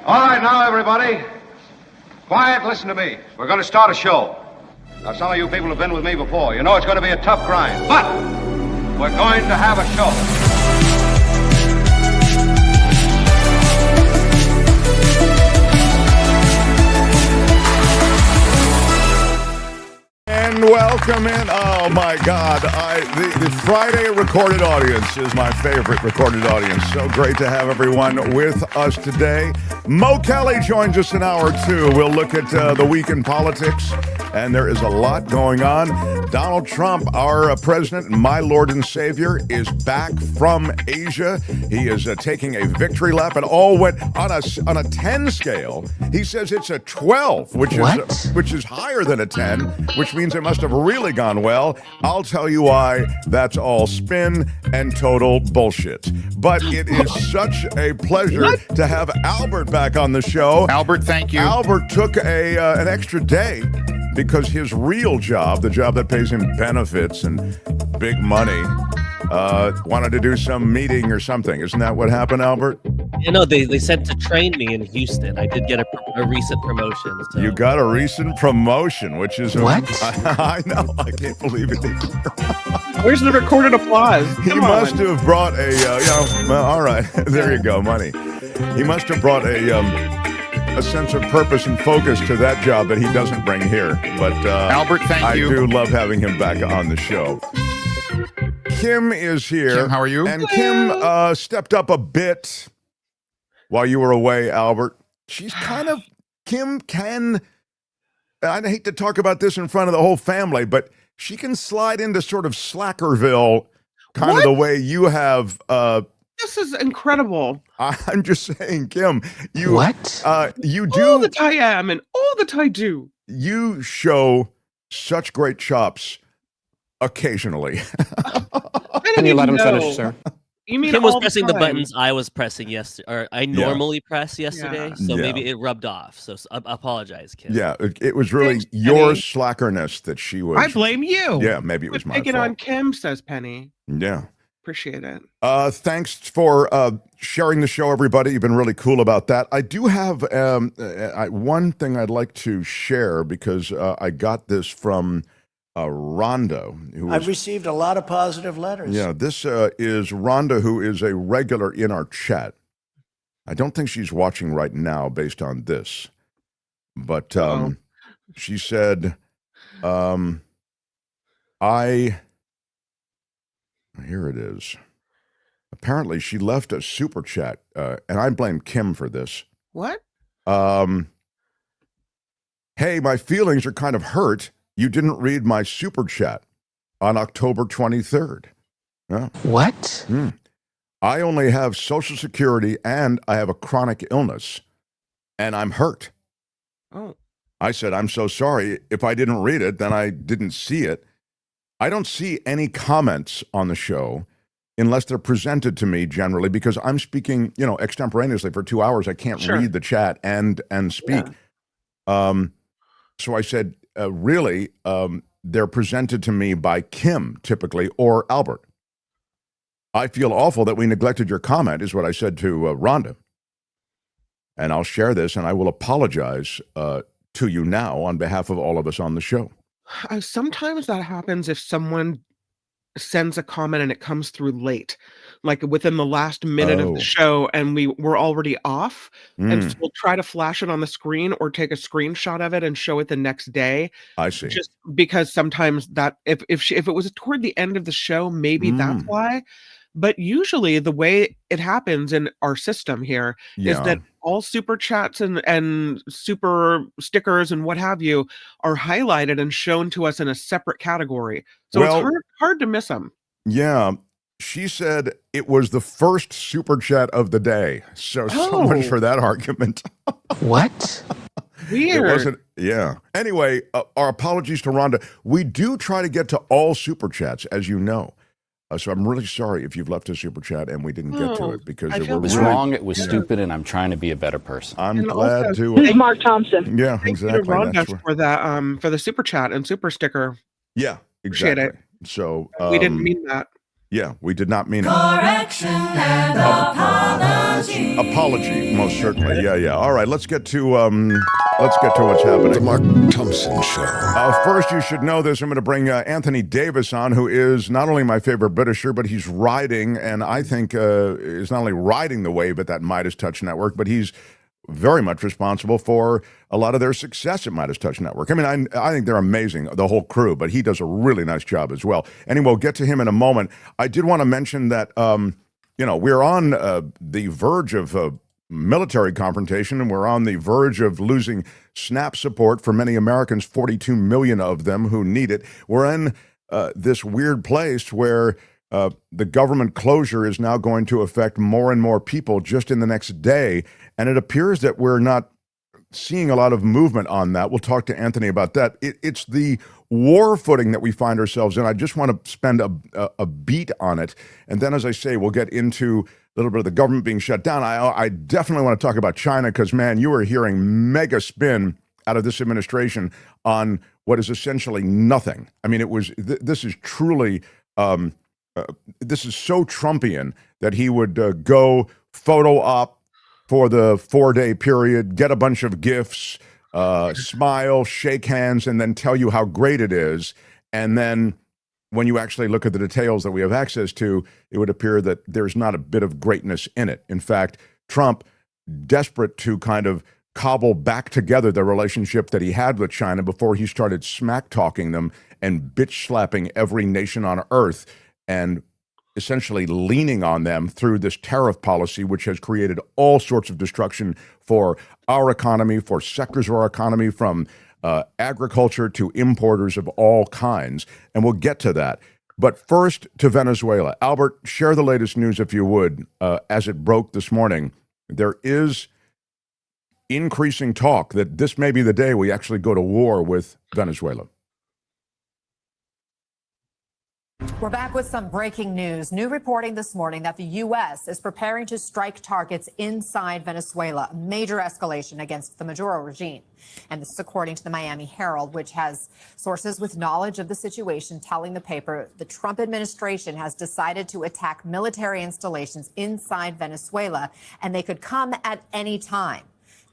All right, now, everybody. Quiet, listen to me. We're going to start a show. Now, some of you people have been with me before. You know it's going to be a tough grind, but we're going to have a show. And welcome in. Oh, my God. The Friday recorded audience is my favorite recorded audience. So great to have everyone with us today. Mo Kelly joins us in hour two. We'll look at the week in politics, and there is a lot going on. Donald Trump, our president, my Lord and Savior, is back from Asia. He is taking a victory lap. It all went on a 10 scale. He says it's a 12, which is higher than a 10, which means it must have really gone well. I'll tell you why. That's all spin and total bullshit. But it is such a pleasure to have Albert back on the show. Albert, thank you. Albert took an extra day because his real job, the job that pays him benefits and big money, wanted to do some meeting or something. Isn't that what happened, Albert? You know, they sent to train me in Houston. I did get a recent promotion. So. You got a recent promotion, which is... What? I know. I can't believe it. Where's the recorded applause? He must have brought all right. There you go, money. He must have brought a sense of purpose and focus to that job that he doesn't bring here. But Albert, thank you. I do love having him back on the show. Kim is here. Kim, how are you? And Kim stepped up a bit while you were away, Albert. She's kind of, Kim can, I hate to talk about this in front of the whole family, but she can slide into sort of Slackerville kind of the way you have. This is incredible. I'm just saying, Kim, you do all that I am and all that I do. You show such great chops occasionally. Can you let him finish, sir? You mean Kim was pressing the buttons I was pressing yesterday, or I normally press yesterday, Yeah. so maybe it rubbed off. So I apologize, Kim. Yeah, it was really Thanks, your Penny. slackerness that she was. I blame you. Yeah, maybe it was my Take it fault. on Kim, says Penny. Yeah. Appreciate it. Thanks for sharing the show, everybody. You've been really cool about that. I do have one thing I'd like to share because I got this from Rhonda. I've received a lot of positive letters. Yeah, this is Rhonda, who is a regular in our chat. I don't think she's watching right now based on this. But she said, here it is. Apparently, she left a super chat, and I blame Kim for this. What? Hey, my feelings are kind of hurt. You didn't read my super chat on October 23rd. Yeah. What? I only have Social Security, and I have a chronic illness, and I'm hurt. Oh. I said, I'm so sorry. If I didn't read it, then I didn't see it. I don't see any comments on the show unless they're presented to me generally because I'm speaking, extemporaneously for 2 hours. I can't read the chat and speak. Yeah. So I said, really, they're presented to me by Kim typically or Albert. I feel awful that we neglected your comment is what I said to Rhonda. And I'll share this and I will apologize to you now on behalf of all of us on the show. Sometimes that happens if someone sends a comment and it comes through late, like within the last minute of the show, and we're already off. And so we'll try to flash it on the screen or take a screenshot of it and show it the next day. I see. Just because sometimes that if it was toward the end of the show, maybe that's why. But usually the way it happens in our system here is that all super chats and super stickers and what have you are highlighted and shown to us in a separate category. So it's hard to miss them. Yeah. She said it was the first super chat of the day. So much for that argument. What? Weird. It wasn't. Yeah. Anyway, our apologies to Rhonda. We do try to get to all super chats, as you know. So I'm really sorry if you've left a super chat and we didn't get to it because it was wrong, it was stupid, and I'm trying to be a better person. I'm glad to. Hey, Mark Thompson. Yeah, Thank exactly. you to Rhonda for that, for the super chat and super sticker. Yeah, Appreciate exactly. it. So we didn't mean that. Yeah, we did not mean Correction and apology. Apology, most certainly. Yeah. All right, let's get to what's happening. The Mark Thompson Show. First, you should know this. I'm going to bring Anthony Davis on, who is not only my favorite Britisher, but he's riding, and I think is not only riding the wave at that Midas Touch Network, but he's very much responsible for a lot of their success at Midas Touch Network. I mean, I think they're amazing, the whole crew, but he does a really nice job as well. Anyway, we'll get to him in a moment. I did want to mention that, we're on the verge of military confrontation, and we're on the verge of losing SNAP support for many Americans, 42 million of them who need it. We're in this weird place where the government closure is now going to affect more and more people just in the next day, and it appears that we're not seeing a lot of movement on that. We'll talk to Anthony about that. It's the war footing that we find ourselves in. I just want to spend a beat on it, and then, as I say, we'll get into a little bit of the government being shut down. I definitely want to talk about China because, man, you are hearing mega spin out of this administration on what is essentially nothing. I mean, this is truly, this is so Trumpian that he would go photo op for the 4-day period, get a bunch of gifts, smile, shake hands, and then tell you how great it is. And then when you actually look at the details that we have access to, it would appear that there's not a bit of greatness in it. In fact, Trump, desperate to kind of cobble back together the relationship that he had with China before he started smack-talking them and bitch-slapping every nation on earth and essentially leaning on them through this tariff policy, which has created all sorts of destruction for our economy, for sectors of our economy, from agriculture to importers of all kinds. And we'll get to that. But first, to Venezuela. Albert, share the latest news, if you would, as it broke this morning. There is increasing talk that this may be the day we actually go to war with Venezuela. We're back with some breaking news. New reporting this morning that the U.S. is preparing to strike targets inside Venezuela, a major escalation against the Maduro regime. And this is according to the Miami Herald, which has sources with knowledge of the situation telling the paper the Trump administration has decided to attack military installations inside Venezuela, and they could come at any time.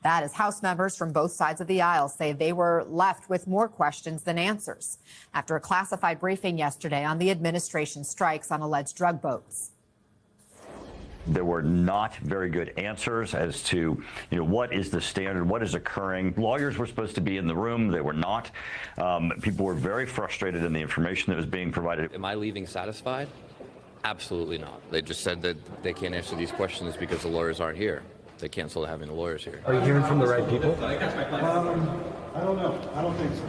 That as House members from both sides of the aisle say they were left with more questions than answers after a classified briefing yesterday on the administration strikes on alleged drug boats. There were not very good answers as to, what is the standard, what is occurring. Lawyers were supposed to be in the room. They were not. People were very frustrated in the information that was being provided. Am I leaving satisfied? Absolutely not. They just said that they can't answer these questions because the lawyers aren't here. They canceled having the lawyers here. Are you hearing from the right people? I don't know. I don't think so.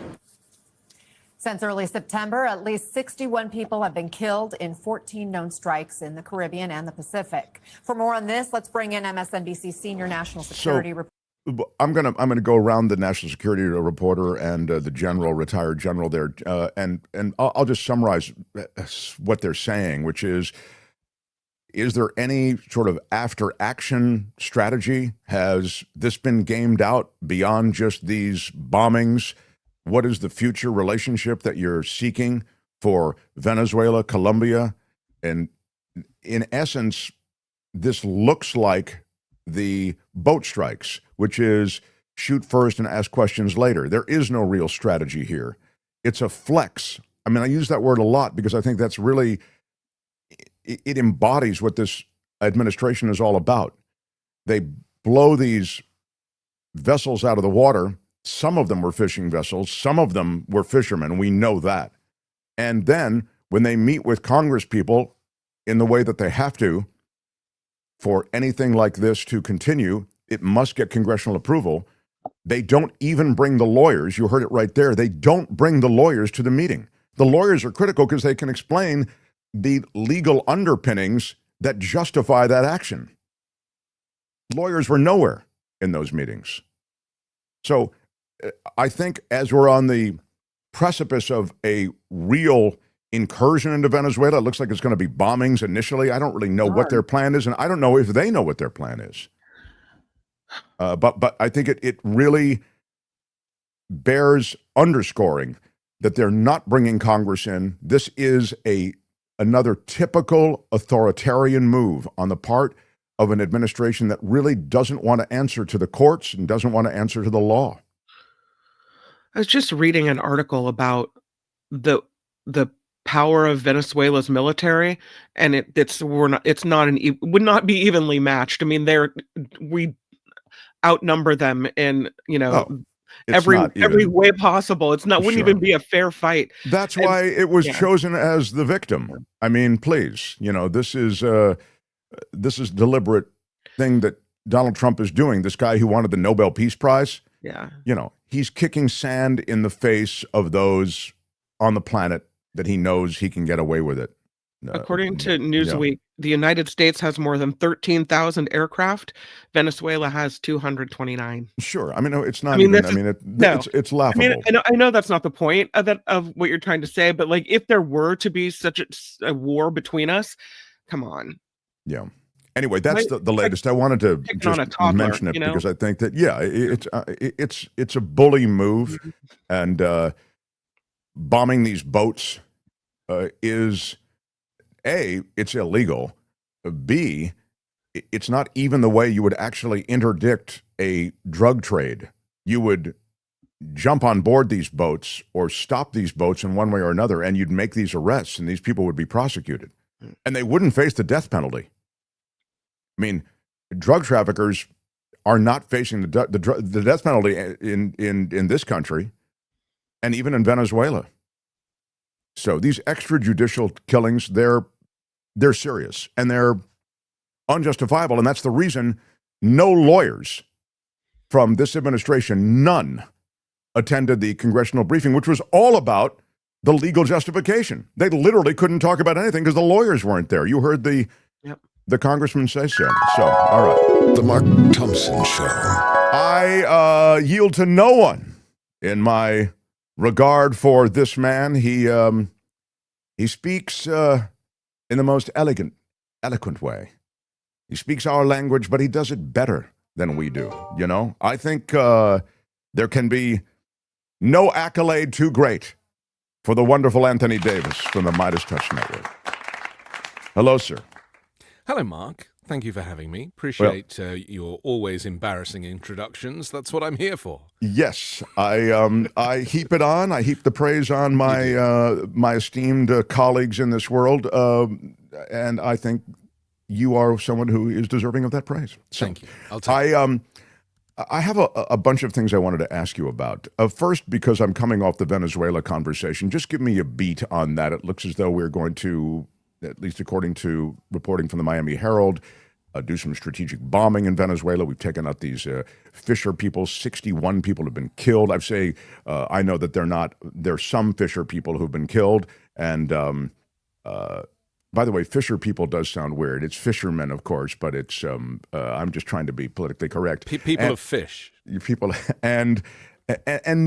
Since early September, at least 61 people have been killed in 14 known strikes in the Caribbean and the Pacific. For more on this, let's bring in MSNBC senior national security reporter. I'm gonna go around the national security reporter and the retired general there, and I'll just summarize what they're saying, which is there any sort of after-action strategy? Has this been gamed out beyond just these bombings? What is the future relationship that you're seeking for Venezuela, Colombia? And in essence, this looks like the boat strikes, which is shoot first and ask questions later. There is no real strategy here. It's a flex. I mean, I use that word a lot because I think that's really... it embodies what this administration is all about. They blow these vessels out of the water. Some of them were fishing vessels. Some of them were fishermen. We know that. And then when they meet with Congress people in the way that they have to, for anything like this to continue, it must get congressional approval. They don't even bring the lawyers. You heard it right there. They don't bring the lawyers to the meeting. The lawyers are critical because they can explain the legal underpinnings that justify that action. Lawyers were nowhere in those meetings. So I think as we're on the precipice of a real incursion into Venezuela, it looks like it's going to be bombings initially. I don't really know what their plan is, and I don't know if they know what their plan is. But I think it really bears underscoring that they're not bringing Congress in. This is another typical authoritarian move on the part of an administration that really doesn't want to answer to the courts and doesn't want to answer to the law. I was just reading an article about the power of Venezuela's military, and it would not be evenly matched. I mean, we outnumber them in every way possible. Wouldn't even be a fair fight. That's why it was chosen as the victim. I mean, please, this is deliberate thing that Donald Trump is doing. This guy who wanted the Nobel Peace Prize. Yeah. He's kicking sand in the face of those on the planet that he knows he can get away with it. According to Newsweek, the United States has more than 13,000 aircraft. Venezuela has 229. Sure. I mean, it's not it's laughable. I know that's not the point of what you're trying to say, but like, if there were to be such a war between us, come on. Yeah. Anyway, that's the latest. I wanted to just mention it because I think that, it's a bully move, and bombing these boats is, A, it's illegal. B, it's not even the way you would actually interdict a drug trade. You would jump on board these boats or stop these boats in one way or another, and you'd make these arrests, and these people would be prosecuted. And they wouldn't face the death penalty. I mean, drug traffickers are not facing the death penalty in this country, and even in Venezuela. So these extrajudicial killings, they're serious and they're unjustifiable, and that's the reason no lawyers from this administration, none, attended the congressional briefing, which was all about the legal justification. They literally couldn't talk about anything because the lawyers weren't there. You heard the congressman say so. So, all right. The Mark Thompson Show. I yield to no one in my regard for this man. He speaks in the most eloquent way. He speaks our language, but he does it better than we do. I think there can be no accolade too great for the wonderful Anthony Davis from the Midas Touch Network. Hello, sir. Hello, Mark. Thank you for having me. Appreciate your always embarrassing introductions. That's what I'm here for. Yes, I heap it on. I heap the praise on my esteemed colleagues in this world, and I think you are someone who is deserving of that praise. So, thank you. I'll take it. I have a bunch of things I wanted to ask you about. First, because I'm coming off the Venezuela conversation, just give me a beat on that. It looks as though we're going to, at least according to reporting from the Miami Herald, do some strategic bombing in Venezuela. We've taken out these Fisher people. 61 people have been killed. I know that there's some Fisher people who've been killed. And by the way, Fisher people does sound weird. It's fishermen, of course, but it's I'm just trying to be politically correct. People of fish. People and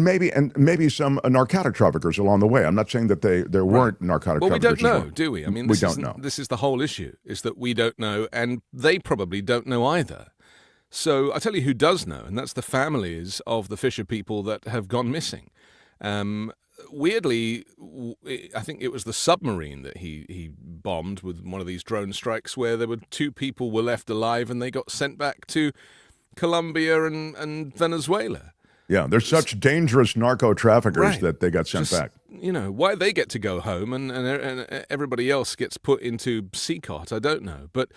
maybe some narcotic traffickers along the way. I'm not saying that there weren't narcotic traffickers. Well, we don't know, do we? I mean, we don't know. This is the whole issue, is that we don't know, and they probably don't know either. So I tell you who does know, and that's the families of the Fisher people that have gone missing. Weirdly, I think it was the submarine that he bombed with one of these drone strikes where there were 2 people were left alive and they got sent back to Colombia and Venezuela. Yeah, they're such dangerous narco traffickers that they got sent back. Why they get to go home and everybody else gets put into Seacot, I don't know. But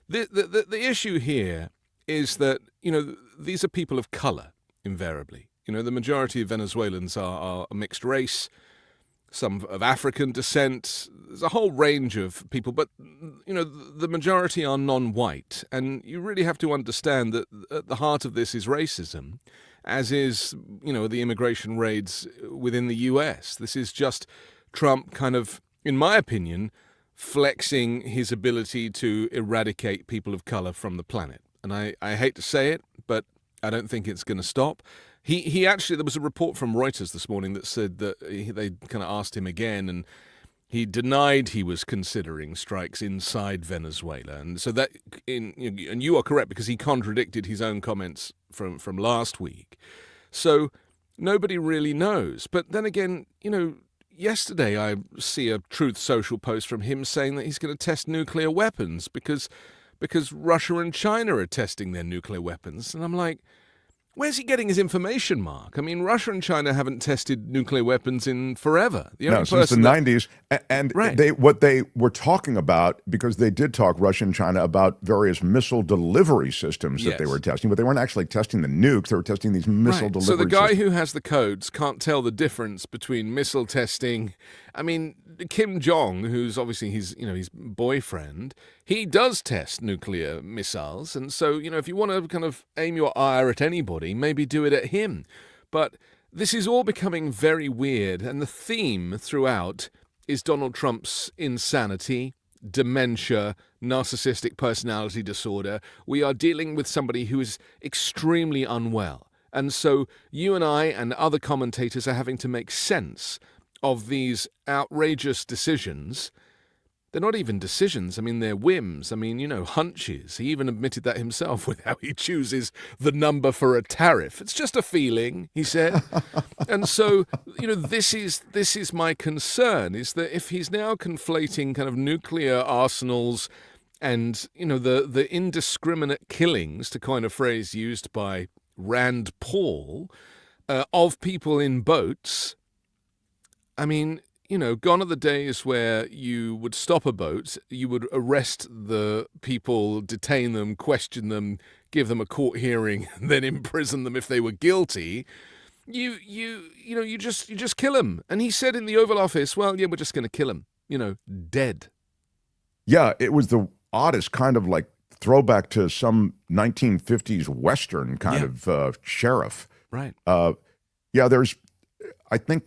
the issue here is that, these are people of color, invariably. The majority of Venezuelans are a mixed race, some of African descent. There's a whole range of people, but, the majority are non-white. And you really have to understand that at the heart of this is racism, as is, the immigration raids within the U.S. This is just Trump kind of, in my opinion, flexing his ability to eradicate people of color from the planet. And I hate to say it, but I don't think it's going to stop. He actually, there was a report from Reuters this morning that said that they kind of asked him again, and he denied he was considering strikes inside Venezuela. And so that, and you are correct, because he contradicted his own comments from last week. So nobody really knows. But then again, yesterday I see a Truth Social post from him saying that he's going to test nuclear weapons because because Russia and China are testing their nuclear weapons. And I'm like, where's he getting his information, Mark? I mean, Russia and China haven't tested nuclear weapons in forever. Since the 90s. And what they were talking about, because they did talk, Russia and China, about various missile delivery systems that they were testing, but they weren't actually testing the nukes. They were testing these missile delivery systems. So the guy who has the codes can't tell the difference between missile testing. I mean, Kim Jong, who's obviously his boyfriend, he does test nuclear missiles. And so, if you want to kind of aim your ire at anybody, maybe do it at him. But this is all becoming very weird. And the theme throughout is Donald Trump's insanity, dementia, narcissistic personality disorder. We are dealing with somebody who is extremely unwell. And so you and I and other commentators are having to make sense of these outrageous decisions. They're not even decisions. I mean, they're whims. I mean, hunches. He even admitted that himself with how he chooses the number for a tariff. It's just a feeling, he said. And so, this is my concern, is that if he's now conflating kind of nuclear arsenals and, the indiscriminate killings, to coin a phrase used by Rand Paul, of people in boats, I mean, gone are the days where you would stop a boat, you would arrest the people, detain them, question them, give them a court hearing, and then imprison them if they were guilty. You just kill them. And he said in the Oval Office, well, yeah, we're just going to kill him. Dead. Yeah, it was the oddest kind of like throwback to some 1950s Western kind of sheriff. Right. There's, I think,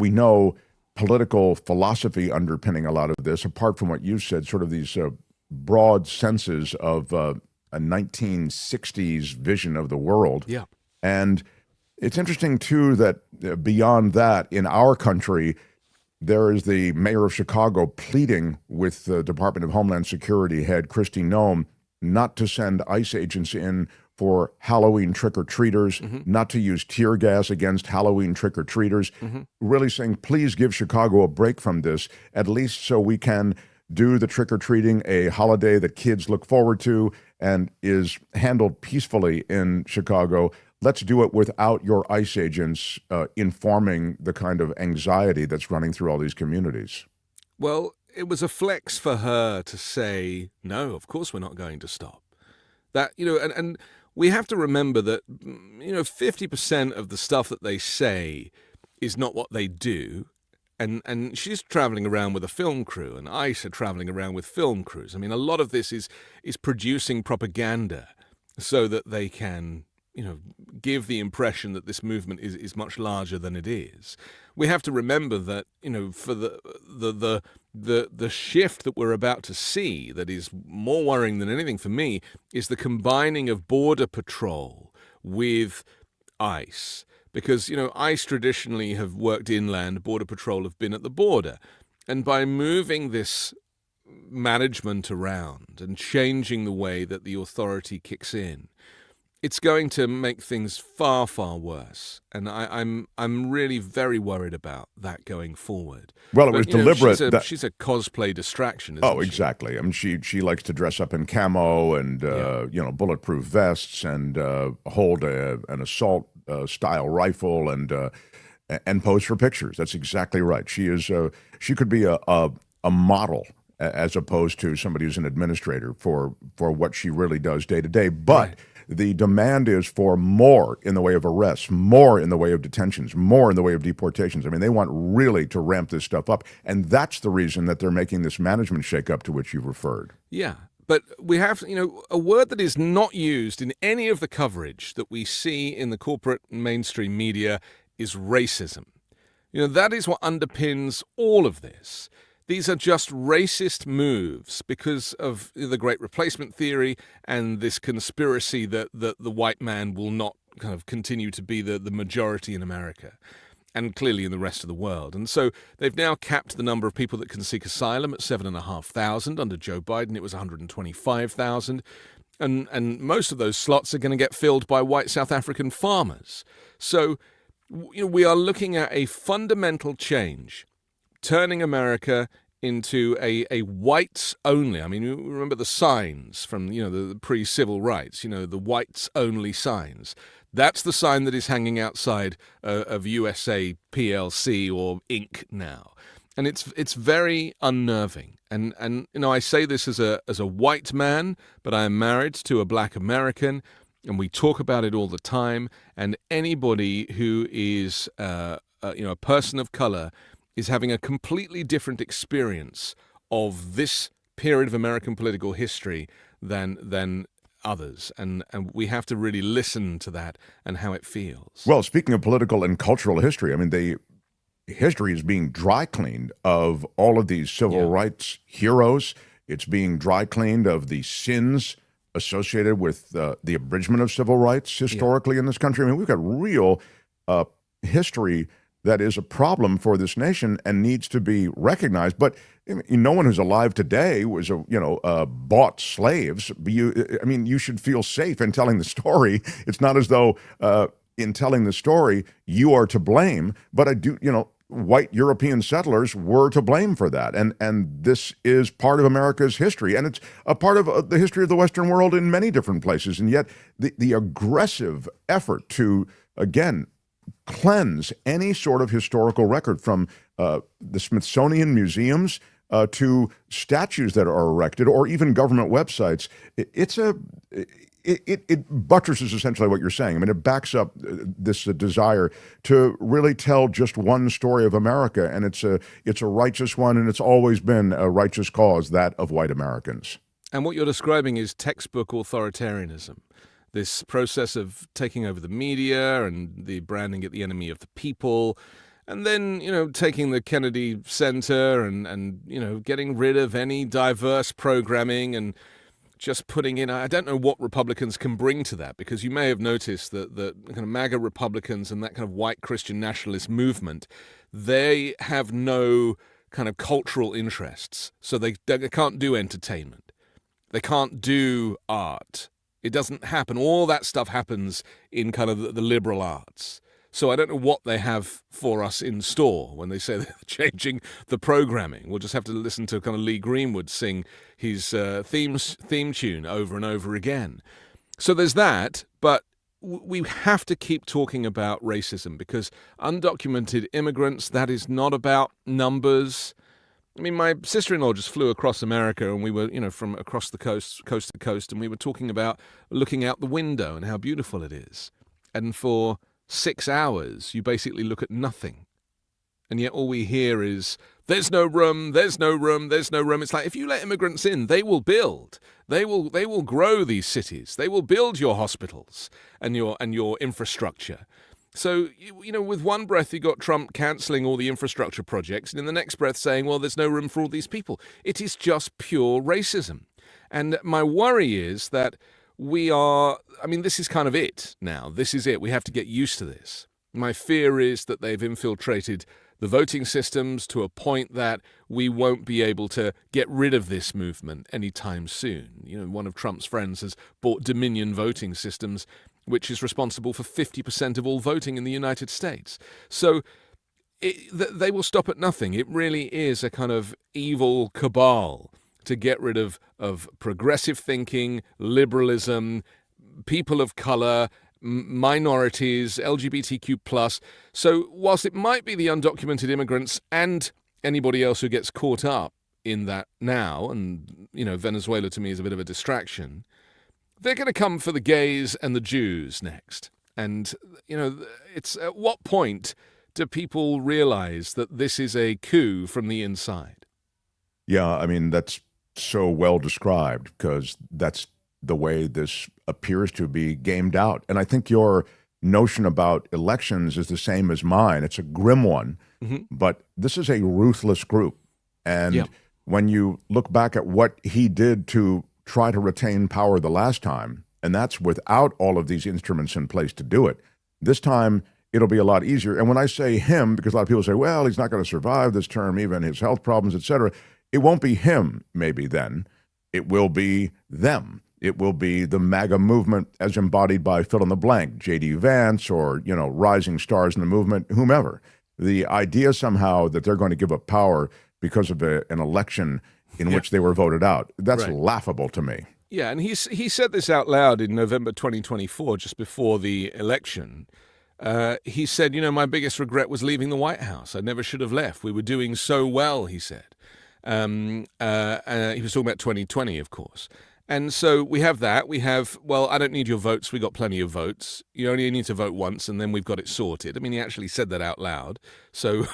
we know political philosophy underpinning a lot of this, apart from what you said, sort of these broad senses of a 1960s vision of the world. Yeah. And it's interesting, too, that beyond that, in our country, there is the mayor of Chicago pleading with the Department of Homeland Security head, Kristi Noem, not to send ICE agents in for Halloween trick-or-treaters, not to use tear gas against Halloween trick-or-treaters, really saying, please give Chicago a break from this, at least so we can do the trick-or-treating, a holiday that kids look forward to and is handled peacefully in Chicago. Let's do it without your ICE agents informing the kind of anxiety that's running through all these communities. Well, it was a flex for her to say, no, of course we're not going to stop. That, and we have to remember that, 50% of the stuff that they say is not what they do. And she's traveling around with a film crew, and ICE are traveling around with film crews. I mean, a lot of this is producing propaganda so that they can, give the impression that this movement is much larger than it is. We have to remember that, for the shift that we're about to see, that is more worrying than anything for me, is the combining of Border Patrol with ICE. Because, ICE traditionally have worked inland, Border Patrol have been at the border. And by moving this management around and changing the way that the authority kicks in, it's going to make things far, far worse. And I'm really very worried about that going forward. Well, it was deliberate. She's a cosplay distraction, isn't she? Exactly. I mean, she likes to dress up in camo and, bulletproof vests and hold an assault style rifle and pose for pictures. That's exactly right. She could be a model as opposed to somebody who's an administrator for what she really does day to day. But the demand is for more in the way of arrests, more in the way of detentions, more in the way of deportations. I mean, they want really to ramp this stuff up. And that's the reason that they're making this management shakeup to which you've referred. Yeah. But we have, a word that is not used in any of the coverage that we see in the corporate mainstream media is racism. That is what underpins all of this. These are just racist moves because of the Great Replacement theory and this conspiracy that the white man will not kind of continue to be the majority in America and clearly in the rest of the world. And so they've now capped the number of people that can seek asylum at 7,500. Under Joe Biden, it was 125,000. And most of those slots are going to get filled by white South African farmers. So we are looking at a fundamental change, turning America into a whites only. I mean, you remember the signs from, the pre-civil rights, the whites only signs. That's the sign that is hanging outside of USA PLC or Inc. now. And it's very unnerving. And I say this as a white man, but I am married to a black American, and we talk about it all the time. And anybody who is a person of color is having a completely different experience of this period of American political history than others, and we have to really listen to that and how it feels. Well, speaking of political and cultural history, I mean, the history is being dry cleaned of all of these civil rights heroes. It's being dry cleaned of the sins associated with the abridgment of civil rights historically in this country. I mean, we've got real history that is a problem for this nation and needs to be recognized. But no one who's alive today was, bought slaves. You should feel safe in telling the story. It's not as though in telling the story you are to blame. But I do, white European settlers were to blame for that. And this is part of America's history. And it's a part of the history of the Western world in many different places. And yet the aggressive effort to, again, cleanse any sort of historical record from the Smithsonian museums to statues that are erected or even government websites. It buttresses essentially what you're saying. I mean, it backs up this desire to really tell just one story of America, and it's a righteous one, and it's always been a righteous cause, that of white Americans. And what you're describing is textbook authoritarianism. This process of taking over the media and the branding it the enemy of the people, and then, taking the Kennedy Center and getting rid of any diverse programming and just putting in, I don't know what Republicans can bring to that, because you may have noticed that the kind of MAGA Republicans and that kind of white Christian nationalist movement, they have no kind of cultural interests. So they can't do entertainment. They can't do art. It doesn't happen. All that stuff happens in kind of the liberal arts. So I don't know what they have for us in store when they say they're changing the programming. We'll just have to listen to kind of Lee Greenwood sing his theme tune over and over again. So there's that, but we have to keep talking about racism, because undocumented immigrants, that is not about numbers. I mean, my sister-in-law just flew across America, and we were, from across the coast to coast, and we were talking about looking out the window and how beautiful it is. And for 6 hours, you basically look at nothing. And yet all we hear is, there's no room, there's no room, there's no room. It's like, if you let immigrants in, they will build. They will grow these cities. They will build your hospitals and your infrastructure. So, with one breath, you got Trump cancelling all the infrastructure projects, and in the next breath saying, well, there's no room for all these people. It is just pure racism. And my worry is that this is kind of it now. This is it. We have to get used to this. My fear is that they've infiltrated the voting systems to a point that we won't be able to get rid of this movement anytime soon. One of Trump's friends has bought Dominion voting systems, which is responsible for 50% of all voting in the United States. So they will stop at nothing. It really is a kind of evil cabal to get rid of progressive thinking, liberalism, people of color, minorities, LGBTQ+. So whilst it might be the undocumented immigrants and anybody else who gets caught up in that now, and, Venezuela to me is a bit of a distraction, they're going to come for the gays and the Jews next. And, it's at what point do people realize that this is a coup from the inside? Yeah, I mean, that's so well described, because that's the way this appears to be gamed out. And I think your notion about elections is the same as mine. It's a grim one, but this is a ruthless group. And when you look back at what he did to try to retain power the last time, and that's without all of these instruments in place to do it, this time it'll be a lot easier. And when I say him, because a lot of people say, well, he's not going to survive this term, even his health problems, etc., it won't be him maybe then. It will be them. It will be the MAGA movement as embodied by fill in the blank, J.D. Vance or, rising stars in the movement, whomever. The idea somehow that they're going to give up power because of an election in which they were voted out. That's laughable to me. Yeah, and he said this out loud in November 2024, just before the election. He said, my biggest regret was leaving the White House. I never should have left. We were doing so well, he said. He was talking about 2020, of course. And so we have that. We have, I don't need your votes. We got plenty of votes. You only need to vote once, and then we've got it sorted. I mean, he actually said that out loud. So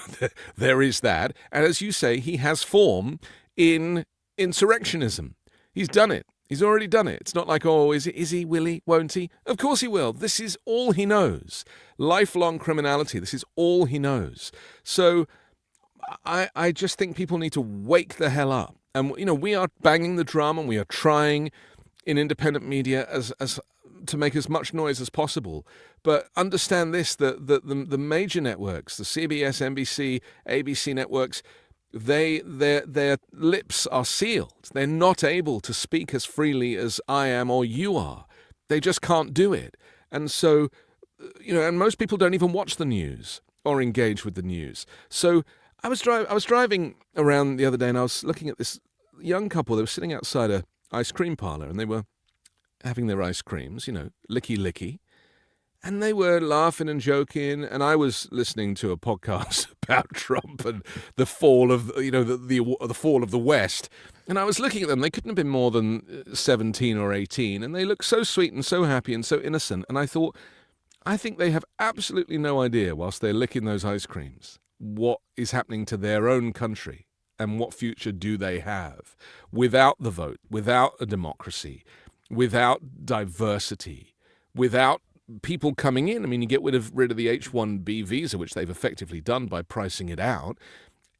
there is that. And as you say, he has form in insurrectionism. He's done it. He's already done it. It's not like, is he, will he, won't he? Of course he will. This is all he knows. Lifelong criminality. This is all he knows. So I just think people need to wake the hell up. And, we are banging the drum, and we are trying in independent media as to make as much noise as possible. But understand this, that the major networks, the CBS, NBC, ABC networks, their lips are sealed. They're not able to speak as freely as I am or you are. They just can't do it. And so, and most people don't even watch the news or engage with the news. So I was driving around the other day, and I was looking at this young couple. They were sitting outside a ice cream parlor, and they were having their ice creams, licky licky. And they were laughing and joking, and I was listening to a podcast about Trump and the fall of, the fall of the West. And I was looking at them. They couldn't have been more than 17 or 18, and they looked so sweet and so happy and so innocent. And I thought, I think they have absolutely no idea, whilst they're licking those ice creams, what is happening to their own country and what future do they have without the vote, without a democracy, without diversity, without people coming in. I mean, you get rid of the H-1B visa, which they've effectively done by pricing it out.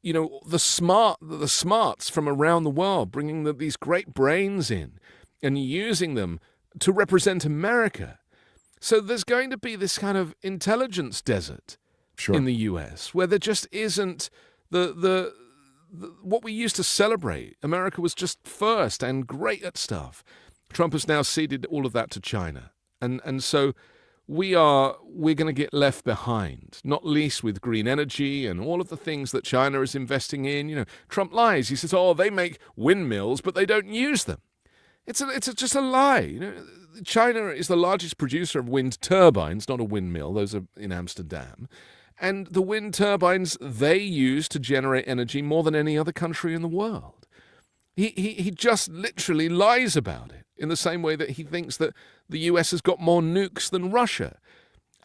The smarts from around the world, bringing these great brains in and using them to represent America. So there's going to be this kind of intelligence desert in the U.S. where there just isn't the what we used to celebrate. America was just first and great at stuff. Trump has now ceded all of that to China. And so we're going to get left behind, not least with green energy and all of the things that China is investing in. Trump lies. He says, they make windmills, but they don't use them. It's just a lie. China is the largest producer of wind turbines, not a windmill. Those are in Amsterdam. And the wind turbines they use to generate energy more than any other country in the world. He just literally lies about it, in the same way that he thinks that the US has got more nukes than Russia.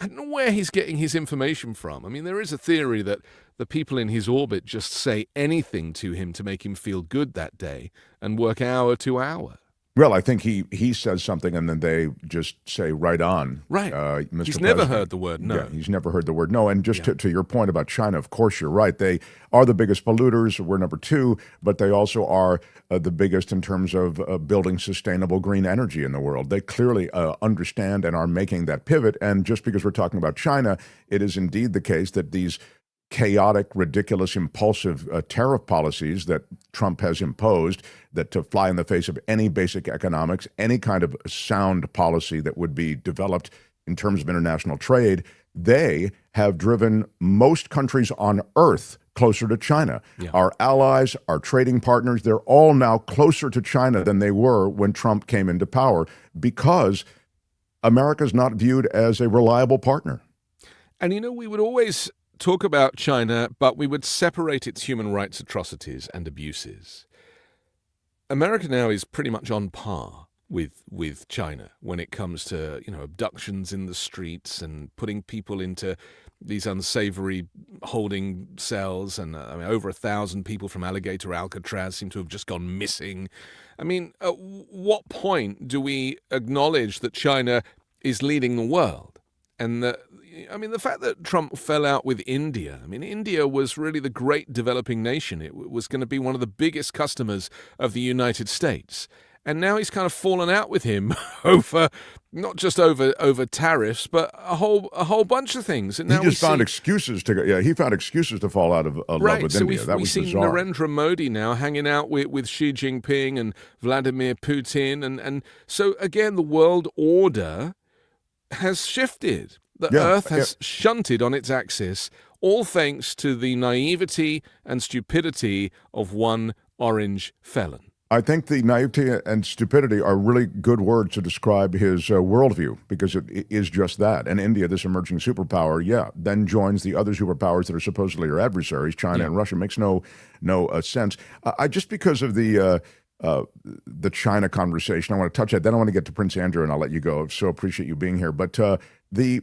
I don't know where he's getting his information from. I mean, there is a theory that the people in his orbit just say anything to him to make him feel good that day and work hour to hour. Well, I think he says something and then they just say right on. Right. Mr. He's President. never heard the word no. Yeah, he's never heard the word no. And just to your point about China, of course, you're right. They are the biggest polluters. We're number 2, but they also are the biggest in terms of building sustainable green energy in the world. They clearly understand and are making that pivot. And just because we're talking about China, it is indeed the case that these chaotic, ridiculous, impulsive tariff policies that Trump has imposed, that to fly in the face of any basic economics, any kind of sound policy that would be developed in terms of international trade, they have driven most countries on earth closer to China. Yeah. Our allies, our trading partners, they're all now closer to China than they were when Trump came into power, because America's not viewed as a reliable partner. And we would always talk about China, but we would separate its human rights atrocities and abuses. America now is pretty much on par with China when it comes to, abductions in the streets and putting people into these unsavory holding cells. And over 1,000 people from Alligator Alcatraz seem to have just gone missing. I mean, at what point do we acknowledge that China is leading the world? And the fact that Trump fell out with India, India was really the great developing nation. It was going to be one of the biggest customers of the United States. And now he's kind of fallen out with him over, not just over tariffs, but a whole bunch of things. And now he found excuses to go. Yeah, he found excuses to fall out of love with India. That was bizarre. We've seen Narendra Modi now hanging out with Xi Jinping and Vladimir Putin. And so, again, the world order has shifted. The Earth has shunted on its axis all thanks to the naivety and stupidity of one orange felon. I think the naivety and stupidity are really good words to describe his worldview, because it is just that. And India, this emerging superpower, then joins the other superpowers that are supposedly her adversaries, China and Russia. Makes no sense. I just because of the China conversation, I want to touch that. Then I want to get to Prince Andrew, and I'll let you go. So appreciate you being here. But the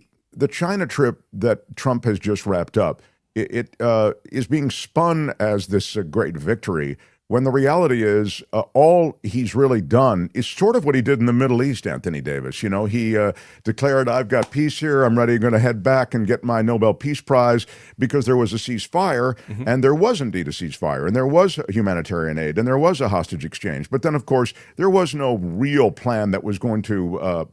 China trip that Trump has just wrapped up, it is being spun as this great victory, when the reality is all he's really done is sort of what he did in the Middle East, Anthony Davis. You know, he declared, I've got peace here. I'm ready, going to head back and get my Nobel Peace Prize, because there was a ceasefire, and there was indeed a ceasefire, and there was humanitarian aid, and there was a hostage exchange. But then, of course, there was no real plan that was going to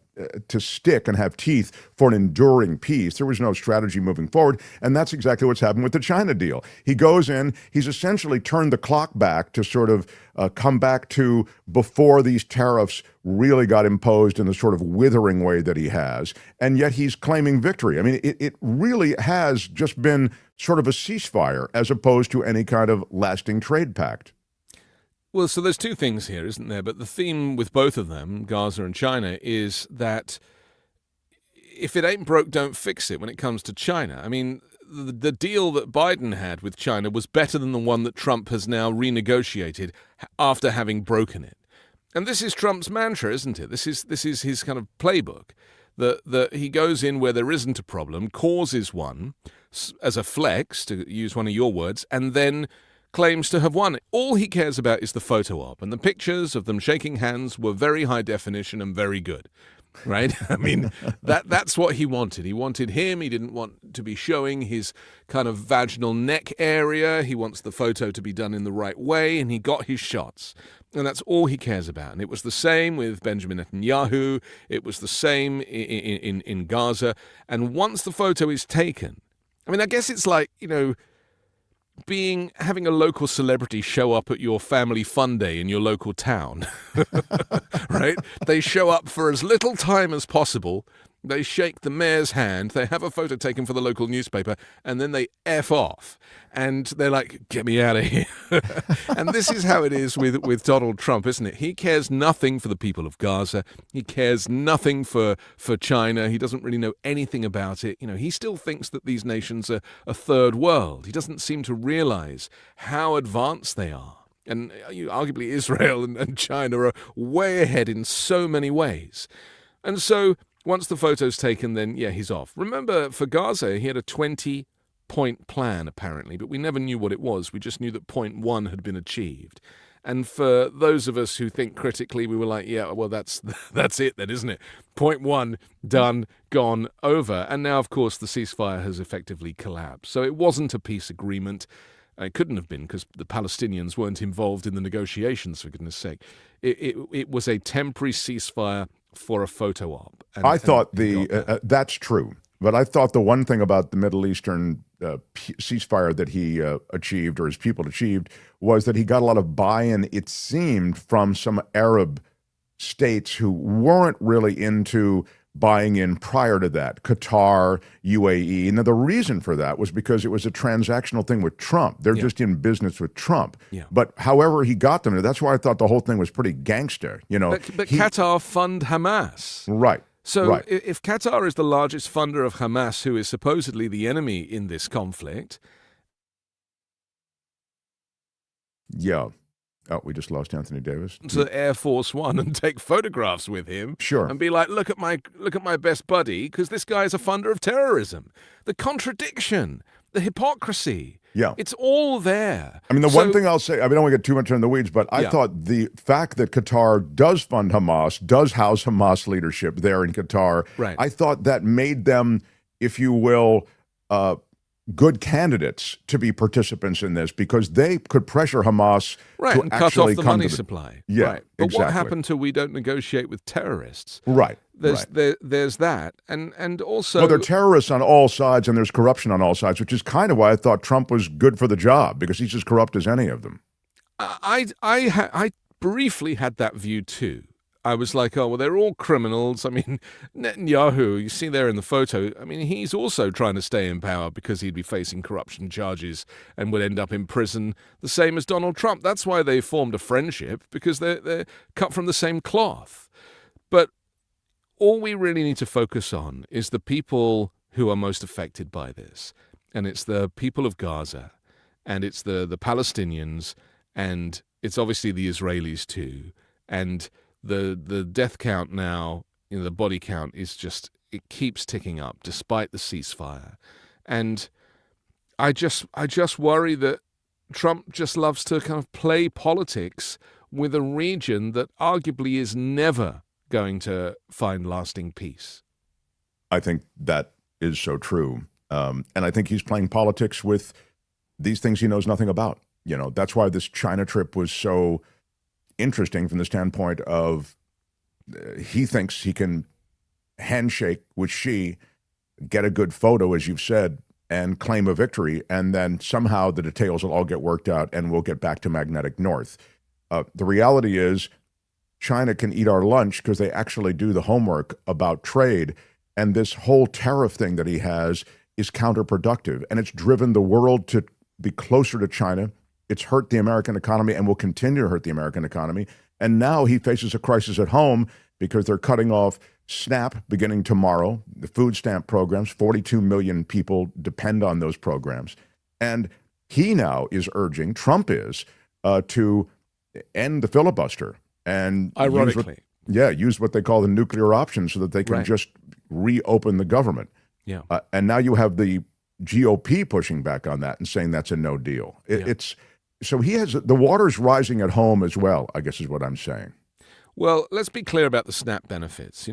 stick and have teeth for an enduring peace. There was no strategy moving forward, and that's exactly what's happened with the China deal. He goes in, he's essentially turned the clock back to sort of come back to before these tariffs really got imposed in the sort of withering way that he has, and yet he's claiming victory. I mean, it really has just been sort of a ceasefire as opposed to any kind of lasting trade pact. Well, so there's two things here, isn't there? But the theme with both of them, Gaza and China, is that if it ain't broke, don't fix it when it comes to China. I mean, the deal that Biden had with China was better than the one that Trump has now renegotiated after having broken it. And this is Trump's mantra, isn't it? This is his kind of playbook, that he goes in where there isn't a problem, causes one as a flex, to use one of your words, and then claims to have won. All he cares about is the photo op, and the pictures of them shaking hands were very high definition and very good, right? I mean, that's what he wanted. He wanted him. He didn't want to be showing his kind of vaginal neck area. He wants the photo to be done in the right way, and he got his shots. And that's all he cares about. And it was the same with Benjamin Netanyahu. It was the same in Gaza. And once the photo is taken, I mean, I guess it's like, you know, having a local celebrity show up at your family fun day in your local town, right? They show up for as little time as possible. They shake the mayor's hand. They have a photo taken for the local newspaper, and then they F off. And they're like, get me out of here. And this is how it is with Donald Trump, isn't it? He cares nothing for the people of Gaza. He cares nothing for China. He doesn't really know anything about it. You know, he still thinks that these nations are a third world. He doesn't seem to realize how advanced they are. And arguably Israel and China are way ahead in so many ways. And so once the photo's taken, then, yeah, he's off. Remember, for Gaza, he had a 20-point plan, apparently, but we never knew what it was. We just knew that point one had been achieved. And for those of us who think critically, we were like, yeah, well, that's it then, isn't it? Point one, done, gone, over. And now, of course, the ceasefire has effectively collapsed. So it wasn't a peace agreement. It couldn't have been, because the Palestinians weren't involved in the negotiations, for goodness sake. It was a temporary ceasefire for a photo op. I thought that's true, but I thought the one thing about the Middle Eastern ceasefire that he achieved, or his people achieved, was that he got a lot of buy-in, it seemed, from some Arab states who weren't really into buying in prior to that. Qatar, UAE. Now, the reason for that was because it was a transactional thing with Trump. They're just in business with Trump. Yeah. But however he got them there, that's why I thought the whole thing was pretty gangster. You know, but Qatar fund Hamas. Right. So if Qatar is the largest funder of Hamas, who is supposedly the enemy in this conflict. Yeah. Oh, we just lost Anthony Davis. To Air Force One and take photographs with him. Sure. And be like, look at my best buddy, because this guy is a funder of terrorism. The contradiction, the hypocrisy. Yeah. It's all there. I mean, the one thing I'll say, I don't want to get too much in the weeds, but I thought the fact that Qatar does fund Hamas, does house Hamas leadership there in Qatar, I thought that made them, if you will, good candidates to be participants in this, because they could pressure Hamas to and actually cut off the money supply. Yeah, right. But exactly. what happened to we don't negotiate with terrorists? Right. There's that, and also, well, there are terrorists on all sides, and there's corruption on all sides, which is kind of why I thought Trump was good for the job, because he's as corrupt as any of them. I briefly had that view too. I was like, oh, well, they're all criminals. I mean, Netanyahu, you see there in the photo, I mean, he's also trying to stay in power because he'd be facing corruption charges and would end up in prison, the same as Donald Trump. That's why they formed a friendship, because they're cut from the same cloth. But all we really need to focus on is the people who are most affected by this. And it's the people of Gaza, and it's the Palestinians, and it's obviously the Israelis too. And the death count now, the body count is just, it keeps ticking up despite the ceasefire. And I just worry that Trump just loves to kind of play politics with a region that arguably is never going to find lasting peace. I think that is so true. And I think he's playing politics with these things he knows nothing about. That's why this China trip was so interesting from the standpoint of he thinks he can handshake with Xi, get a good photo, as you've said, and claim a victory, and then somehow the details will all get worked out and we'll get back to magnetic north. The reality is China can eat our lunch because they actually do the homework about trade, and this whole tariff thing that he has is counterproductive, and it's driven the world to be closer to China. It's hurt the American economy and will continue to hurt the American economy. And now he faces a crisis at home because they're cutting off SNAP beginning tomorrow, the food stamp programs. 42 million people depend on those programs. And he now is urging, Trump is, to end the filibuster and ironically, use what they call the nuclear option so that they can just reopen the government. Yeah. And now you have the GOP pushing back on that and saying that's a no deal. It's so he has the water's rising at home as well, I guess is what I'm saying. Well, let's be clear about the SNAP benefits.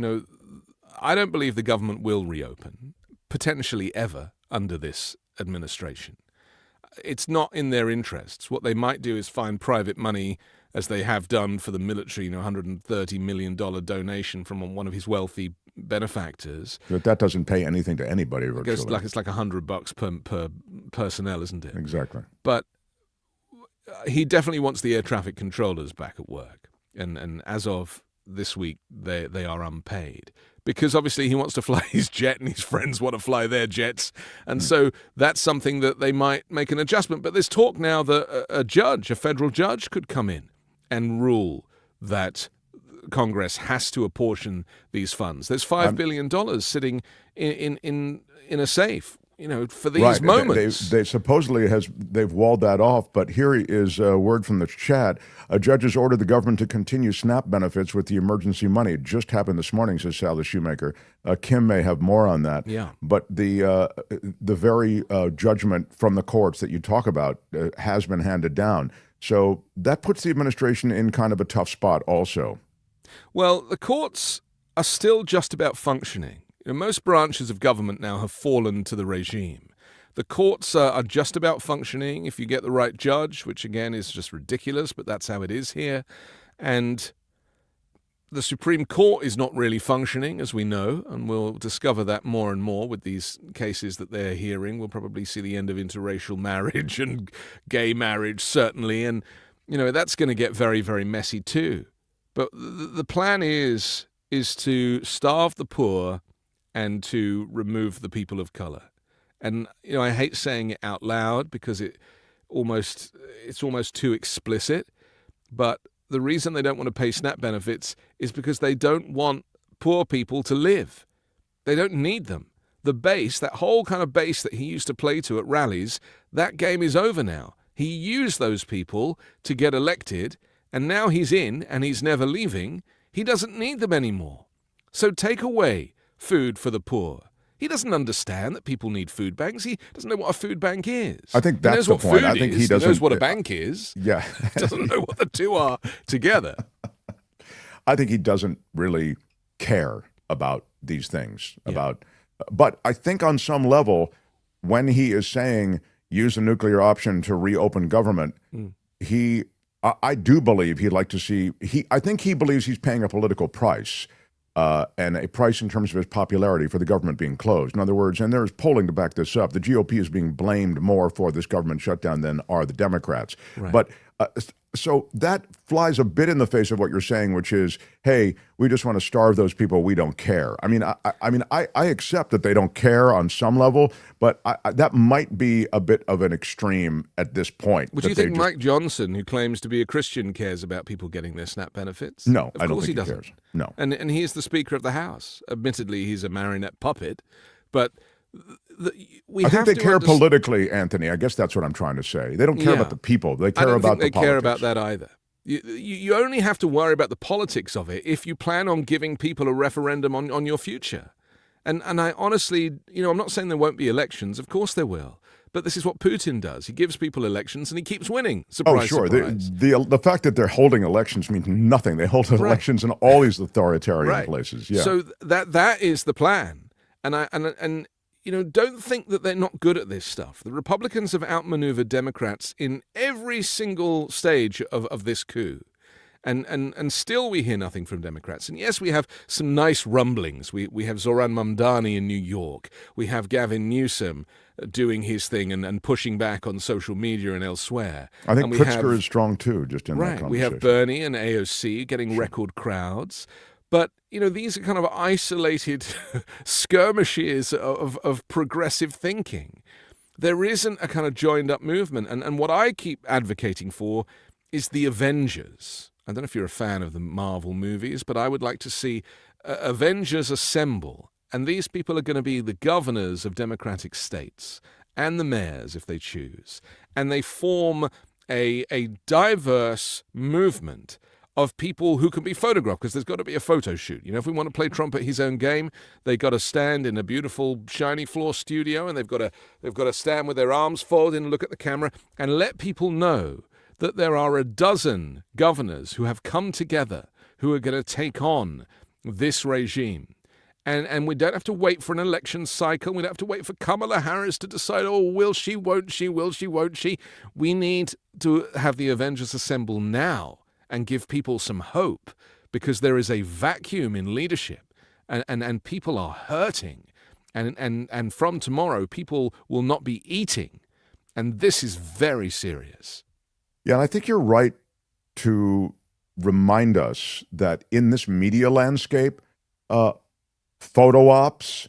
I don't believe the government will reopen, potentially ever, under this administration. It's not in their interests. What they might do is find private money, as they have done for the military, $130 million donation from one of his wealthy benefactors. But that doesn't pay anything to anybody virtually. It's like $100 per personnel, isn't it? Exactly. But he definitely wants the air traffic controllers back at work. And as of this week, they are unpaid. Because obviously he wants to fly his jet and his friends want to fly their jets. And so that's something that they might make an adjustment. But there's talk now that a federal judge could come in and rule that Congress has to apportion these funds. There's $5 billion sitting in a safe, for these moments. They supposedly they've walled that off, but here is a word from the chat. A judge has ordered the government to continue SNAP benefits with the emergency money. It just happened this morning, says Sal the Shoemaker. Kim may have more on that. Yeah. But the very judgment from the courts that you talk about has been handed down. So that puts the administration in kind of a tough spot also. Well, the courts are still just about functioning. Most branches of government now have fallen to the regime. The courts are just about functioning if you get the right judge, which again is just ridiculous, but that's how it is here. And the Supreme Court is not really functioning, as we know, and we'll discover that more and more with these cases that they're hearing. We'll probably see the end of interracial marriage and gay marriage, certainly, and, that's going to get very, very messy too. But the plan is to starve the poor and to remove the people of color. And, I hate saying it out loud because it's almost too explicit, but the reason they don't want to pay SNAP benefits is because they don't want poor people to live. They don't need them. The base, that whole kind of base that he used to play to at rallies, that game is over now. He used those people to get elected, and now he's in and he's never leaving. He doesn't need them anymore. So take away food for the poor. He doesn't understand that people need food banks. He doesn't know what a food bank is. I think that's the point. I think he doesn't. He knows what a bank is. Yeah. He doesn't know what the two are together. I think he doesn't really care about these things. But I think on some level, when he is saying use the nuclear option to reopen government, I do believe he'd like to see. I think he believes he's paying a political price. And a price in terms of his popularity for the government being closed. In other words, and there's polling to back this up, the GOP is being blamed more for this government shutdown than are the Democrats. Right. But So that flies a bit in the face of what you're saying, which is, hey, we just want to starve those people. We don't care. I mean, I accept that they don't care on some level, but that might be a bit of an extreme at this point. Would you think Mike Johnson, who claims to be a Christian, cares about people getting their SNAP benefits? No, of I don't course think he he doesn't. cares. No. And he's the Speaker of the House. Admittedly, he's a marionette puppet, but I think they care politically, Anthony. I guess that's what I'm trying to say. They don't care about the people. They care about the politics. They care about that either. You only have to worry about the politics of it if you plan on giving people a referendum on your future. And I honestly, I'm not saying there won't be elections. Of course there will. But this is what Putin does. He gives people elections and he keeps winning. Surprise, sure. Surprise. The fact that they're holding elections means nothing. They hold elections in all these authoritarian places. Yeah. So that is the plan. And don't think that they're not good at this stuff. The Republicans have outmaneuvered Democrats in every single stage of this coup. And still we hear nothing from Democrats. And yes, we have some nice rumblings. We have Zoran Mamdani in New York. We have Gavin Newsom doing his thing and pushing back on social media and elsewhere. I think Pritzker is strong too, just in that conversation. We have Bernie and AOC getting record crowds. But, these are kind of isolated skirmishes of progressive thinking. There isn't a kind of joined-up movement. And what I keep advocating for is the Avengers. I don't know if you're a fan of the Marvel movies, but I would like to see Avengers assemble. And these people are going to be the governors of democratic states and the mayors, if they choose. And they form a diverse movement of people who can be photographed, because there's got to be a photo shoot. If we want to play Trump at his own game, they got to stand in a beautiful shiny floor studio, and they've got to stand with their arms folded and look at the camera and let people know that there are a dozen governors who have come together who are going to take on this regime. And we don't have to wait for an election cycle. We don't have to wait for Kamala Harris to decide, will she, won't she, will she, won't she. We need to have the Avengers assemble now and give people some hope, because there is a vacuum in leadership and people are hurting. And from tomorrow, people will not be eating. And this is very serious. Yeah, and I think you're right to remind us that in this media landscape, photo ops,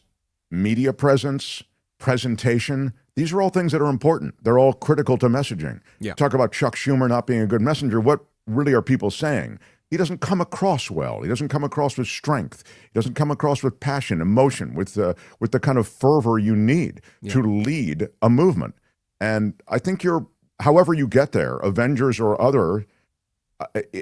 media presence, presentation, these are all things that are important. They're all critical to messaging. Yeah. Talk about Chuck Schumer not being a good messenger. What really are people saying? He doesn't come across well. He doesn't come across with strength. He doesn't come across with passion, emotion, with the kind of fervor you need to lead a movement. And I think however you get there, Avengers or other,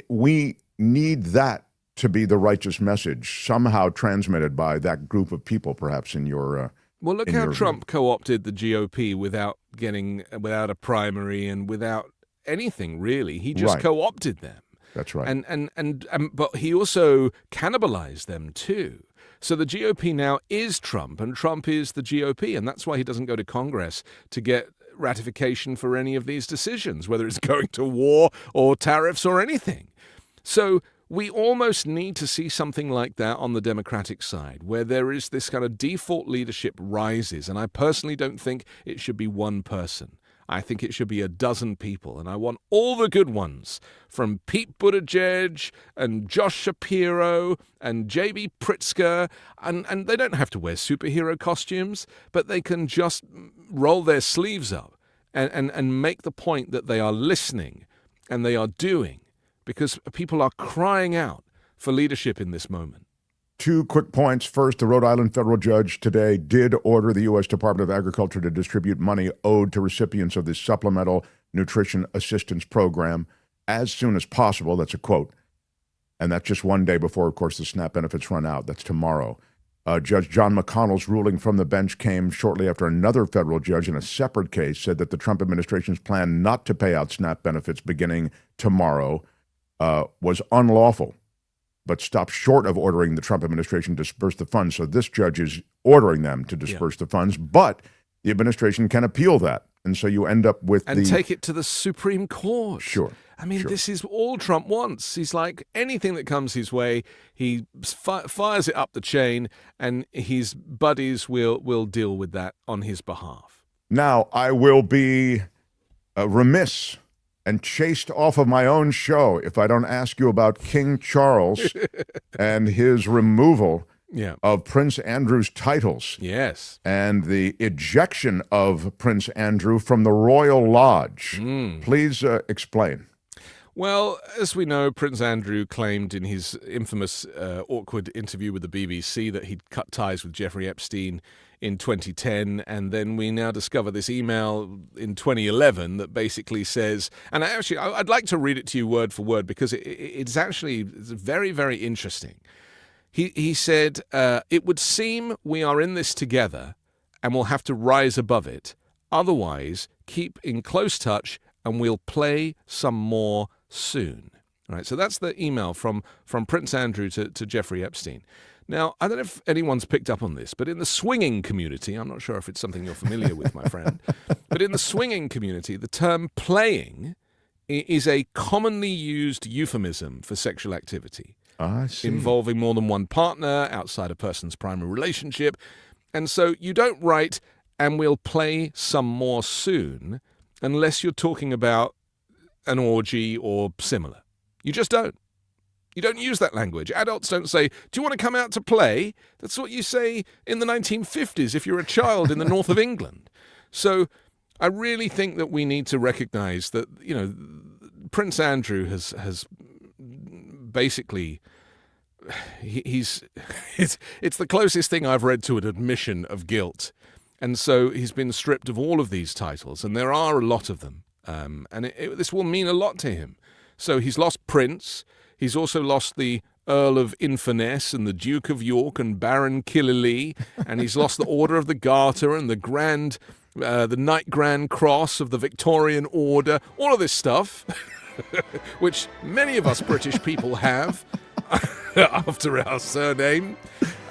we need that to be the righteous message, somehow transmitted by that group of people, perhaps in your. Well, look how Trump co-opted the GOP without a primary and without anything really. He just co-opted them. That's right. But he also cannibalized them too. So the GOP now is Trump, and Trump is the GOP, and that's why he doesn't go to Congress to get ratification for any of these decisions, whether it's going to war or tariffs or anything. So we almost need to see something like that on the Democratic side, where there is this kind of default leadership rises. And I personally don't think it should be one person. I think it should be a dozen people. And I want all the good ones, from Pete Buttigieg and Josh Shapiro and J.B. Pritzker. And they don't have to wear superhero costumes, but they can just roll their sleeves up and make the point that they are listening and they are doing, because people are crying out for leadership in this moment. 2 quick points. First, the Rhode Island federal judge today did order the U.S. Department of Agriculture to distribute money owed to recipients of the Supplemental Nutrition Assistance Program as soon as possible. That's a quote. And that's just one day before, of course, the SNAP benefits run out. That's tomorrow. Judge John McConnell's ruling from the bench came shortly after another federal judge in a separate case said that the Trump administration's plan not to pay out SNAP benefits beginning tomorrow was unlawful, but stopped short of ordering the Trump administration to disperse the funds. So this judge is ordering them to disperse the funds, but the administration can appeal that. And so you end up with take it to the Supreme Court. Sure. I mean, this is all Trump wants. He's like, anything that comes his way, he fires it up the chain, and his buddies will deal with that on his behalf. Now, I will be remiss and chased off of my own show if I don't ask you about King Charles and his removal of Prince Andrew's titles. Yes. And the ejection of Prince Andrew from the Royal Lodge. Please explain. Well, as we know, Prince Andrew claimed in his infamous awkward interview with the BBC that he'd cut ties with Jeffrey Epstein in 2010, and then we now discover this email in 2011 that basically says, and I'd like to read it to you word for word because it's very, very interesting. He said, it would seem we are in this together and we'll have to rise above it. Otherwise, keep in close touch and we'll play some more soon. Right, so that's the email from Prince Andrew to Jeffrey Epstein. Now, I don't know if anyone's picked up on this, but in the swinging community, I'm not sure if it's something you're familiar with, my friend, but in the swinging community, the term playing is a commonly used euphemism for sexual activity. I see. Involving more than one partner outside a person's primary relationship. And so you don't write, and we'll play some more soon, unless you're talking about an orgy or similar. You just don't. You don't use that language. Adults don't say, do you want to come out to play? That's what you say in the 1950s if you're a child in the north of England. So I really think that we need to recognize that, you know, Prince Andrew has basically, it's the closest thing I've read to an admission of guilt. And so he's been stripped of all of these titles, and there are a lot of them. And this will mean a lot to him. So he's lost Prince. He's also lost the Earl of Inverness and the Duke of York and Baron Killalea, and he's lost the Order of the Garter and the Knight Grand Cross of the Victorian Order, all of this stuff, which many of us British people have after our surname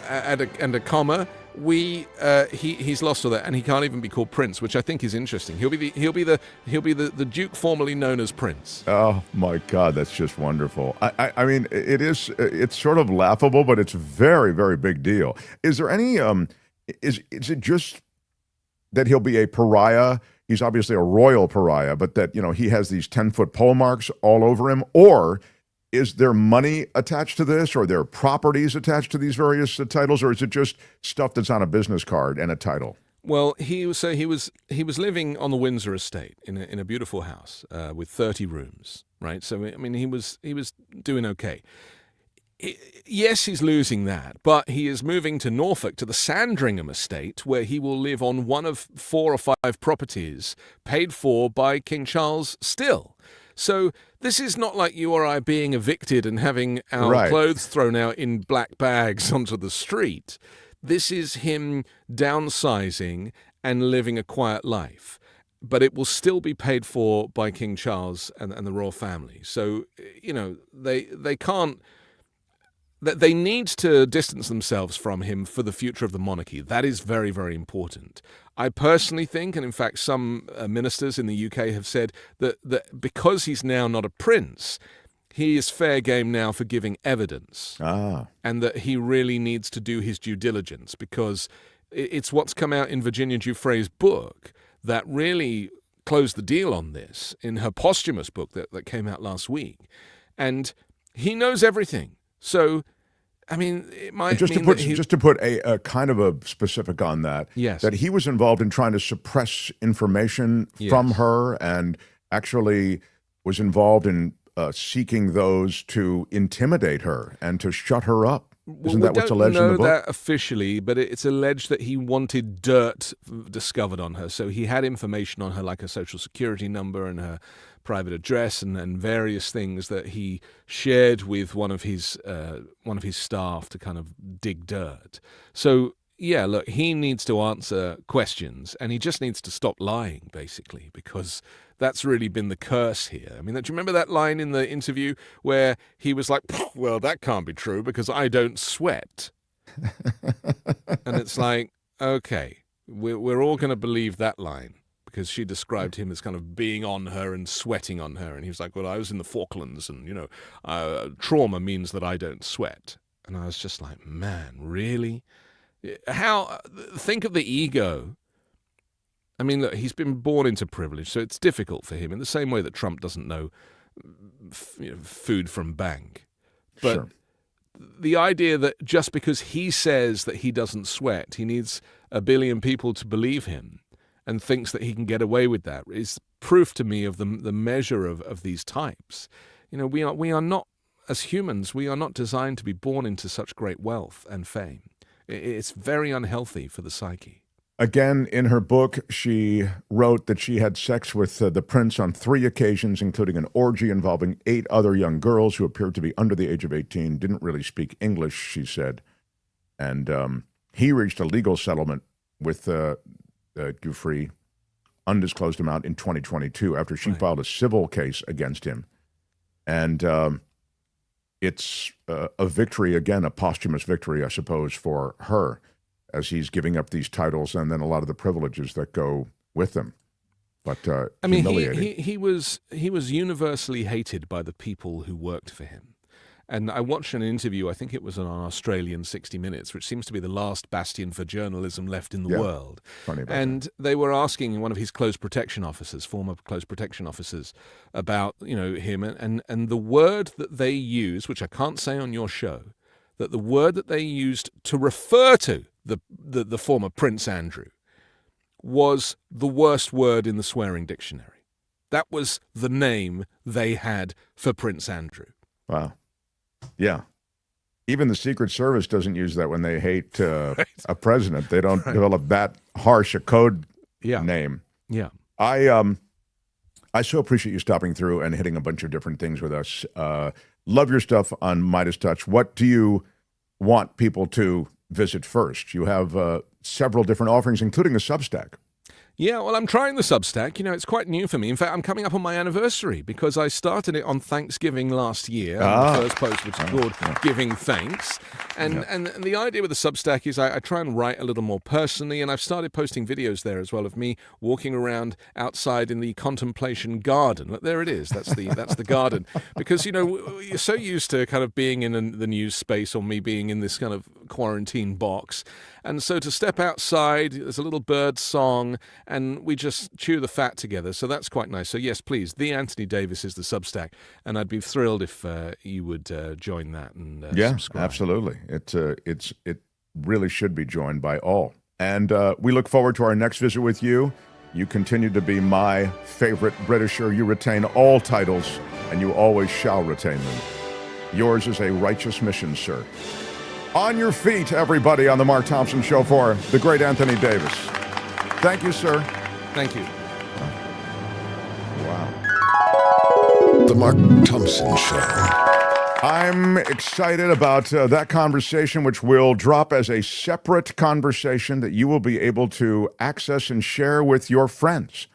and a comma. He's lost all that, and he can't even be called Prince, which I think is interesting. He'll be the Duke formerly known as Prince. Oh my God, that's just wonderful. I mean, it's sort of laughable, but it's very, very big deal. Is there any is it just that he'll be a pariah? He's obviously a royal pariah, but that, you know, he has these 10-foot pole marks all over him, or is there money attached to this, or there properties attached to these various titles, or is it just stuff that's on a business card and a title? Well, he was living on the Windsor estate in a beautiful house with 30 rooms, right? So I mean, he was doing okay. Yes, he's losing that, but he is moving to Norfolk, to the Sandringham estate, where he will live on one of 4 or 5 properties paid for by King Charles still. So this is not like you or I being evicted and having our clothes thrown out in black bags onto the street. This is him downsizing and living a quiet life. But it will still be paid for by King Charles and the royal family. So, you know, they can't... They need to distance themselves from him for the future of the monarchy. That is very, very important. I personally think, and in fact some ministers in the UK have said, that because he's now not a prince, he is fair game now for giving evidence. And that he really needs to do his due diligence, because it's what's come out in Virginia Giuffre's book that really closed the deal on this, in her posthumous book that came out last week. And he knows everything. So, I mean, it might just to put a kind of a specific on that. Yes. That he was involved in trying to suppress information from her, and actually was involved in seeking those to intimidate her and to shut her up. Isn't that what's alleged in the book? We don't know that officially, but it's alleged that he wanted dirt discovered on her. So he had information on her, like her social security number and her private address and various things that he shared with one of his staff to kind of dig dirt. So yeah, look, he needs to answer questions, and he just needs to stop lying, basically, because that's really been the curse here. I mean, do you remember that line in the interview where he was like, well, that can't be true because I don't sweat. And it's like, okay, we're all going to believe that line, because she described him as kind of being on her and sweating on her. And he was like, well, I was in the Falklands, and, you know, trauma means that I don't sweat. And I was just like, man, really? Think of the ego I mean, look, he's been born into privilege, so it's difficult for him in the same way that Trump doesn't know, food from bank. But Sure. the idea that just because he says that he doesn't sweat, he needs a billion people to believe him and thinks that he can get away with that is proof to me of the measure of these types. We are not, as humans, we are not designed to be born into such great wealth and fame. It's very unhealthy for the psyche. Again, in her book, she wrote that she had sex with the prince on 3 occasions, including an orgy involving 8 other young girls who appeared to be under the age of 18, didn't really speak English, she said. And he reached a legal settlement with Giuffre, undisclosed amount, in 2022 after she filed a civil case against him. And it's a victory, again, a posthumous victory, I suppose, for her, as he's giving up these titles and then a lot of the privileges that go with them. But I mean, humiliating. he was universally hated by the people who worked for him. And I watched an interview, I think it was on Australian 60 Minutes, which seems to be the last bastion for journalism left in the world. Funny about and they were asking one of his close protection officers, former close protection officers, about him. And the word that they use, which I can't say on your show, that the word that they used to refer to the former Prince Andrew was the worst word in the swearing dictionary. That was the name they had for Prince Andrew. Wow. Yeah. Even the Secret Service doesn't use that when they hate a president. They don't develop that harsh a code name. Yeah. I so appreciate you stopping through and hitting a bunch of different things with us. Love your stuff on Midas Touch. What do you want people to visit first? You have several different offerings, including a Substack. Yeah, well, I'm trying the Substack. It's quite new for me. In fact, I'm coming up on my anniversary because I started it on Thanksgiving last year. The first post was called Giving Thanks. And the idea with the Substack is I try and write a little more personally, and I've started posting videos there as well of me walking around outside in the contemplation garden. Look, there it is. That's the garden. Because, you're so used to kind of being in the news space or me being in this kind of quarantine box. And so to step outside, there's a little bird song, and we just chew the fat together. So that's quite nice. So yes, please, The Anthony Davis is the Substack, and I'd be thrilled if you would join that and subscribe. Absolutely. It really should be joined by all. And we look forward to our next visit with you. You continue to be my favorite Britisher. You retain all titles, and you always shall retain them. Yours is a righteous mission, sir. On your feet, everybody, on the Mark Thompson Show for the great Anthony Davis. Thank you, sir. Thank you. Wow. The Mark Thompson Show. I'm excited about that conversation, which will drop as a separate conversation that you will be able to access and share with your friends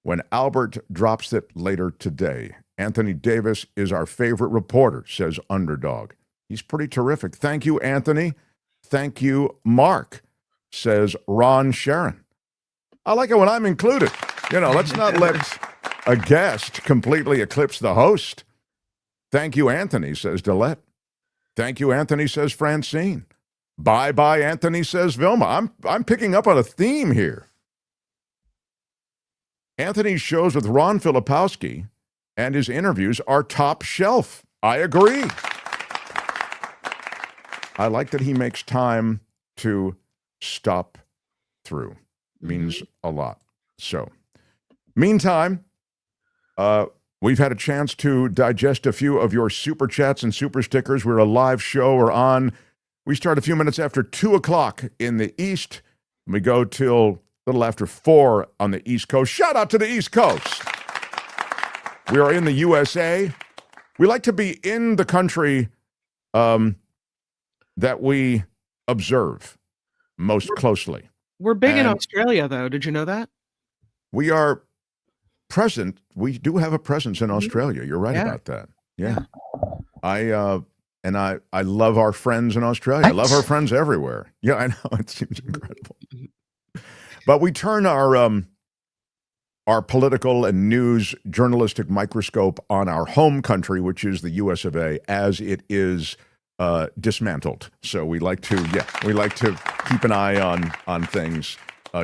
when Albert drops it later today. Anthony Davis is our favorite reporter, says Underdog. He's pretty terrific. Thank you, Anthony. Thank you, Mark, says Ron Sharon. I like it when I'm included. Let's not let a guest completely eclipse the host. Thank you, Anthony, says Dillette. Thank you, Anthony, says Francine. Bye-bye, Anthony, says Vilma. I'm picking up on a theme here. Anthony's shows with Ron Filipowski and his interviews are top shelf. I agree. I like that he makes time to stop through. Means a lot. So, meantime, we've had a chance to digest a few of your super chats and super stickers. We're a live show. We start a few minutes after 2 o'clock in the East. We go till a little after 4 on the East Coast. Shout out to the East Coast. We are in the USA. We like to be in the country that we observe most closely. We're big in Australia, though. Did you know that? We are present. We do have a presence in Australia. You're right about that. Yeah. I love our friends in Australia. I love our friends everywhere. Yeah, I know. It seems incredible. But we turn our political and news journalistic microscope on our home country, which is the US of A, as it is dismantled. So we like to keep an eye on things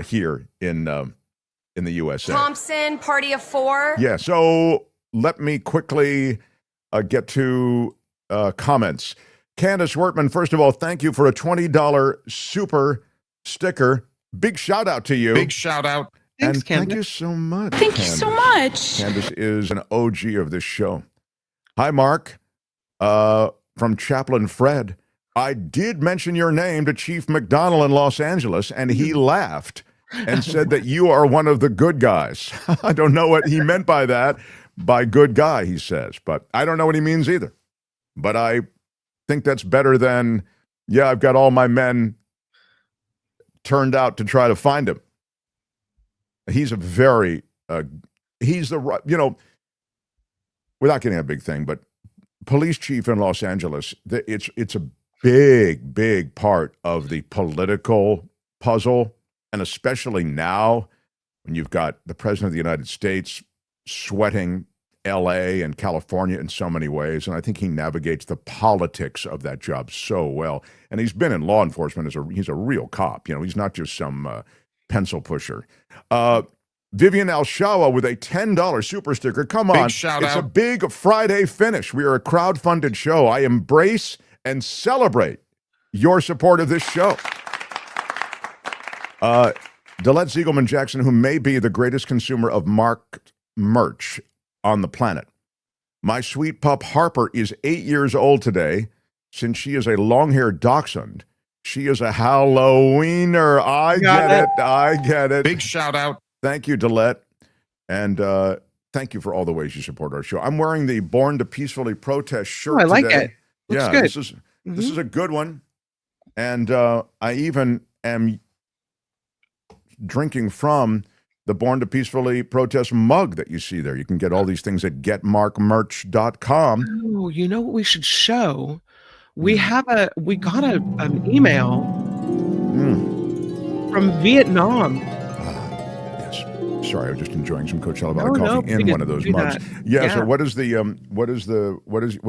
here in in the USA. Thompson, party of 4. Yeah, so let me quickly get to comments. Candace Wertman, first of all, thank you for a $20 super sticker. Big shout out to you. Big shout out. Thanks, and Candace. thank you so much. Thank you so much. Candace is an OG of this show. Hi, Mark. From Chaplain Fred. I did mention your name to Chief McDonnell in Los Angeles, and he laughed and said that you are one of the good guys. I don't know what he meant by that. By good guy, he says, but I don't know what he means either. But I think that's better than, yeah, I've got all my men turned out to try to find him. He's a very, he's the, you know, without getting a big thing, but police chief in Los Angeles, it's a big part of the political puzzle, and especially now when you've got the president of the United States sweating LA and California in so many ways, and I think he navigates the politics of that job so well. And he's been in law enforcement he's a real cop. You know, he's not just some pencil pusher. Vivian Alshawa with a $10 super sticker. Come on, it's a big Friday finish. We are a crowd-funded show. I embrace and celebrate your support of this show. Delette Siegelman Jackson, who may be the greatest consumer of marked merch on the planet. My sweet pup Harper is 8 years old today. Since she is a long-haired dachshund, she is a Halloweener. I get it. Big shout out. Thank you, Delette. And thank you for all the ways you support our show. I'm wearing the Born to Peacefully Protest shirt I like today. it. Looks Yeah, good. This is a good one. And I even am drinking from the Born to Peacefully Protest mug that you see there. You can get all these things at getmarkmerch.com. Oh, you know what we should show? We got an email from Vietnam. Sorry, I was just enjoying some Coachella Valley coffee in one of those mugs. Yeah. So what do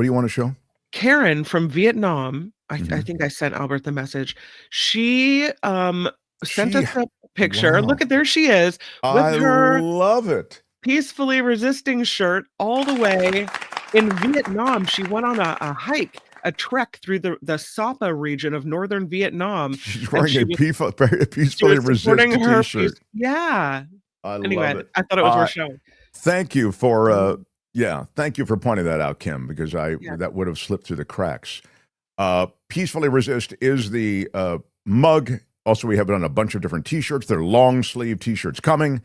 you want to show? Karen from Vietnam. I think I sent Albert the message. She sent us a picture. Wow. Look at there she is with her love it. Peacefully Resisting shirt all the way in Vietnam. She went on a hike, a trek through the Sapa region of northern Vietnam. She's wearing a peacefully resisting t-shirt. Yeah. Anyway, love it. I thought it was worth showing. Thank you for thank you for pointing that out, Kim, because that would have slipped through the cracks. Peacefully Resist is the mug. Also, we have it on a bunch of different t-shirts. They're long sleeve t-shirts coming.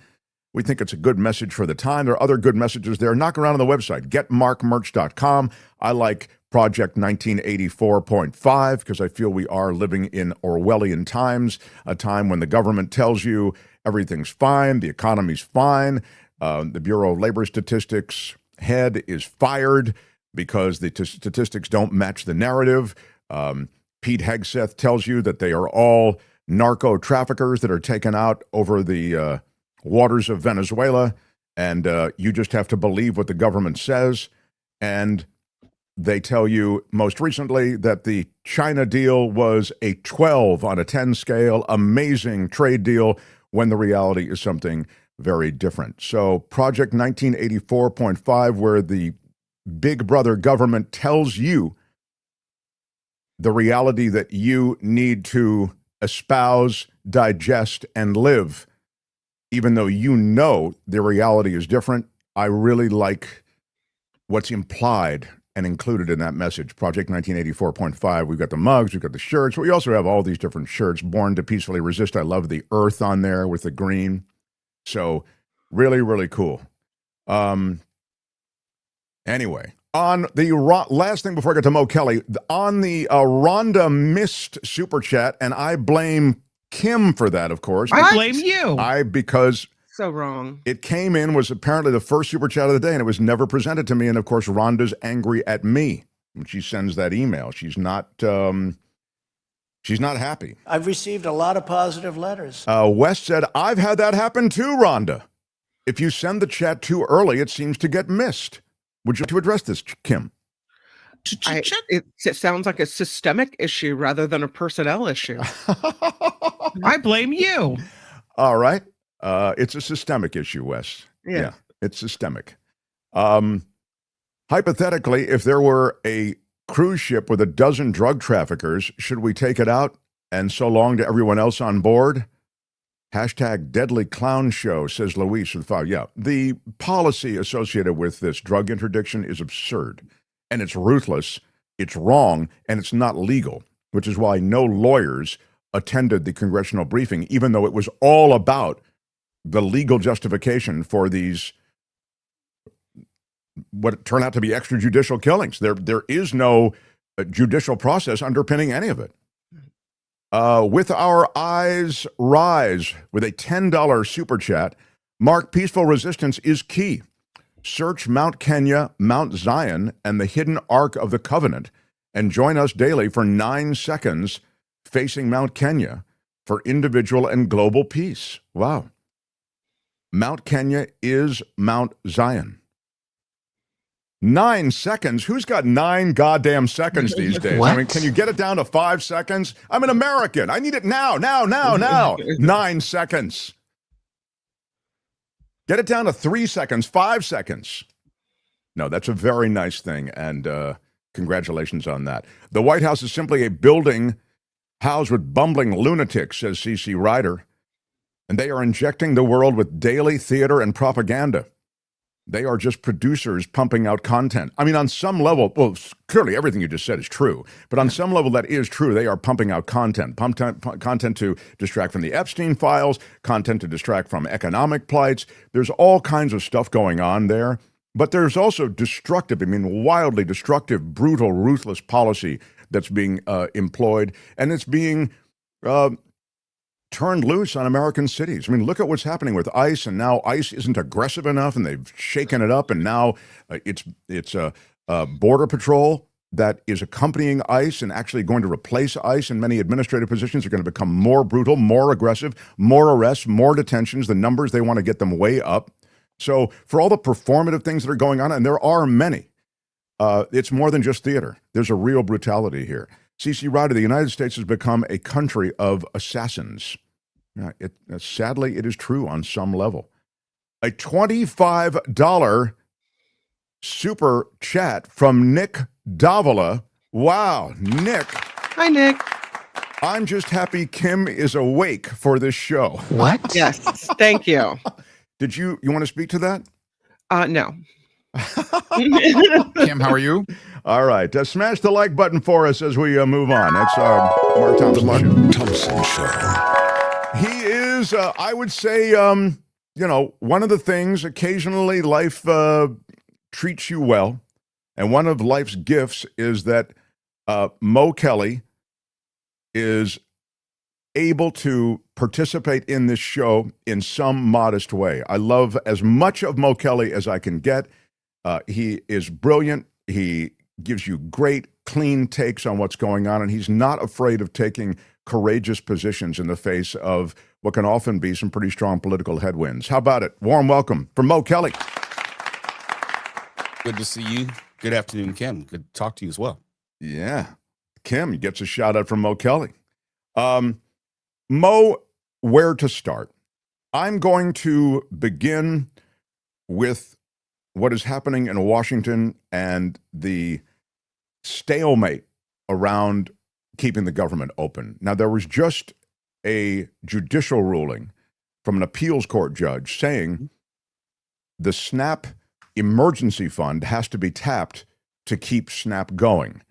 We think it's a good message for the time. There are other good messages there. Knock around on the website, getmarkmerch.com. I like Project 1984.5 because I feel we are living in Orwellian times, a time when the government tells you everything's fine, the economy's fine. The Bureau of Labor Statistics head is fired because the statistics don't match the narrative. Pete Hegseth tells you that they are all narco traffickers that are taken out over the waters of Venezuela, and you just have to believe what the government says. And they tell you most recently that the China deal was a 12 on a 10 scale, amazing trade deal, when the reality is something very different. So Project 1984.5, where the big brother government tells you the reality that you need to espouse, digest, and live, even though you know the reality is different. I really like what's implied and included in that message. Project 1984.5, we've got the mugs, we've got the shirts. We also have all these different shirts. Born to Peacefully Resist. I love the earth on there with the green. So really, really cool. Anyway, on the last thing before I get to Mo Kelly, on the Rhonda missed super chat, and I blame Kim for that, of course. I blame you. Because so wrong. It came in, was apparently the first super chat of the day, and it was never presented to me. And of course, Rhonda's angry at me when she sends that email. She's not happy. I've received a lot of positive letters. West said, I've had that happen too, Rhonda. If you send the chat too early, it seems to get missed. Would you like to address this, Kim? It sounds like a systemic issue rather than a personnel issue. I blame you. All right. It's a systemic issue, Wes. Yeah. It's systemic. Hypothetically, if there were a cruise ship with a dozen drug traffickers, should we take it out? And so long to everyone else on board? Hashtag deadly clown show, says Luis with 5. Yeah, the policy associated with this drug interdiction is absurd, and it's ruthless, it's wrong, and it's not legal, which is why no lawyers attended the congressional briefing, even though it was all about the legal justification for these, what turned out to be extrajudicial killings. There is no judicial process underpinning any of it. With our eyes rise with a $10 super chat, Mark, peaceful resistance is key. Search Mount Kenya, Mount Zion, and the hidden Ark of the Covenant, and join us daily for 9 seconds facing Mount Kenya for individual and global peace. Wow. Mount Kenya is Mount Zion. 9 seconds? Who's got 9 goddamn seconds these days? What? I mean, can you get it down to 5 seconds? I'm an American. I need it now. 9 seconds. Get it down to 3 seconds, 5 seconds. No, that's a very nice thing, and congratulations on that. The White House is simply a building housed with bumbling lunatics, says C.C. Ryder, and they are injecting the world with daily theater and propaganda. They are just producers pumping out content. I mean, on some level, well, clearly everything you just said is true, but on some level that is true. They are pumping out content to distract from the Epstein files, content to distract from economic plights. There's all kinds of stuff going on there, but there's also destructive, wildly destructive, brutal, ruthless policy that's being employed, and it's being turned loose on American cities. I mean, look at what's happening with ICE, and now ICE isn't aggressive enough, and they've shaken it up, and now it's a Border Patrol that is accompanying ICE and actually going to replace ICE in many administrative positions. They're going to become more brutal, more aggressive, more arrests, more detentions. The numbers, they want to get them way up. So for all the performative things that are going on, and there are many, it's more than just theater. There's a real brutality here. C.C. Ryder, the United States has become a country of assassins. Sadly, it is true on some level. A $25 super chat from Nick Davila. Wow, Nick. Hi, Nick. I'm just happy Kim is awake for this show. What? Yes, thank you. Did you want to speak to that? No. Kim, how are you? All right. Smash the like button for us as we move on. That's Mark Thompson. Thompson Show. He is, I would say, one of the things, occasionally life treats you well. And one of life's gifts is that Mo Kelly is able to participate in this show in some modest way. I love as much of Mo Kelly as I can get. He is brilliant. He gives you great, clean takes on what's going on, and he's not afraid of taking courageous positions in the face of what can often be some pretty strong political headwinds. How about it? Warm welcome from Mo Kelly. Good to see you. Good afternoon, Kim. Good to talk to you as well. Yeah. Kim gets a shout out from Mo Kelly. Mo, where to start? I'm going to begin with what is happening in Washington and the stalemate around keeping the government open. Now, there was just a judicial ruling from an appeals court judge saying the SNAP emergency fund has to be tapped to keep SNAP going.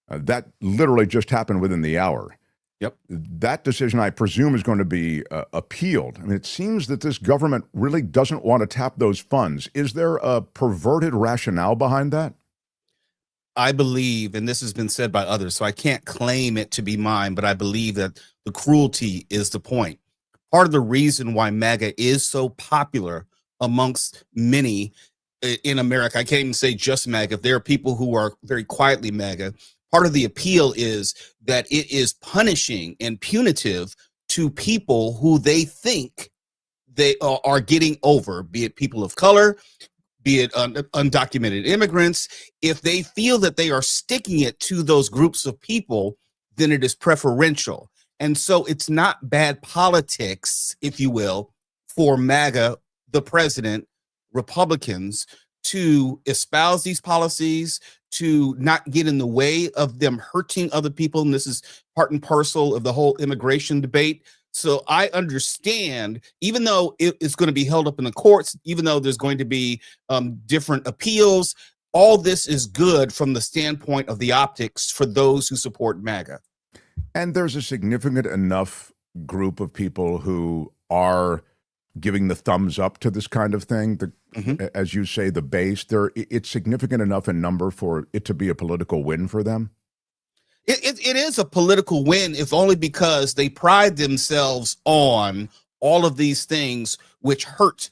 That literally just happened within the hour. Yep. That decision, I presume, is going to be appealed. I mean, it seems that this government really doesn't want to tap those funds. Is there a perverted rationale behind that? I believe, and this has been said by others, so I can't claim it to be mine, but I believe that the cruelty is the point. Part of the reason why MAGA is so popular amongst many in America, I can't even say just MAGA, there are people who are very quietly MAGA. Part of the appeal is that it is punishing and punitive to people who they think they are getting over, be it people of color, be it undocumented immigrants. If they feel that they are sticking it to those groups of people, then it is preferential. And so it's not bad politics, if you will, for MAGA, the president, Republicans, to espouse these policies, to not get in the way of them hurting other people. And this is part and parcel of the whole immigration debate. So I understand, even though it's going to be held up in the courts, even though there's going to be different appeals, all this is good from the standpoint of the optics for those who support MAGA. And there's a significant enough group of people who are giving the thumbs up to this kind of thing. As you say, the base, it's significant enough in number for it to be a political win for them. It is a political win, if only because they pride themselves on all of these things which hurt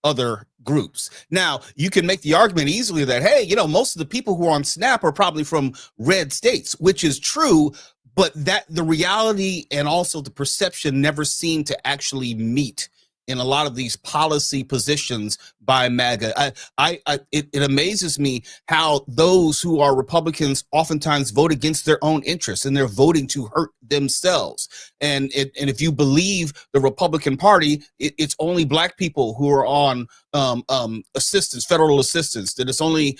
other groups. Now, you can make the argument easily that, hey, you know, most of the people who are on SNAP are probably from red states, which is true, but that the reality and also the perception never seem to actually meet in a lot of these policy positions by MAGA. It amazes me how those who are Republicans oftentimes vote against their own interests, and they're voting to hurt themselves. And if you believe the Republican Party, it's only black people who are on assistance, federal assistance, that it's only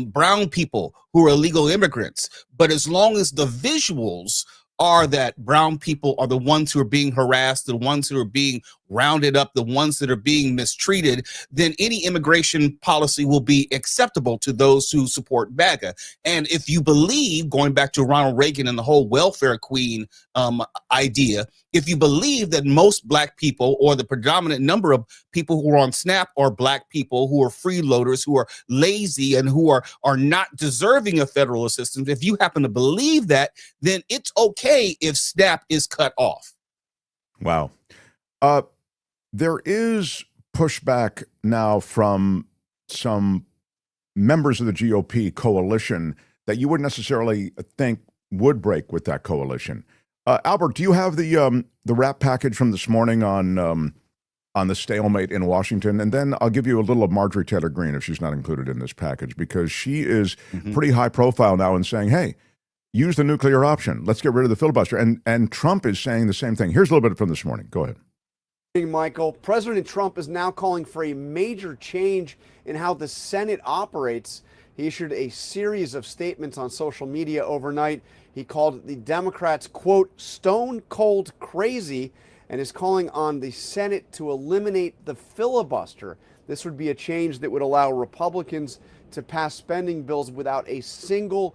brown people who are illegal immigrants. But as long as the visuals are that brown people are the ones who are being harassed, the ones who are being rounded up, the ones that are being mistreated, then any immigration policy will be acceptable to those who support MAGA. And if you believe, going back to Ronald Reagan and the whole welfare queen idea, if you believe that most black people, or the predominant number of people who are on SNAP, are black people who are freeloaders, who are lazy, and who are not deserving of federal assistance, if you happen to believe that, then it's okay if SNAP is cut off. Wow. There is pushback now from some members of the GOP coalition that you wouldn't necessarily think would break with that coalition. Albert, do you have the wrap package from this morning on the stalemate in Washington? And then I'll give you a little of Marjorie Taylor Greene if she's not included in this package, because she is pretty high profile now and saying, hey, use the nuclear option. Let's get rid of the filibuster. And Trump is saying the same thing. Here's a little bit from this morning. Go ahead. Michael, President Trump is now calling for a major change in how the Senate operates. He issued a series of statements on social media overnight. He called the Democrats, quote, stone cold crazy, and is calling on the Senate to eliminate the filibuster. This would be a change that would allow Republicans to pass spending bills without a single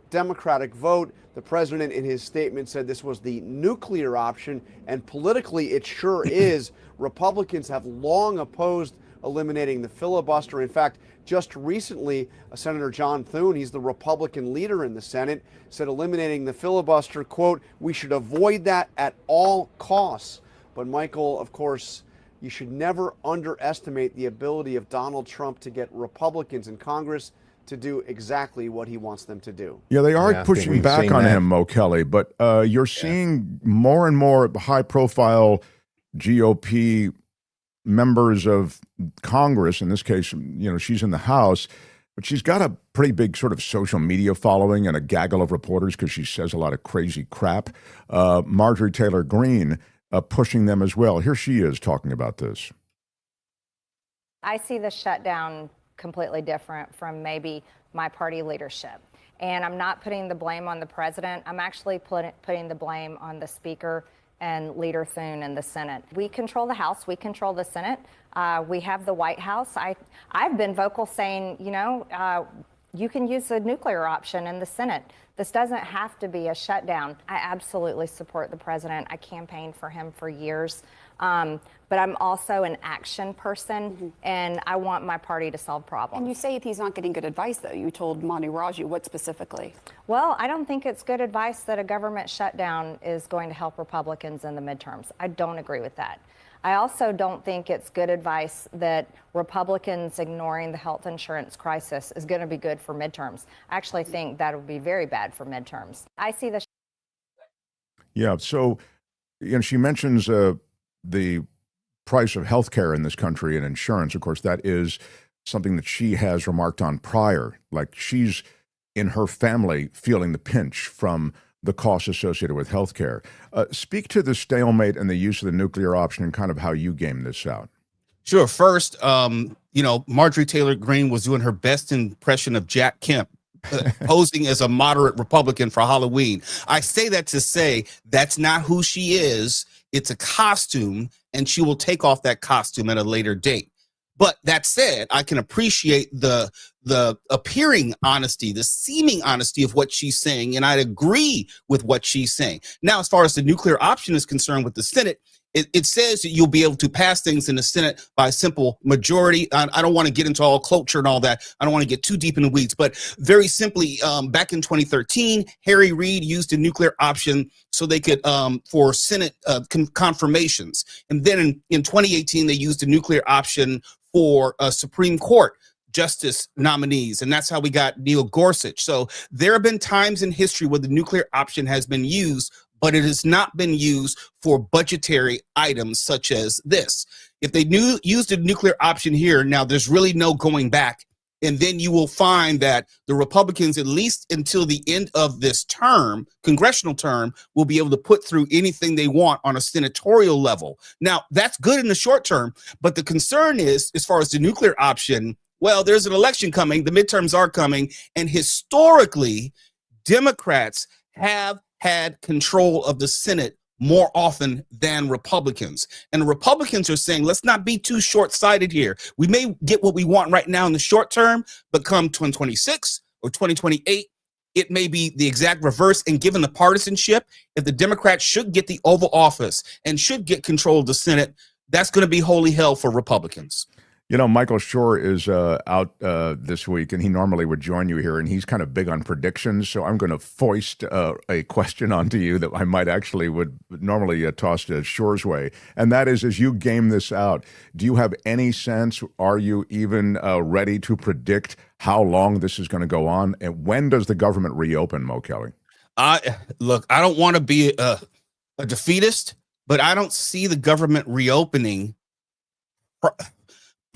Democratic vote. The president in his statement said this was the nuclear option, and politically it sure is. Republicans have long opposed eliminating the filibuster. In fact, just recently, Senator John Thune, he's the Republican leader in the Senate, said eliminating the filibuster, quote, we should avoid that at all costs. But Michael, of course, you should never underestimate the ability of Donald Trump to get Republicans in Congress to do exactly what he wants them to do. Yeah, they are pushing back on him, Mo Kelly, but you're seeing more and more high-profile GOP members of Congress. In this case, you know, she's in the House, but she's got a pretty big sort of social media following and a gaggle of reporters because she says a lot of crazy crap. Marjorie Taylor Greene pushing them as well. Here she is talking about this. I see the shutdown completely different from maybe my party leadership. And I'm not putting the blame on the president. I'm actually putting the blame on the speaker and Leader Thune in the Senate. We control the House. We control the Senate. We have the White House. I've been vocal saying, you know, you can use the nuclear option in the Senate. This doesn't have to be a shutdown. I absolutely support the president. I campaigned for him for years. But I'm also an action person, and I want my party to solve problems. And you say if he's not getting good advice, though. You told Monty Raju. What specifically? Well, I don't think it's good advice that a government shutdown is going to help Republicans in the midterms. I don't agree with that. I also don't think it's good advice that Republicans ignoring the health insurance crisis is going to be good for midterms. I actually think that would be very bad for midterms. I see the... Yeah, so, you know, she mentions the price of health care in this country and insurance. Of course, that is something that she has remarked on prior. Like, she's in her family feeling the pinch from the costs associated with healthcare. Speak to the stalemate and the use of the nuclear option and kind of how you game this out. Sure. First, Marjorie Taylor Greene was doing her best impression of Jack Kemp, posing as a moderate Republican for Halloween. I say that to say that's not who she is. It's a costume, and she will take off that costume at a later date. But that said, I can appreciate the appearing honesty, the seeming honesty of what she's saying, and I'd agree with what she's saying. Now, as far as the nuclear option is concerned with the Senate, it says that you'll be able to pass things in the Senate by a simple majority. I don't want to get into all culture and all that. I don't want to get too deep in the weeds, but very simply, back in 2013, Harry Reid used the nuclear option so they could, for Senate confirmations. And then in 2018, they used the nuclear option for Supreme Court justice nominees. And that's how we got Neil Gorsuch. So there have been times in history where the nuclear option has been used, but it has not been used for budgetary items such as this. If they used a nuclear option here, now there's really no going back. And then you will find that the Republicans, at least until the end of this term, congressional term, will be able to put through anything they want on a senatorial level. Now, that's good in the short term, but the concern is, as far as the nuclear option, well, there's an election coming, the midterms are coming, and historically, Democrats have had control of the Senate more often than Republicans. And the Republicans are saying, let's not be too short-sighted here. We may get what we want right now in the short term, but come 2026 or 2028, it may be the exact reverse. And given the partisanship, if the Democrats should get the Oval Office and should get control of the Senate, that's going to be holy hell for Republicans. You know, Michael Schur is out this week, and he normally would join you here, and he's kind of big on predictions. So I'm going to foist a question onto you that I might actually would normally toss to Schur's way. And that is, as you game this out, do you have any sense, are you even ready to predict how long this is going to go on? And when does the government reopen, Mo Kelly? Look, I don't want to be a defeatist, but I don't see the government reopening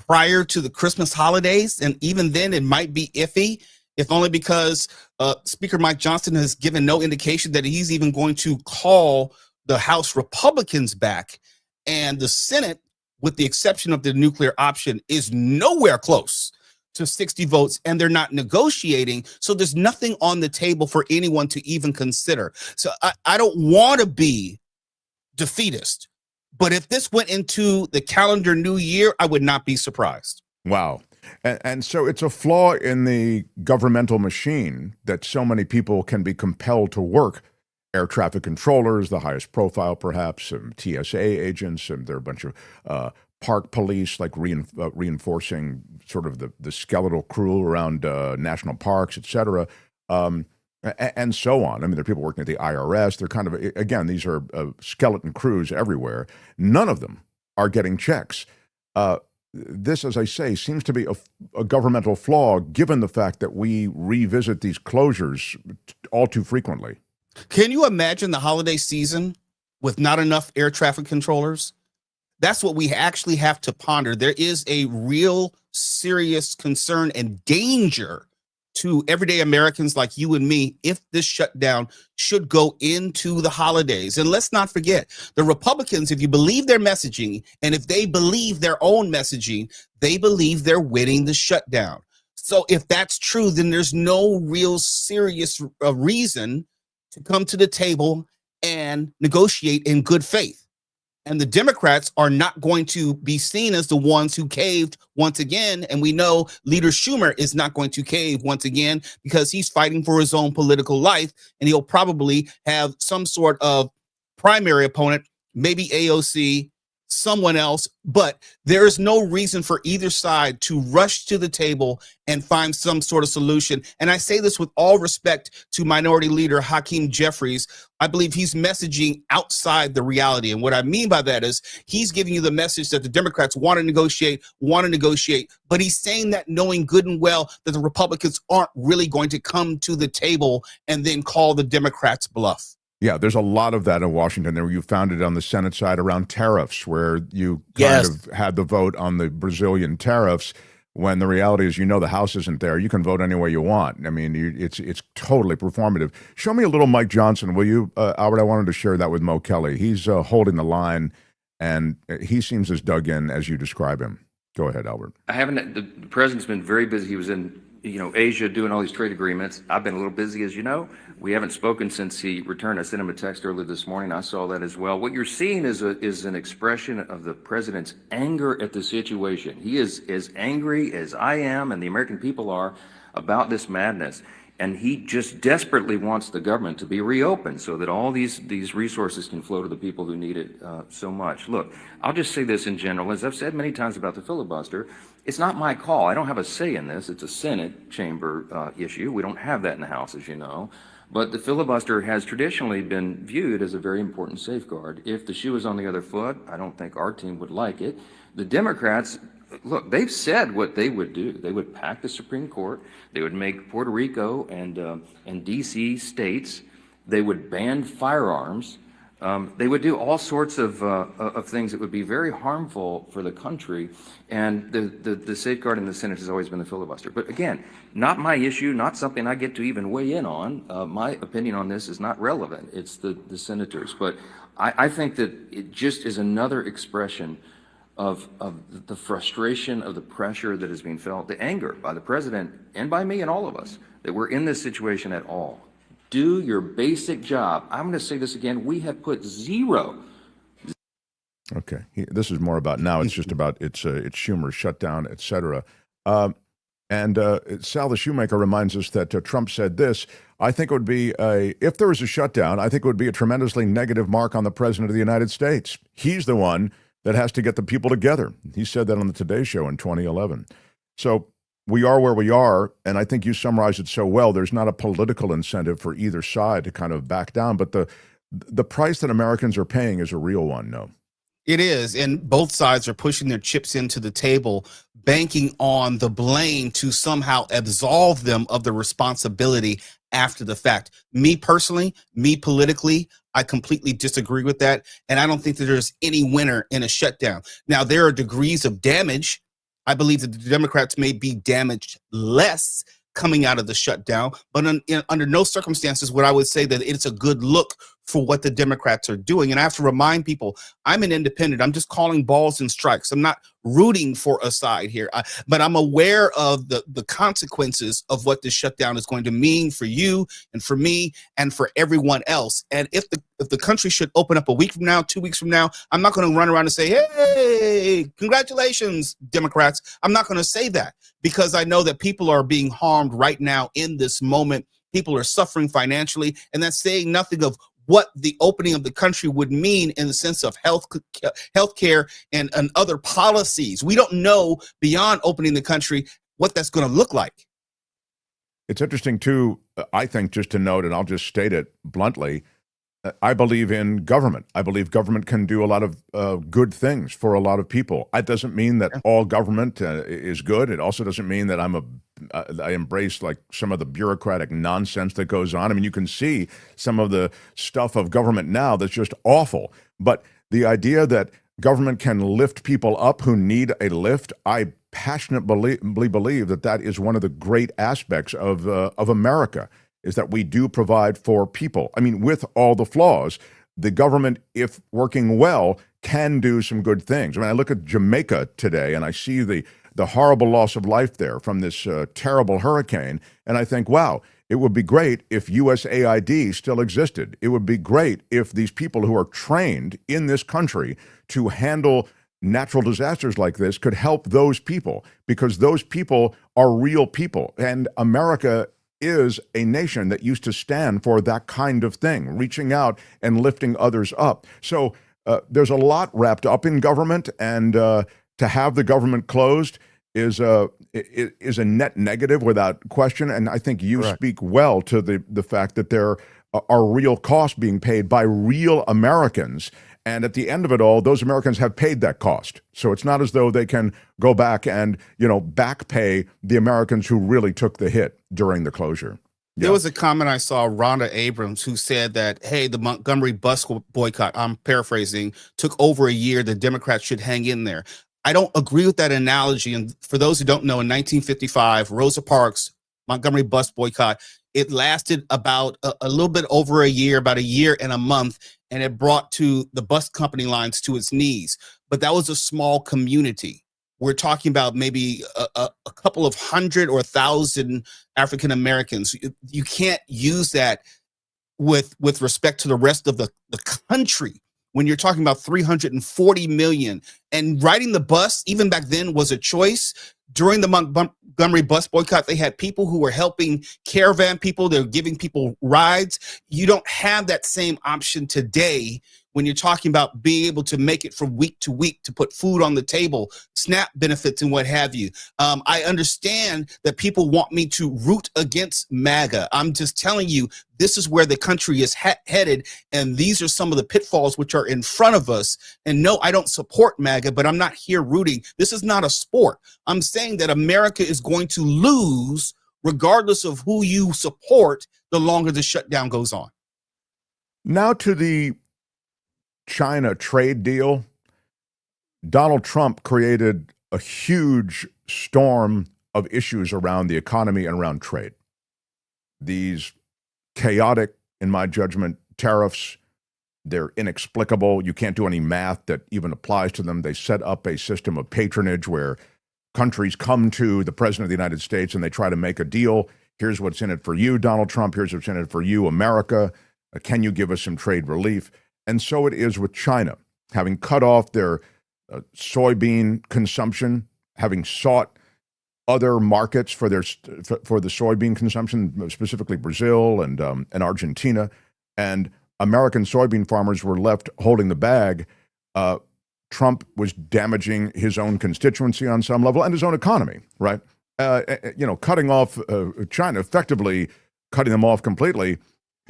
prior to the Christmas holidays. And even then it might be iffy, if only because Speaker Mike Johnson has given no indication that he's even going to call the House Republicans back. And the Senate, with the exception of the nuclear option, is nowhere close to 60 votes, and they're not negotiating. So there's nothing on the table for anyone to even consider. So I don't want to be defeatist, but if this went into the calendar new year, I would not be surprised. Wow. And so it's a flaw in the governmental machine that so many people can be compelled to work. Air traffic controllers, the highest profile perhaps, some TSA agents, and there are a bunch of park police, like reinforcing sort of the skeletal crew around national parks, et cetera. And so on. I mean, there are people working at the IRS. They're kind of, again, these are skeleton crews everywhere. None of them are getting checks. This, as I say, seems to be a governmental flaw, given the fact that we revisit these closures all too frequently. Can you imagine the holiday season with not enough air traffic controllers? That's what we actually have to ponder. There is a real serious concern and danger to everyday Americans like you and me if this shutdown should go into the holidays. And let's not forget, the Republicans, if you believe their messaging, and if they believe their own messaging, they believe they're winning the shutdown. So if that's true, then there's no real serious reason to come to the table and negotiate in good faith. And the Democrats are not going to be seen as the ones who caved once again. And we know Leader Schumer is not going to cave once again because he's fighting for his own political life. And he'll probably have some sort of primary opponent, maybe AOC, someone else. But there is no reason for either side to rush to the table and find some sort of solution. And I say this with all respect to Minority Leader Hakeem Jeffries. I believe he's messaging outside the reality. And what I mean by that is he's giving you the message that the Democrats want to negotiate, but he's saying that knowing good and well that the Republicans aren't really going to come to the table and then call the Democrats bluff. Yeah, there's a lot of that in Washington. There, you found it on the Senate side around tariffs, where you kind of had the vote on the Brazilian tariffs, when the reality is, the House isn't there. You can vote any way you want. I mean, it's totally performative. Show me a little Mike Johnson, will you, Albert? I wanted to share that with Mo Kelly. He's holding the line, and he seems as dug in as you describe him. Go ahead, Albert. The president's been very busy. He was in, Asia doing all these trade agreements. I've been a little busy, as you know. We haven't spoken since he returned. I sent him a text earlier this morning. I saw that as well. What you're seeing is an expression of the president's anger at the situation. He is as angry as I am and the American people are about this madness. And he just desperately wants the government to be reopened so that all these resources can flow to the people who need it so much. Look, I'll just say this in general. As I've said many times about the filibuster, it's not my call. I don't have a say in this. It's a Senate chamber issue. We don't have that in the House, as you know. But the filibuster has traditionally been viewed as a very important safeguard. If the shoe is on the other foot, I don't think our team would like it. The Democrats, look, they've said what they would do. They would pack the Supreme Court. They would make Puerto Rico and D.C. states. They would ban firearms. They would do all sorts of things that would be very harmful for the country. And the safeguard in the Senate has always been the filibuster. But again, not my issue, not something I get to even weigh in on. My opinion on this is not relevant. It's the senators. But I think that it just is another expression of the frustration, of the pressure that is being felt, the anger by the president and by me and all of us that we're in this situation at all. Do your basic job. I'm going to say this again. We have put zero. Okay. This is more about now. It's just about it's Schumer's shutdown, et cetera. And Sal the Shoemaker reminds us that Trump said this. I think it would be if there was a shutdown, I think it would be a tremendously negative mark on the president of the United States. He's the one that has to get the people together. He said that on the Today Show in 2011. So we are where we are, and I think you summarized it so well. There's not a political incentive for either side to kind of back down, but the price that Americans are paying is a real one, no? It is, and both sides are pushing their chips into the table, banking on the blame to somehow absolve them of the responsibility after the fact. Me personally, me politically, I completely disagree with that, and I don't think that there's any winner in a shutdown. Now, there are degrees of damage. I believe that the Democrats may be damaged less coming out of the shutdown, but under no circumstances would I would say that it's a good look for what the Democrats are doing. And I have to remind people, I'm an independent. I'm just calling balls and strikes. I'm not rooting for a side here, but I'm aware of the consequences of what this shutdown is going to mean for you and for me and for everyone else. And if the country should open up a week from now, 2 weeks from now, I'm not going to run around and say, hey, congratulations, Democrats. I'm not going to say that because I know that people are being harmed right now in this moment. People are suffering financially, and that's saying nothing of what the opening of the country would mean in the sense of health care and other policies. We don't know beyond opening the country what that's going to look like. It's interesting, too, I think, just to note, and I'll just state it bluntly, I believe in government. I believe government can do a lot of good things for a lot of people. It doesn't mean that all government is good. It also doesn't mean that I embrace like some of the bureaucratic nonsense that goes on. I mean, you can see some of the stuff of government now that's just awful. But the idea that government can lift people up who need a lift, I passionately believe that that is one of the great aspects of America, is that we do provide for people. I mean, with all the flaws, the government, if working well, can do some good things. I mean, I look at Jamaica today and I see the horrible loss of life there from this terrible hurricane, and I think, wow, it would be great if USAID still existed. It would be great if these people who are trained in this country to handle natural disasters like this could help those people, because those people are real people, and America is a nation that used to stand for that kind of thing, reaching out and lifting others up. So there's a lot wrapped up in government, and to have the government closed is a net negative without question. And I think you speak well to the fact that there are real costs being paid by real Americans. And at the end of it all, those Americans have paid that cost. So it's not as though they can go back and, back pay the Americans who really took the hit during the closure. There was a comment I saw, Rhonda Abrams, who said that, hey, the Montgomery bus boycott, I'm paraphrasing, took over a year. The Democrats should hang in there. I don't agree with that analogy. And for those who don't know, in 1955, Rosa Parks, Montgomery bus boycott, it lasted about a little bit over a year, about a year and a month, and it brought to the bus company lines to its knees. But that was a small community. We're talking about maybe a couple of hundred or 1,000 African Americans. You can't use that with respect to the rest of the country when you're talking about 340 million. And riding the bus, even back then, was a choice. During the Montgomery bus boycott, they had people who were helping caravan people. They were giving people rides. You don't have that same option today when you're talking about being able to make it from week to week, to put food on the table, SNAP benefits and what have you. I understand that people want me to root against MAGA. I'm just telling you, this is where the country is headed, and these are some of the pitfalls which are in front of us. And no, I don't support MAGA, but I'm not here rooting. This is not a sport. I'm saying that America is going to lose regardless of who you support the longer the shutdown goes on. Now to the China trade deal. Donald Trump created a huge storm of issues around the economy and around trade. These chaotic, in my judgment, tariffs, they're inexplicable. You can't do any math that even applies to them. They set up a system of patronage where countries come to the president of the United States and they try to make a deal. Here's what's in it for you, Donald Trump. Here's what's in it for you, America. Can you give us some trade relief? And so it is with China, having cut off their soybean consumption, having sought other markets for the soybean consumption, specifically Brazil and Argentina, and American soybean farmers were left holding the bag. Trump was damaging his own constituency on some level and his own economy, right? Cutting off China, effectively cutting them off completely,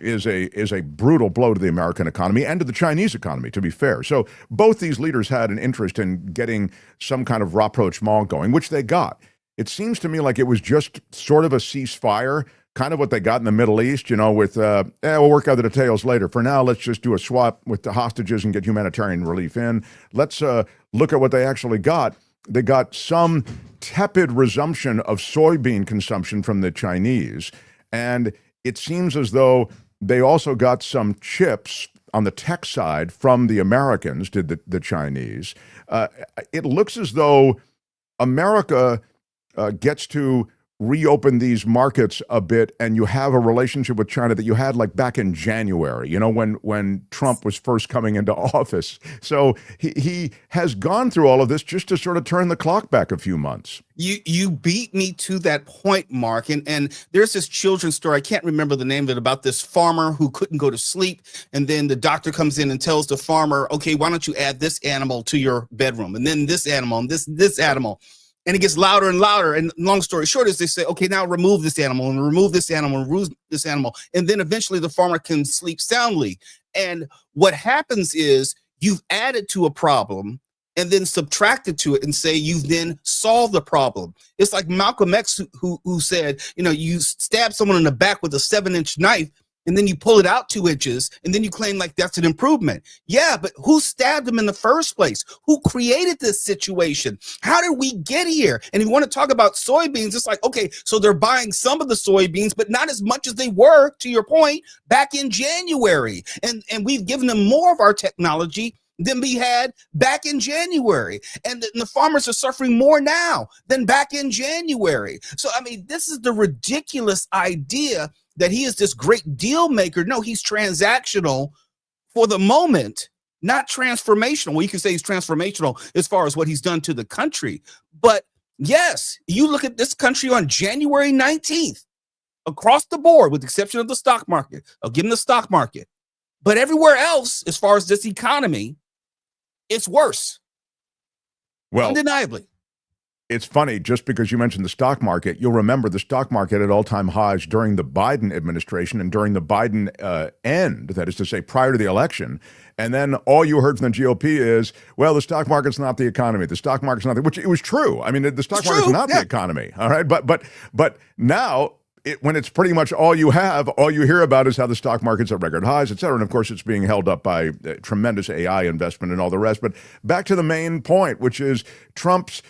is a brutal blow to the American economy and to the Chinese economy, to be fair. So both these leaders had an interest in getting some kind of rapprochement going, which they got. It seems to me like it was just sort of a ceasefire, kind of what they got in the Middle East, with, we'll work out the details later. For now, let's just do a swap with the hostages and get humanitarian relief in. Let's look at what they actually got. They got some tepid resumption of soybean consumption from the Chinese, and it seems as though they also got some chips on the tech side from the Americans, did the Chinese. It looks as though America gets to reopen these markets a bit, and you have a relationship with China that you had like back in January, when Trump was first coming into office. So he has gone through all of this just to sort of turn the clock back a few months. You beat me to that point, Mark. And there's this children's story, I can't remember the name of it, about this farmer who couldn't go to sleep. And then the doctor comes in and tells the farmer, okay, why don't you add this animal to your bedroom? And then this animal and this animal. And it gets louder and louder. And long story short is they say, okay, now remove this animal and remove this animal and remove this animal. And then eventually the farmer can sleep soundly. And what happens is you've added to a problem and then subtracted to it and say you've then solved the problem. It's like Malcolm X who said, you stab someone in the back with a 7-inch knife and then you pull it out 2 inches and then you claim like that's an improvement. Yeah, but who stabbed him in the first place? Who created this situation? How did we get here? And if you want to talk about soybeans, it's like, okay, so they're buying some of the soybeans, but not as much as they were, to your point, back in January. And we've given them more of our technology than we had back in January. And the farmers are suffering more now than back in January. So, this is the ridiculous idea that he is this great deal maker. No, he's transactional for the moment, not transformational. Well, you can say he's transformational as far as what he's done to the country. But yes, you look at this country on January 19th, across the board, with the exception of the stock market. I'll give him the stock market. But everywhere else, as far as this economy, it's worse. Well, undeniably. It's funny, just because you mentioned the stock market, you'll remember the stock market at all-time highs during the Biden administration and during the Biden end, that is to say, prior to the election. And then all you heard from the GOP is, well, the stock market's not the economy. The stock market's not which it was true. The stock market's not the economy. All right. But now when it's pretty much all you have, all you hear about is how the stock market's at record highs, et cetera. And of course, it's being held up by tremendous AI investment and all the rest. But back to the main point, which is Trump's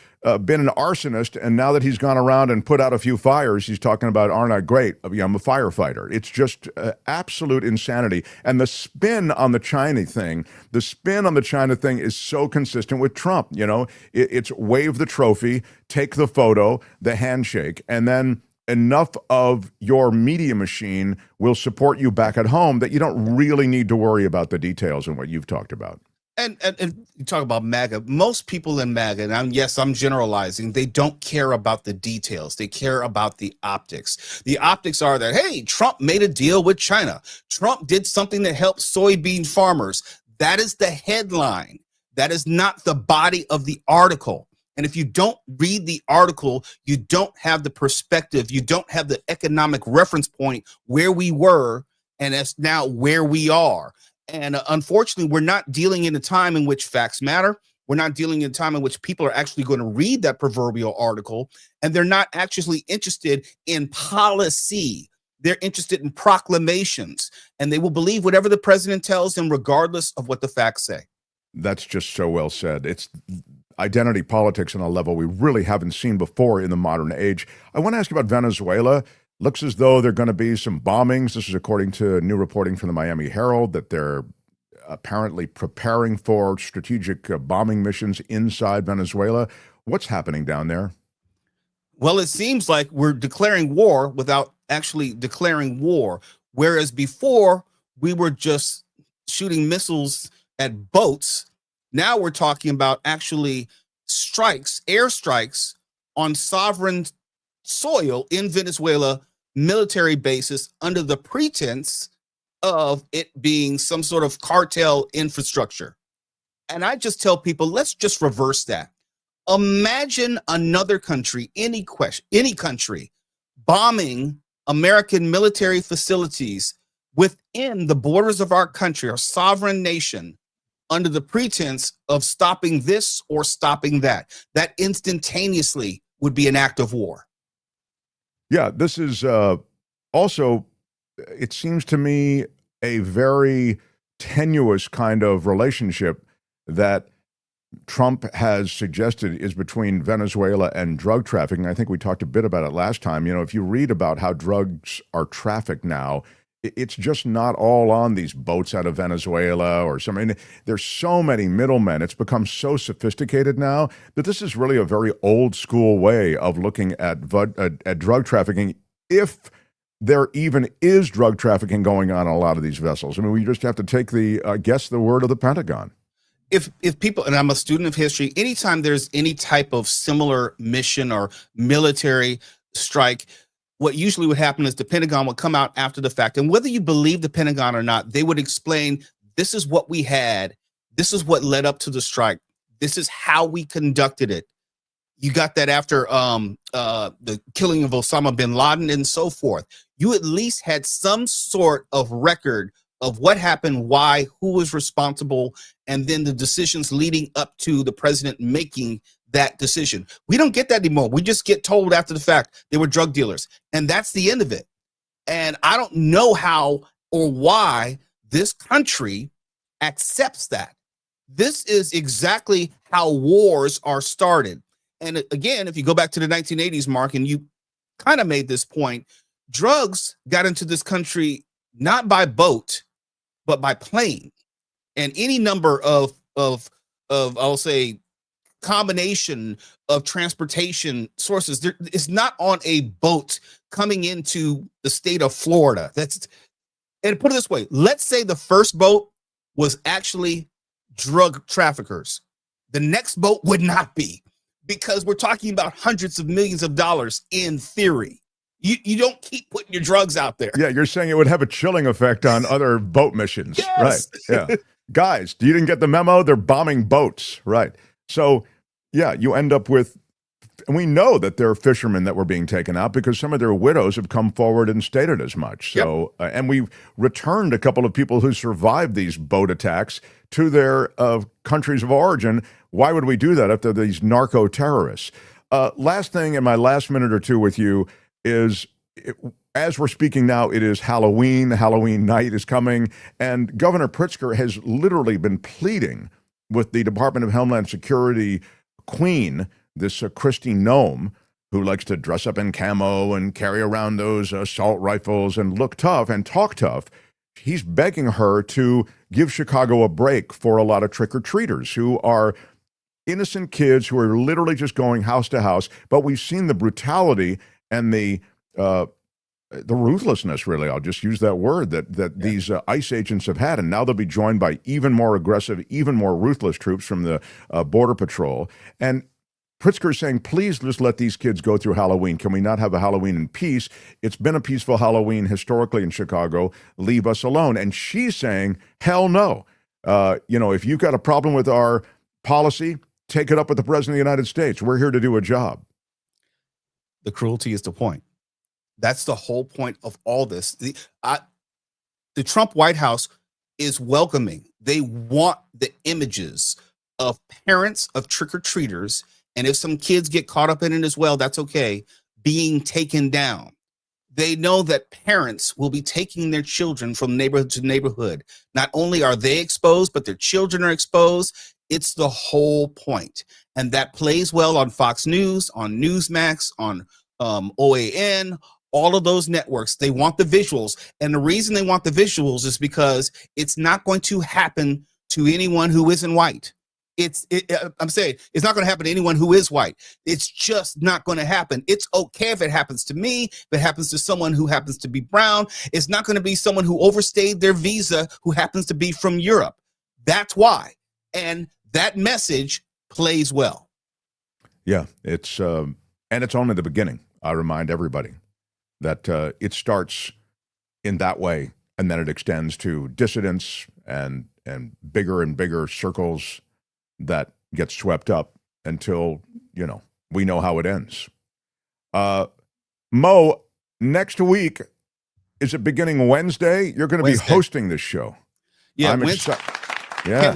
been an arsonist, and now that he's gone around and put out a few fires, he's talking about, aren't I great? I'm a firefighter. It's just absolute insanity. And the spin on the China thing is so consistent with Trump. It's wave the trophy, take the photo, the handshake, and then enough of your media machine will support you back at home that you don't really need to worry about the details and what you've talked about. And you talk about MAGA. Most people in MAGA, and I'm generalizing, they don't care about the details. They care about the optics. The optics are that, hey, Trump made a deal with China. Trump did something that helped soybean farmers. That is the headline. That is not the body of the article. And if you don't read the article, you don't have the perspective. You don't have the economic reference point where we were, and that's now where we are. And unfortunately, we're not dealing in a time in which facts matter. We're not dealing in a time in which people are actually going to read that proverbial article, and they're not actually interested in policy. They're interested in proclamations, and they will believe whatever the president tells them, regardless of what the facts say. That's just so well said. It's identity politics on a level we really haven't seen before in the modern age. I want to ask you about Venezuela. Looks as though there are going to be some bombings. This is according to new reporting from the Miami Herald, that they're apparently preparing for strategic bombing missions inside Venezuela. What's happening down there? Well, it seems like we're declaring war without actually declaring war, whereas before we were just shooting missiles at boats. Now we're talking about actually strikes, airstrikes on sovereign soil in Venezuela, military bases, under the pretense of it being some sort of cartel infrastructure. And I just tell people, let's just reverse that. Imagine another country, any country, bombing American military facilities within the borders of our country, our sovereign nation, under the pretense of stopping this or stopping that. That instantaneously would be an act of war. Yeah, this is also, it seems to me, a very tenuous kind of relationship that Trump has suggested is between Venezuela and drug trafficking. I think we talked a bit about it last time. If you read about how drugs are trafficked now, it's just not all on these boats out of Venezuela or something. There's so many middlemen. It's become so sophisticated now that this is really a very old school way of looking at drug trafficking, if there even is drug trafficking going on a lot of these vessels. I mean, we just have to take guess the word of the Pentagon. If people, and I'm a student of history, anytime there's any type of similar mission or military strike, what usually would happen is the Pentagon would come out after the fact. And whether you believe the Pentagon or not, they would explain, this is what we had. This is what led up to the strike. This is how we conducted it. You got that after the killing of Osama bin Laden and so forth. You at least had some sort of record of what happened, why, who was responsible, and then the decisions leading up to the president making that decision. We don't get that anymore. We just get told after the fact they were drug dealers, and that's the end of it. And I don't know how or why this country accepts that. This is exactly how wars are started. And again, if you go back to the 1980s, Mark, and you kind of made this point, drugs got into this country not by boat, but by plane. And any number of I'll say, combination of transportation sources. It's not on a boat coming into the state of Florida. And put it this way, let's say the first boat was actually drug traffickers. The next boat would not be, because we're talking about hundreds of millions of dollars in theory. You don't keep putting your drugs out there. Yeah, you're saying it would have a chilling effect on other boat missions. Yes. Right. Yeah. Guys, you didn't get the memo? They're bombing boats. Right. So, yeah, you end up with, and we know that there are fishermen that were being taken out because some of their widows have come forward and stated as much. So, and we've returned a couple of people who survived these boat attacks to their countries of origin. Why would we do that if they're these narco terrorists? Last thing in my last minute or two with you is, as we're speaking now, it is Halloween. Halloween night is coming. And Governor Pritzker has literally been pleading with the Department of Homeland Security queen, this Kristi Noem, who likes to dress up in camo and carry around those assault rifles and look tough and talk tough. He's begging her to give Chicago a break for a lot of trick-or-treaters who are innocent kids who are literally just going house to house. But we've seen the brutality and the ruthlessness, really, I'll just use that word, that these ICE agents have had. And now they'll be joined by even more aggressive, even more ruthless troops from the Border Patrol. And Pritzker is saying, please just let these kids go through Halloween. Can we not have a Halloween in peace? It's been a peaceful Halloween historically in Chicago. Leave us alone. And she's saying, hell no. If you've got a problem with our policy, take it up with the President of the United States. We're here to do a job. The cruelty is the point. That's the whole point of all this. The Trump White House is welcoming. They want the images of parents of trick-or-treaters, and if some kids get caught up in it as well, that's okay, being taken down. They know that parents will be taking their children from neighborhood to neighborhood. Not only are they exposed, but their children are exposed. It's the whole point. And that plays well on Fox News, on Newsmax, on OAN, all of those networks. They want the visuals. And the reason they want the visuals is because it's not going to happen to anyone who isn't white. I'm saying it's not going to happen to anyone who is white. It's just not going to happen. It's okay if it happens to me, if it happens to someone who happens to be brown. It's not going to be someone who overstayed their visa who happens to be from Europe. That's why. And that message plays well. Yeah, it's and it's only the beginning. I remind everybody that it starts in that way, and then it extends to dissidents and bigger circles that get swept up until, we know how it ends. Mo, next week, is it beginning Wednesday? You're going to be hosting this show. Yeah, I'm Wednesday. Yeah.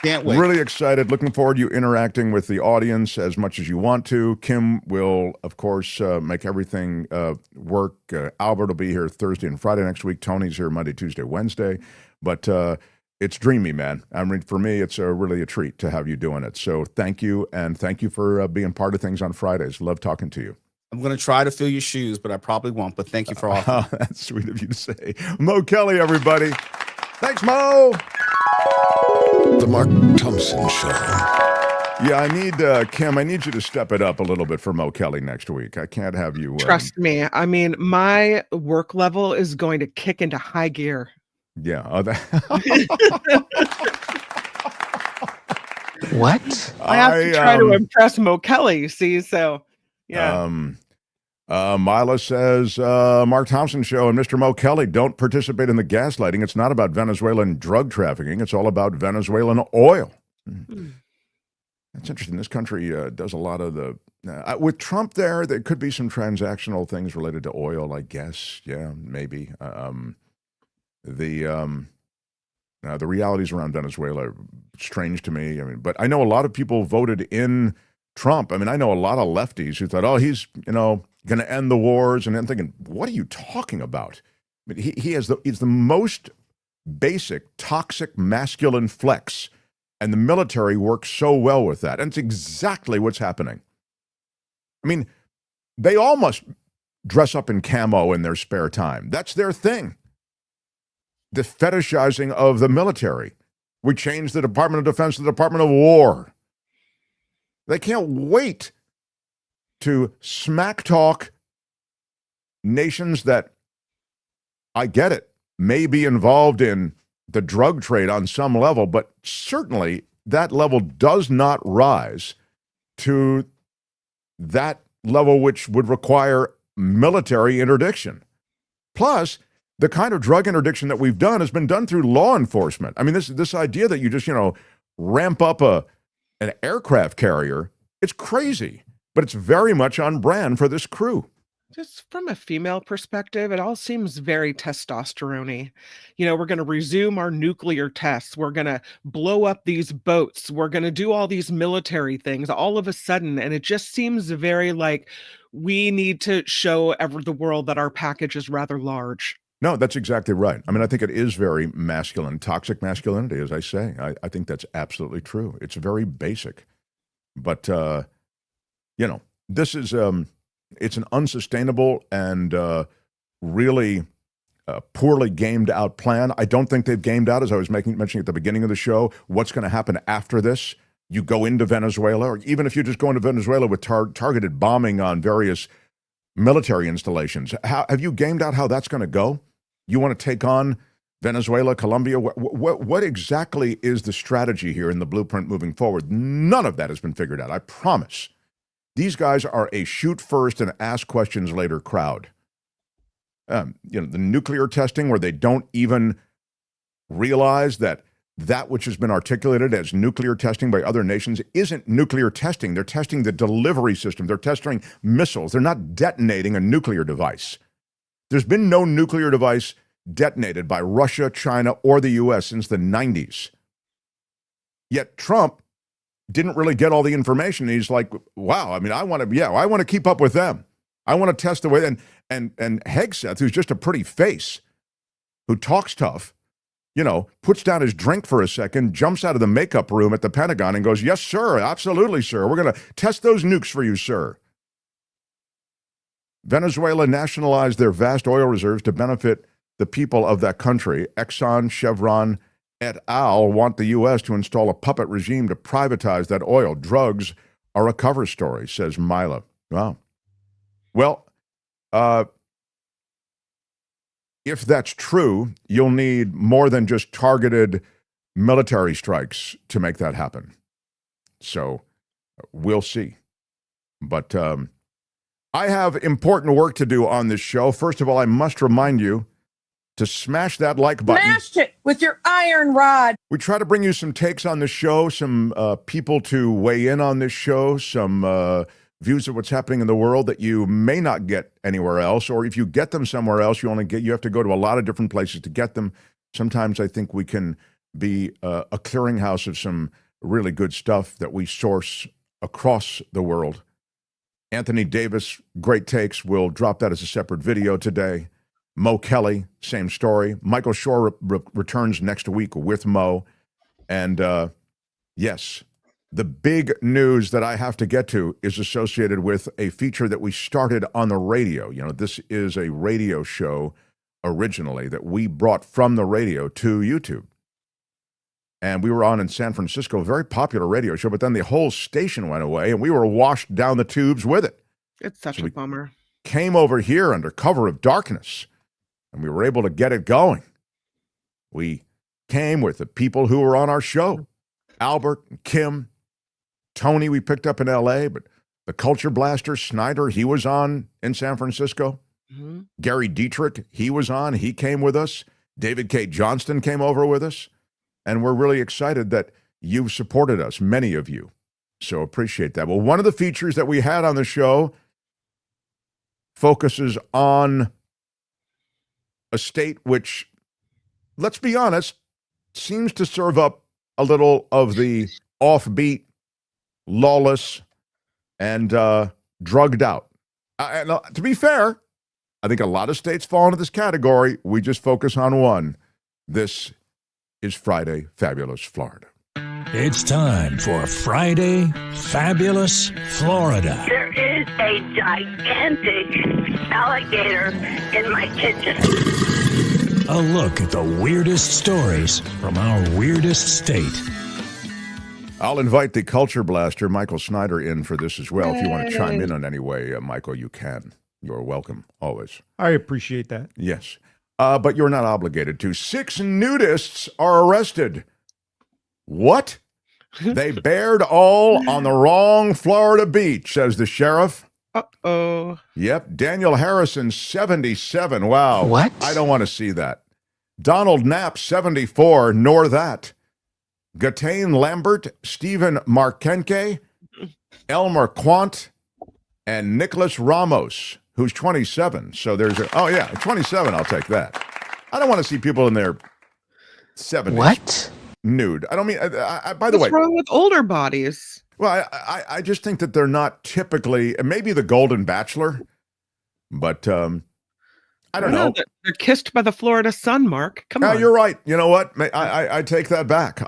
Can't wait. Really excited. Looking forward to you interacting with the audience as much as you want to. Kim will, of course, make everything work. Albert will be here Thursday and Friday next week. Tony's here Monday, Tuesday, Wednesday. But it's dreamy, man. I mean, for me, it's really a treat to have you doing it. So thank you, and thank you for being part of things on Fridays. Love talking to you. I'm going to try to fill your shoes, but I probably won't. But thank you for offering. That's sweet of you to say. Mo Kelly, everybody. Thanks, Mo. The Mark Thompson Show. Yeah, I need, Kim, I need you to step it up a little bit for Mo Kelly next week. I can't have you. Trust me. I mean, my work level is going to kick into high gear. Yeah. What? I have to try to impress Mo Kelly, you see? So, yeah. Mila says, Mark Thompson Show and Mr. Mo Kelly, don't participate in the gaslighting. It's not about Venezuelan drug trafficking. It's all about Venezuelan oil. That's interesting. This country does a lot of the... with Trump there could be some transactional things related to oil, I guess. Yeah, maybe. The realities around Venezuela are strange to me. I mean, but I know a lot of people voted in Trump. I mean, I know a lot of lefties who thought, oh, he's, going to end the wars. And I'm thinking, what are you talking about? I mean, he's the most basic, toxic, masculine flex. And the military works so well with that. And it's exactly what's happening. I mean, they all must dress up in camo in their spare time. That's their thing. The fetishizing of the military. We changed the Department of Defense to the Department of War. They can't wait to smack talk nations that, I get it, may be involved in the drug trade on some level, but certainly that level does not rise to that level which would require military interdiction. Plus, the kind of drug interdiction that we've done has been done through law enforcement. I mean, this idea that you just, ramp up an aircraft carrier, it's crazy, but it's very much on brand for this crew. Just from a female perspective, it all seems very testosterone-y. We're going to resume our nuclear tests. We're going to blow up these boats. We're going to do all these military things all of a sudden. And it just seems very like we need to show the world that our package is rather large. No, that's exactly right. I mean, I think it is very masculine, toxic masculinity, as I say. I think that's absolutely true. It's very basic. But, this is... it's an unsustainable and really poorly gamed out plan. I don't think they've gamed out, as I was mentioning at the beginning of the show, what's going to happen after this. You go into Venezuela, or even if you just go into Venezuela with targeted bombing on various military installations. Have you gamed out how that's going to go? You want to take on Venezuela, Colombia? What exactly is the strategy here in the blueprint moving forward? None of that has been figured out, I promise. These guys are a shoot first and ask questions later crowd. The nuclear testing where they don't even realize that which has been articulated as nuclear testing by other nations isn't nuclear testing. They're testing the delivery system. They're testing missiles. They're not detonating a nuclear device. There's been no nuclear device detonated by Russia, China, or the U.S. since the 90s. Yet Trump didn't really get all the information. He's like, wow, I mean, I want to keep up with them. I want to test the way. And Hegseth, who's just a pretty face, who talks tough, puts down his drink for a second, jumps out of the makeup room at the Pentagon and goes, yes, sir, absolutely, sir. We're going to test those nukes for you, sir. Venezuela nationalized their vast oil reserves to benefit the people of that country. Exxon, Chevron, et al. Want the U.S. to install a puppet regime to privatize that oil. Drugs are a cover story, says Mila. Wow. Well, if that's true, you'll need more than just targeted military strikes to make that happen. So we'll see. But I have important work to do on this show. First of all, I must remind you to smash that like button. Smash it with your iron rod. We try to bring you some takes on the show, some people to weigh in on this show, some views of what's happening in the world that you may not get anywhere else, or if you get them somewhere else, you have to go to a lot of different places to get them. Sometimes I think we can be a clearinghouse of some really good stuff that we source across the world. Anthony Davis, great takes. We'll drop that as a separate video today. Mo Kelly, same story. Michael Shore returns next week with Mo. And yes, the big news that I have to get to is associated with a feature that we started on the radio. This is a radio show originally that we brought from the radio to YouTube. And we were on in San Francisco, a very popular radio show, but then the whole station went away and we were washed down the tubes with it. It's such a bummer. Came over here under cover of darkness. And we were able to get it going. We came with the people who were on our show. Albert, and Kim, Tony we picked up in L.A., but the Culture Blaster, Snyder, he was on in San Francisco. Mm-hmm. Gary Dietrich, he was on. He came with us. David K. Johnston came over with us. And we're really excited that you've supported us, many of you. So appreciate that. Well, one of the features that we had on the show focuses on a state which, let's be honest, seems to serve up a little of the offbeat, lawless, and drugged out. To be fair, I think a lot of states fall into this category. We just focus on one. This is Friday Fabulous Florida. It's time for Friday Fabulous Florida. There is a gigantic alligator in my kitchen. A look at the weirdest stories from our weirdest state. I'll invite the Culture Blaster, Michael Snyder, in for this as well. If you want to chime in on any way, Michael, you can. You're welcome, always. I appreciate that. Yes. But you're not obligated to. 6 nudists are arrested. What? They bared all on the wrong Florida beach, says the sheriff. Uh-oh. Yep. Daniel Harrison, 77. Wow. What? I don't want to see that. Donald Knapp, 74. Nor that. Gatane Lambert, Stephen Markenke, Elmer Quant, and Nicholas Ramos, who's 27. So there's 27. I'll take that. I don't want to see people in their 70s. What? Nude. I don't mean, by the way. What's wrong with older bodies? Well, I just think that they're not typically, maybe the Golden Bachelor, but I don't know. They're kissed by the Florida sun, Mark. Come on. You're right. You know what? I take that back.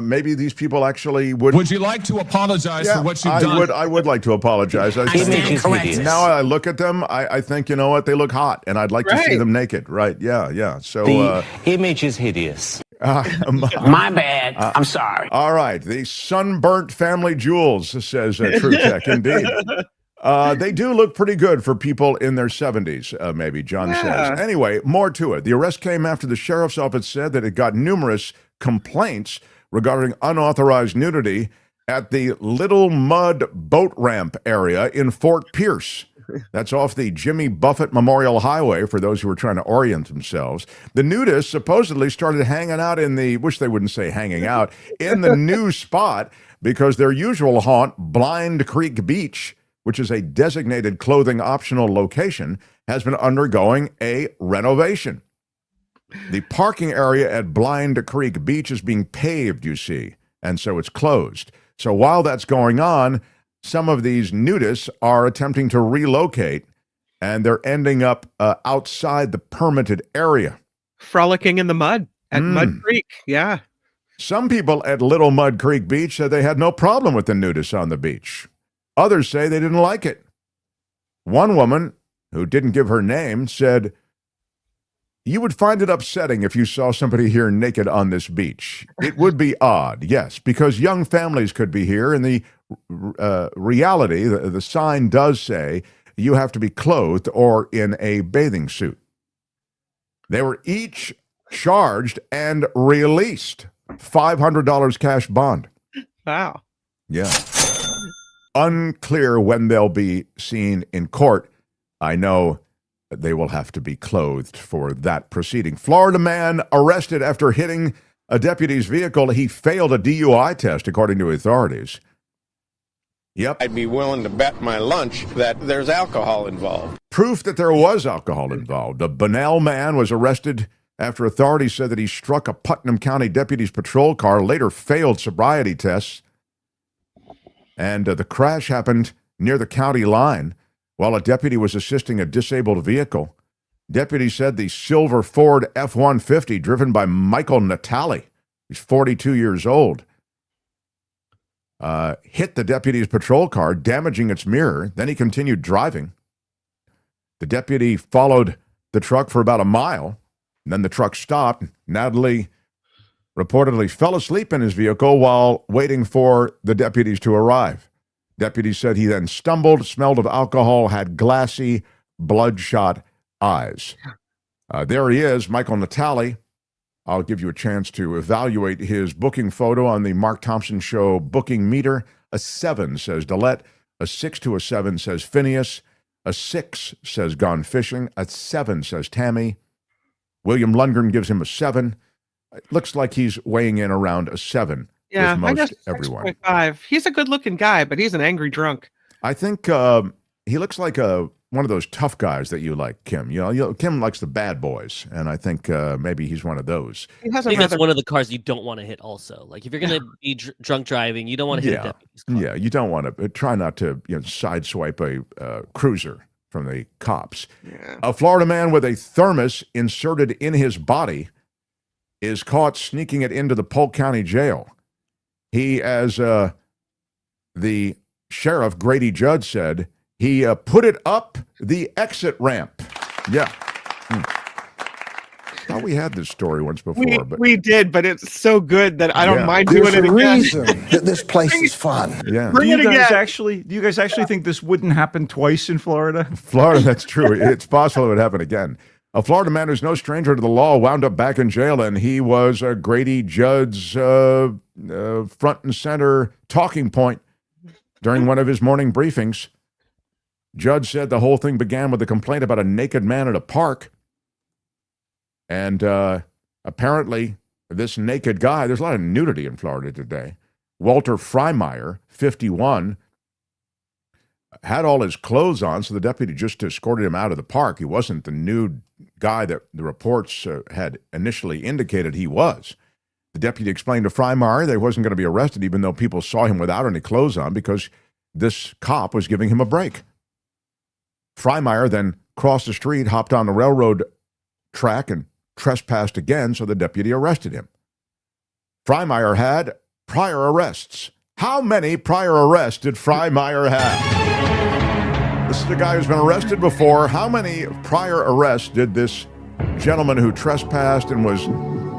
Maybe these people actually would. Would you like to apologize for what you've done? I would like to apologize. Now I look at them, I think, you know what? They look hot, and I'd like to see them naked. Right? Yeah. So The image is hideous. My bad. I'm sorry. All right. The sunburnt family jewels, says True Tech. Indeed. They do look pretty good for people in their 70s, maybe, John says. Anyway, more to it. The arrest came after the sheriff's office said that it got numerous complaints regarding unauthorized nudity at the Little Mud boat ramp area in Fort Pierce. That's off the Jimmy Buffett Memorial Highway, for those who are trying to orient themselves. The nudists supposedly started hanging out in the, wish they wouldn't say hanging out, in the new spot because their usual haunt, Blind Creek Beach, which is a designated clothing optional location, has been undergoing a renovation. The parking area at Blind Creek Beach is being paved, you see, and so it's closed. So while that's going on, some of these nudists are attempting to relocate, and they're ending up outside the permitted area. Frolicking in the mud at Mud Creek, yeah. Some people at Little Mud Creek Beach said they had no problem with the nudists on the beach. Others say they didn't like it. One woman, who didn't give her name, said, "You would find it upsetting if you saw somebody here naked on this beach. It would be odd, yes, because young families could be here, and the reality, the sign does say you have to be clothed or in a bathing suit." They were each charged and released. $500 cash bond. Wow. Yeah. Unclear when they'll be seen in court. I know they will have to be clothed for that proceeding. Florida man arrested after hitting a deputy's vehicle. He failed a DUI test, according to authorities. Yep. I'd be willing to bet my lunch that there's alcohol involved. Proof that there was alcohol involved. A Bunnell man was arrested after authorities said that he struck a Putnam County deputy's patrol car, later failed sobriety tests. And the crash happened near the county line while a deputy was assisting a disabled vehicle. Deputies said the silver Ford F-150 driven by Michael Natale, he's 42 years old, hit the deputy's patrol car, damaging its mirror. Then he continued driving. The deputy followed the truck for about a mile. And then the truck stopped. Natale reportedly fell asleep in his vehicle while waiting for the deputies to arrive. Deputies said he then stumbled, smelled of alcohol, had glassy, bloodshot eyes. There he is, Michael Natale. I'll give you a chance to evaluate his booking photo on the Mark Thompson Show booking meter. A 7 says Dillette. A 6 to a 7 says Phineas. A 6 says Gone Fishing. A 7 says Tammy. William Lundgren gives him a 7. It looks like he's weighing in around a 7 Yeah, with I most guess everyone. 6.5. He's a good-looking guy, but he's an angry drunk. I think he looks like one of those tough guys that you like, Kim. You know, Kim likes the bad boys, and I think maybe he's one of those. I think that's one of the cars you don't want to hit also. Like, if you're going to be drunk driving, you don't want to hit a deputy's car. Yeah, you don't want to. Try not to sideswipe a cruiser from the cops. Yeah. A Florida man with a thermos inserted in his body is caught sneaking it into the Polk County Jail. He, as the sheriff, Grady Judd, said, he put it up the exit ramp. Yeah. Thought we had this story once before. We did, but it's so good that I don't mind There's doing it a again. reason that this place is fun. Yeah. Bring it again. Do you guys actually think this wouldn't happen twice in Florida? Florida, that's true. It's possible it would happen again. A Florida man who's no stranger to the law wound up back in jail, and he was Grady Judd's front and center talking point during one of his morning briefings. Judd said the whole thing began with a complaint about a naked man at a park. And apparently, this naked guy, there's a lot of nudity in Florida today. Walter Freimeyer, 51, had all his clothes on, so the deputy just escorted him out of the park. He wasn't the nude guy that the reports had initially indicated he was. The deputy explained to Freimeyer that he wasn't going to be arrested, even though people saw him without any clothes on, because this cop was giving him a break. Freimeyer then crossed the street, hopped on the railroad track, and trespassed again, so the deputy arrested him. Freimeyer had prior arrests. How many prior arrests did Freimeyer have? This is a guy who's been arrested before. How many prior arrests did this gentleman who trespassed and was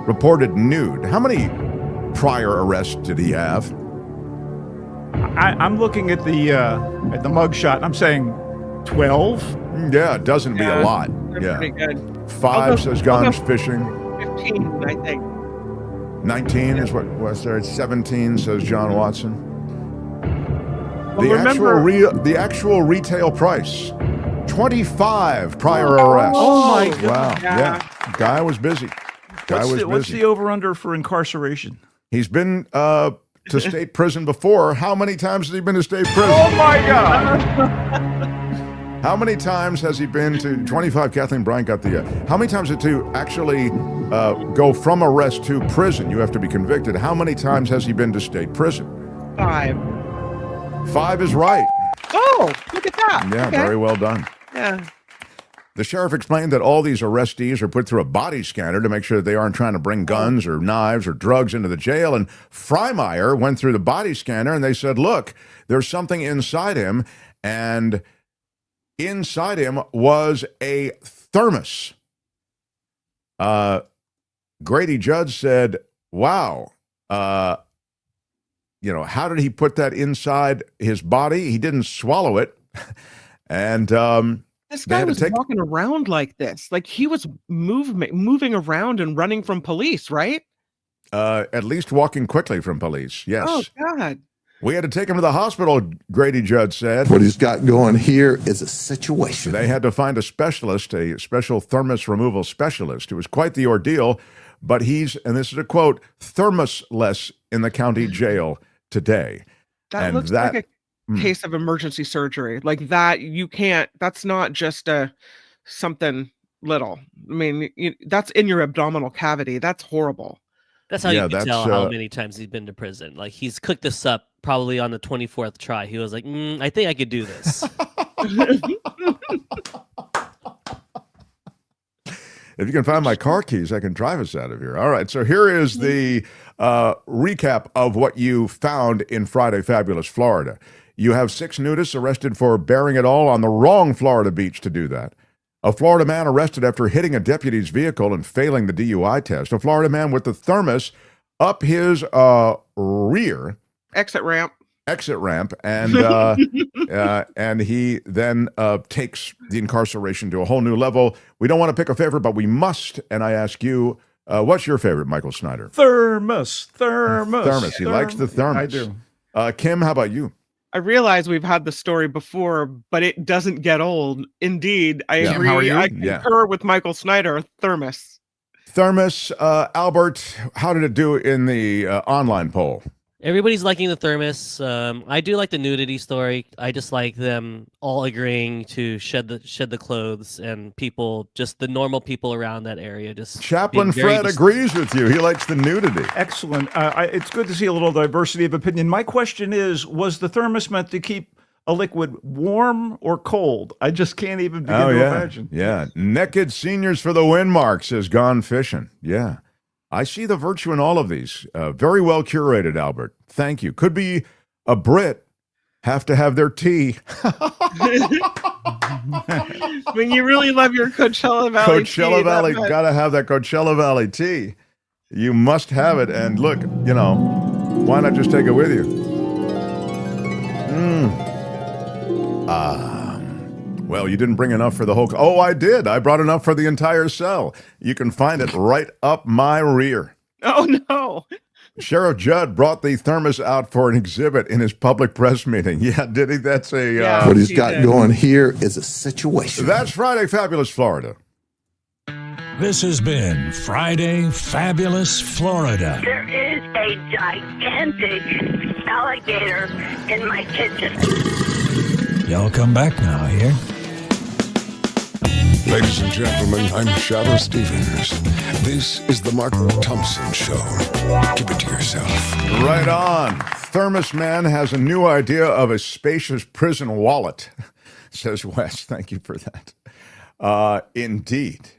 reported nude, how many prior arrests did he have? I'm looking at the mugshot, and I'm saying 12. Yeah, it doesn't be a lot. Yeah, pretty good. 5 says gone fishing. 15, I think. 19 is what was there. 17 says John Watson. Well, the actual retail price, 25 prior arrests. Oh my God! Wow, yeah, guy was busy. What's the over/under for incarceration? He's been to state prison before. How many times has he been to state prison? Oh my God! How many times has he been to 25? Kathleen Bryant got the. How many times to actually go from arrest to prison? You have to be convicted. How many times has he been to state prison? 5. 5 is right. Oh, look at that. Yeah, okay. Very well done. Yeah. The sheriff explained that all these arrestees are put through a body scanner to make sure that they aren't trying to bring guns or knives or drugs into the jail. And Freimeyer went through the body scanner, and they said, look, there's something inside him. And inside him was a thermos. Grady Judd said, wow, how did he put that inside his body? He didn't swallow it. And this guy was walking around like this. Like he was moving around and running from police, right? At least walking quickly from police, yes. Oh, God. We had to take him to the hospital, Grady Judd said. What he's got going here is a situation. They had to find a specialist, a special thermos removal specialist. It was quite the ordeal, but he's, and this is a quote, thermosless in the county jail today. That looks like a case of emergency surgery. Like that, you can't, that's not just something little. I mean, that's in your abdominal cavity. That's horrible. That's how you can tell how many times he's been to prison. Like he's cooked this up probably on the 24th try. He was like, I think I could do this. If you can find my car keys, I can drive us out of here. All right, so here is the recap of what you found in Friday Fabulous Florida. You have 6 nudists arrested for bearing it all on the wrong Florida beach to do that. A Florida man arrested after hitting a deputy's vehicle and failing the DUI test. A Florida man with the thermos up his rear. Exit ramp, and and he then takes the incarceration to a whole new level. We don't want to pick a favorite, but we must. And I ask you, what's your favorite, Michael Snyder? Thermos. He likes the thermos. I do. Kim, how about you? I realize we've had the story before, but it doesn't get old. Indeed, I agree. How are you? I concur with Michael Snyder. Thermos. Albert, how did it do in the online poll? Everybody's liking the thermos. I do like the nudity story. I just like them all agreeing to shed the clothes, and people, just the normal people around that area, just. Chaplain Fred agrees with you. He likes the nudity. Excellent. It's good to see a little diversity of opinion. My question is, was the thermos meant to keep a liquid warm or cold? I just can't even begin to imagine. Yeah. Naked Seniors for the Win Mark says gone fishing. Yeah. I see the virtue in all of these. Very well curated, Albert. Thank you. Could be a Brit. Have to have their tea. When you really love your Coachella Valley Coachella Valley, gotta have that Coachella Valley tea. You must have it. And look, why not just take it with you? Well, you didn't bring enough for the whole... Oh, I did. I brought enough for the entire cell. You can find it right up my rear. Oh, no. Sheriff Judd brought the thermos out for an exhibit in his public press meeting. Yeah, did he? That's a... what he's got going here is a situation. That's Friday Fabulous Florida. This has been Friday Fabulous Florida. There is a gigantic alligator in my kitchen. Y'all come back now, here. Ladies and gentlemen, I'm Shadow Stevens. This is the Mark Thompson Show. Keep it to yourself. Right on. Thermos Man has a new idea of a spacious prison wallet, says Wes. Thank you for that. Indeed.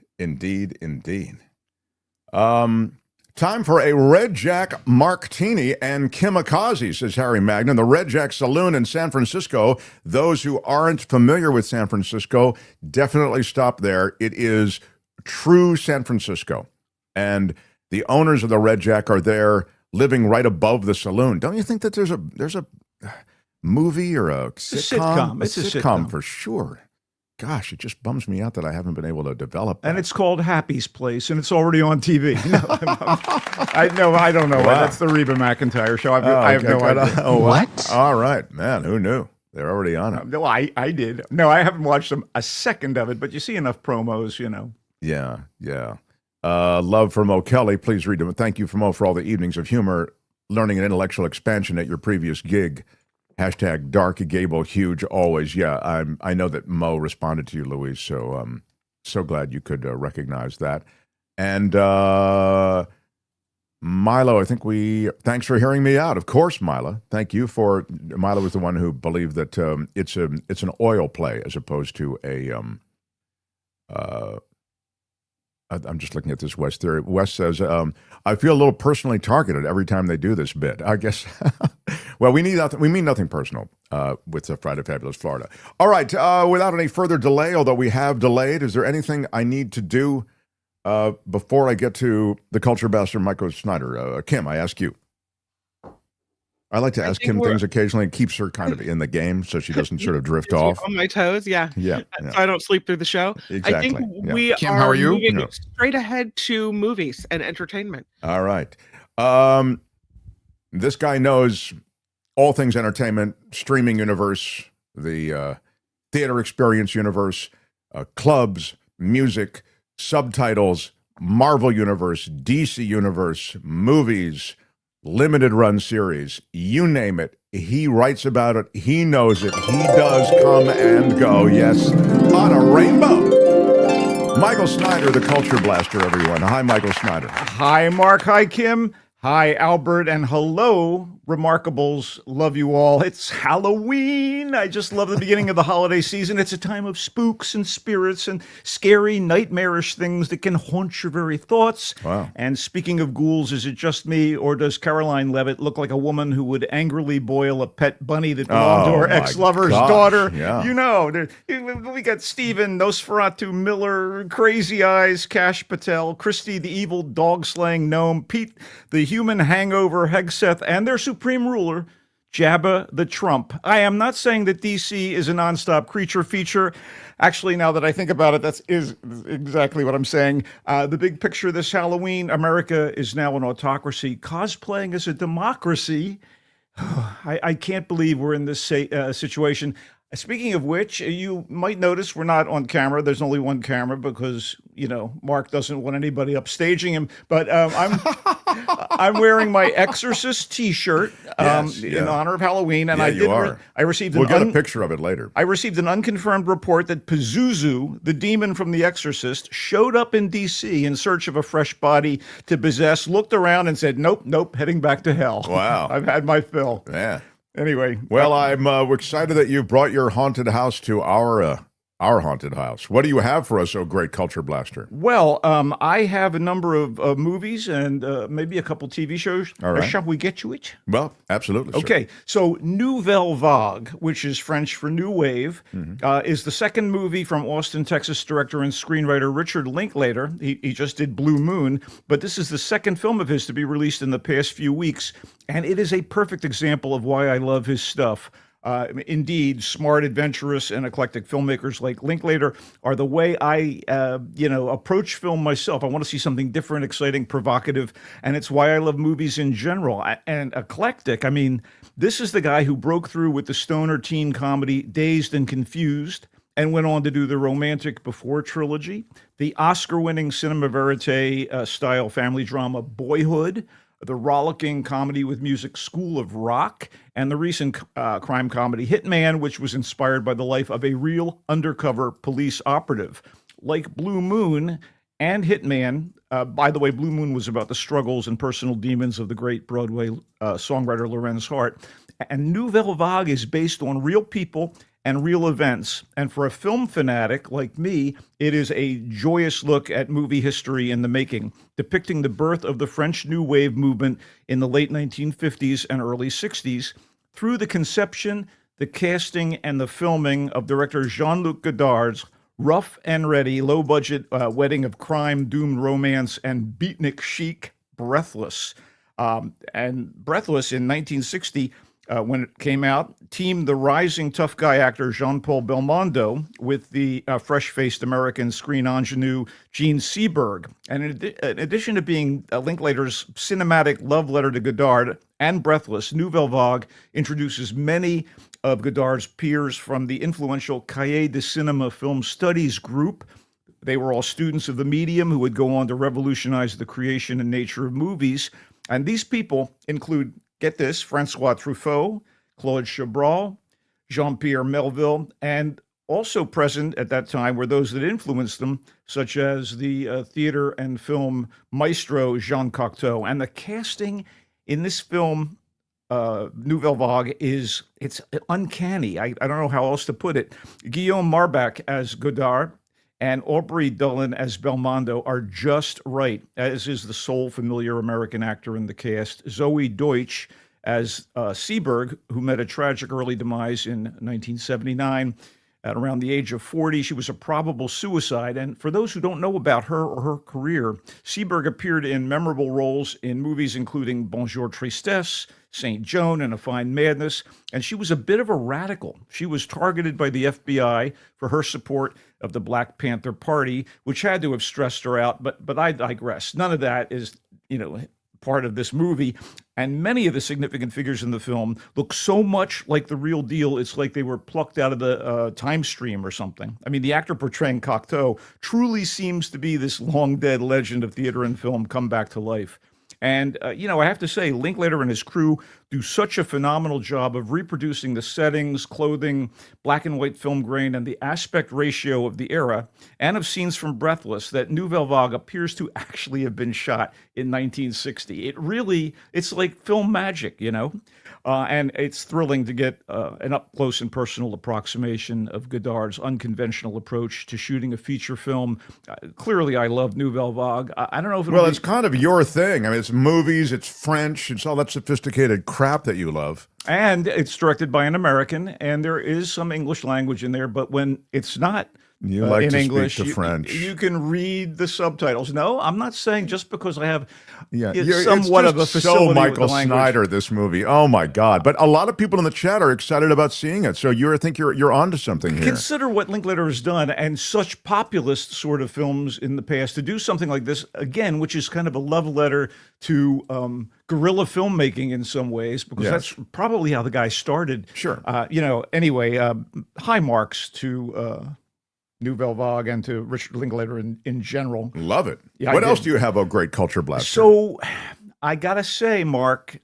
Time for a Red Jack Martini and Kimikaze, says Harry Magnan. The Red Jack Saloon in San Francisco. Those who aren't familiar with San Francisco, definitely stop there. It is true San Francisco. And the owners of the Red Jack are there living right above the saloon. Don't you think that there's a movie or a sitcom? It's a sitcom for sure. Gosh, it just bums me out that I haven't been able to develop that. And it's called Happy's Place, and it's already on TV. I don't know. Wow. That's the Reba McEntire show. I have no idea. What? All right, man. Who knew? They're already on it. No, I did. No, I haven't watched a second of it, but you see enough promos, Yeah. Love for Mo Kelly. Please read them. Thank you, Mo, for all the evenings of humor, learning, and intellectual expansion at your previous gig. Hashtag Dark Gable, huge always. Yeah, I know that Mo responded to you, Louise, so so glad you could recognize that. And Milo, thanks for hearing me out. Of course, Milo. Milo was the one who believed that it's an oil play as opposed to a I'm just looking at this Wes theory. Wes says, I feel a little personally targeted every time they do this bit. I guess, well, we mean nothing personal with the Friday Fabulous Florida. All right, without any further delay, although we have delayed, is there anything I need to do before I get to the culture bastard, Michael Snyder? Kim, I ask you. I like to ask Kim things occasionally. It keeps her kind of in the game so she doesn't sort of drift off. On my toes, yeah. So I don't sleep through the show. Exactly. I think we Kim, how are you? moving straight ahead to movies and entertainment. All right. This guy knows all things entertainment, streaming universe, the theater experience universe, clubs, music, subtitles, Marvel universe, DC universe, movies, limited run series, you name it. He writes about it. He knows it. He does come and go. Yes, on a rainbow. Michael Snyder, the Culture Blaster, everyone. Hi, Michael Snyder. Hi, Mark. Hi, Kim. Hi, Albert. And hello, Remarkables. Love you all. It's Halloween. I just love the beginning of the holiday season. It's a time of spooks and spirits and scary, nightmarish things that can haunt your very thoughts. Wow. And speaking of ghouls, is it just me, or does Caroline Levitt look like a woman who would angrily boil a pet bunny that belonged to her ex-lover's daughter? Yeah. We got Steven, Nosferatu Miller, Crazy Eyes, Cash Patel, Christy the evil dog-slaying gnome, Pete the human hangover Hegseth, and their supreme ruler, Jabba the Trump. I am not saying that DC is a nonstop creature feature. Actually, now that I think about it, that is exactly what I'm saying. The big picture this Halloween, America is now an autocracy, cosplaying as a democracy. I can't believe we're in this situation. Speaking of which, you might notice we're not on camera. There's only one camera because, Mark doesn't want anybody upstaging him. But I'm wearing my Exorcist T-shirt in honor of Halloween. And I received We'll get a picture of it later. I received an unconfirmed report that Pazuzu, the demon from The Exorcist, showed up in D.C. in search of a fresh body to possess, looked around and said, nope, heading back to hell. Wow. I've had my fill. Yeah. Anyway. Well, I'm excited that you brought your haunted house to our haunted house. What do you have for us, oh great Culture Blaster? Well, I have a number of movies and maybe a couple TV shows. All right. Shall we get to it? Well, absolutely. Okay, so Nouvelle Vague, which is French for New Wave, is the second movie from Austin, Texas director and screenwriter Richard Linklater. He just did Blue Moon, but this is the second film of his to be released in the past few weeks, and it is a perfect example of why I love his stuff. Indeed, smart, adventurous, and eclectic filmmakers like Linklater are the way I, approach film myself. I want to see something different, exciting, provocative, and it's why I love movies in general. And eclectic, I mean, this is the guy who broke through with the stoner teen comedy Dazed and Confused and went on to do the Romantic Before trilogy, the Oscar-winning cinema verite style family drama Boyhood, the rollicking comedy with music School of Rock, and the recent crime comedy Hitman, which was inspired by the life of a real undercover police operative. Like Blue Moon and Hitman, by the way, Blue Moon was about the struggles and personal demons of the great Broadway songwriter Lorenz Hart. And Nouvelle Vague is based on real people and real events. And for a film fanatic like me, it is a joyous look at movie history in the making, depicting the birth of the French New Wave movement in the late 1950s and early 60s through the conception, the casting, and the filming of director Jean-Luc Godard's rough and ready, low-budget wedding of crime, doomed romance, and beatnik chic Breathless. And Breathless in 1960, when it came out, teamed the rising tough guy actor Jean-Paul Belmondo with the fresh-faced American screen ingenue Gene Seberg. And in addition to being Linklater's cinematic love letter to Godard and Breathless, Nouvelle Vague introduces many of Godard's peers from the influential Cahiers de Cinema Film Studies group. They were all students of the medium who would go on to revolutionize the creation and nature of movies. And these people include, get this, Francois Truffaut, Claude Chabrol, Jean-Pierre Melville, and also present at that time were those that influenced them, such as the theater and film maestro Jean Cocteau. And the casting in this film, Nouvelle Vague, it's uncanny. I don't know how else to put it. Guillaume Marbach as Godard and Aubrey Dulin as Belmondo are just right, as is the sole familiar American actor in the cast, Zoe Deutsch as Seberg, who met a tragic early demise in 1979. At around the age of 40, she was a probable suicide. And for those who don't know about her or her career, Seberg appeared in memorable roles in movies including Bonjour Tristesse, Saint Joan, and A Fine Madness. And she was a bit of a radical. She was targeted by the FBI for her support of the Black Panther Party, which had to have stressed her out. But I digress. None of that is, part of this movie. And many of the significant figures in the film look so much like the real deal, it's like they were plucked out of the time stream or something. I mean, the actor portraying Cocteau truly seems to be this long-dead legend of theater and film come back to life. And, I have to say, Linklater and his crew do such a phenomenal job of reproducing the settings, clothing, black and white film grain, and the aspect ratio of the era, and of scenes from Breathless, that Nouvelle Vague appears to actually have been shot in 1960. It's like film magic, and it's thrilling to get an up-close and personal approximation of Godard's unconventional approach to shooting a feature film. Clearly, I love Nouvelle Vague. I don't know if it's kind of your thing. I mean, it's movies, it's French, it's all that sophisticated crap that you love. And it's directed by an American, and there is some English language in there, but when it's not you like in to English, speak to French. You can read the subtitles. No, I'm not saying just because I have you're somewhat of a facility so Michael with the language. Snyder, this movie. Oh my God! But a lot of people in the chat are excited about seeing it. So I think you're onto something here. Consider what Linklater has done, and such populist sort of films in the past, to do something like this again, which is kind of a love letter to guerrilla filmmaking in some ways, because that's probably how the guy started. Sure. Anyway, high marks to Nouvelle Vague and to Richard Linklater in general. Love it. Yeah, what else do you have of great culture blast? So I got to say, Mark,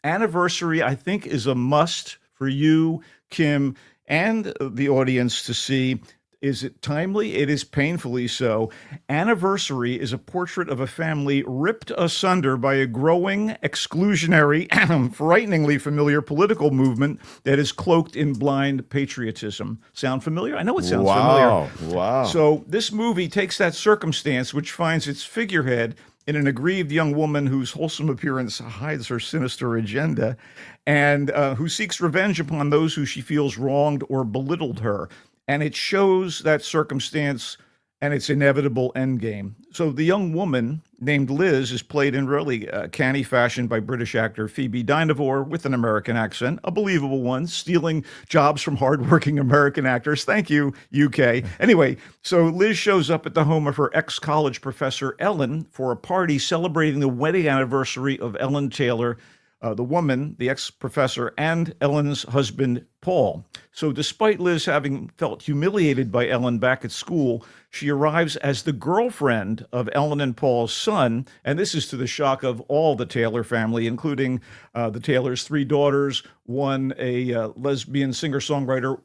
Anniversary, I think, is a must for you, Kim, and the audience to see. Is it timely? It is painfully so. Anniversary is a portrait of a family ripped asunder by a growing, exclusionary, frighteningly familiar political movement that is cloaked in blind patriotism. Sound familiar? I know it sounds familiar. Wow. So this movie takes that circumstance, which finds its figurehead in an aggrieved young woman whose wholesome appearance hides her sinister agenda, and who seeks revenge upon those who she feels wronged or belittled her. And it shows that circumstance and its inevitable endgame. So the young woman named Liz is played in really canny fashion by British actor Phoebe Dynevor with an American accent, a believable one, stealing jobs from hardworking American actors. Thank you, UK. Anyway, so Liz shows up at the home of her ex-college professor, Ellen, for a party celebrating the wedding anniversary of Ellen Taylor, the woman, the ex-professor, and Ellen's husband, Paul. So despite Liz having felt humiliated by Ellen back at school, she arrives as the girlfriend of Ellen and Paul's son, and this is to the shock of all the Taylor family, including the Taylor's 3 daughters, one a lesbian singer-songwriter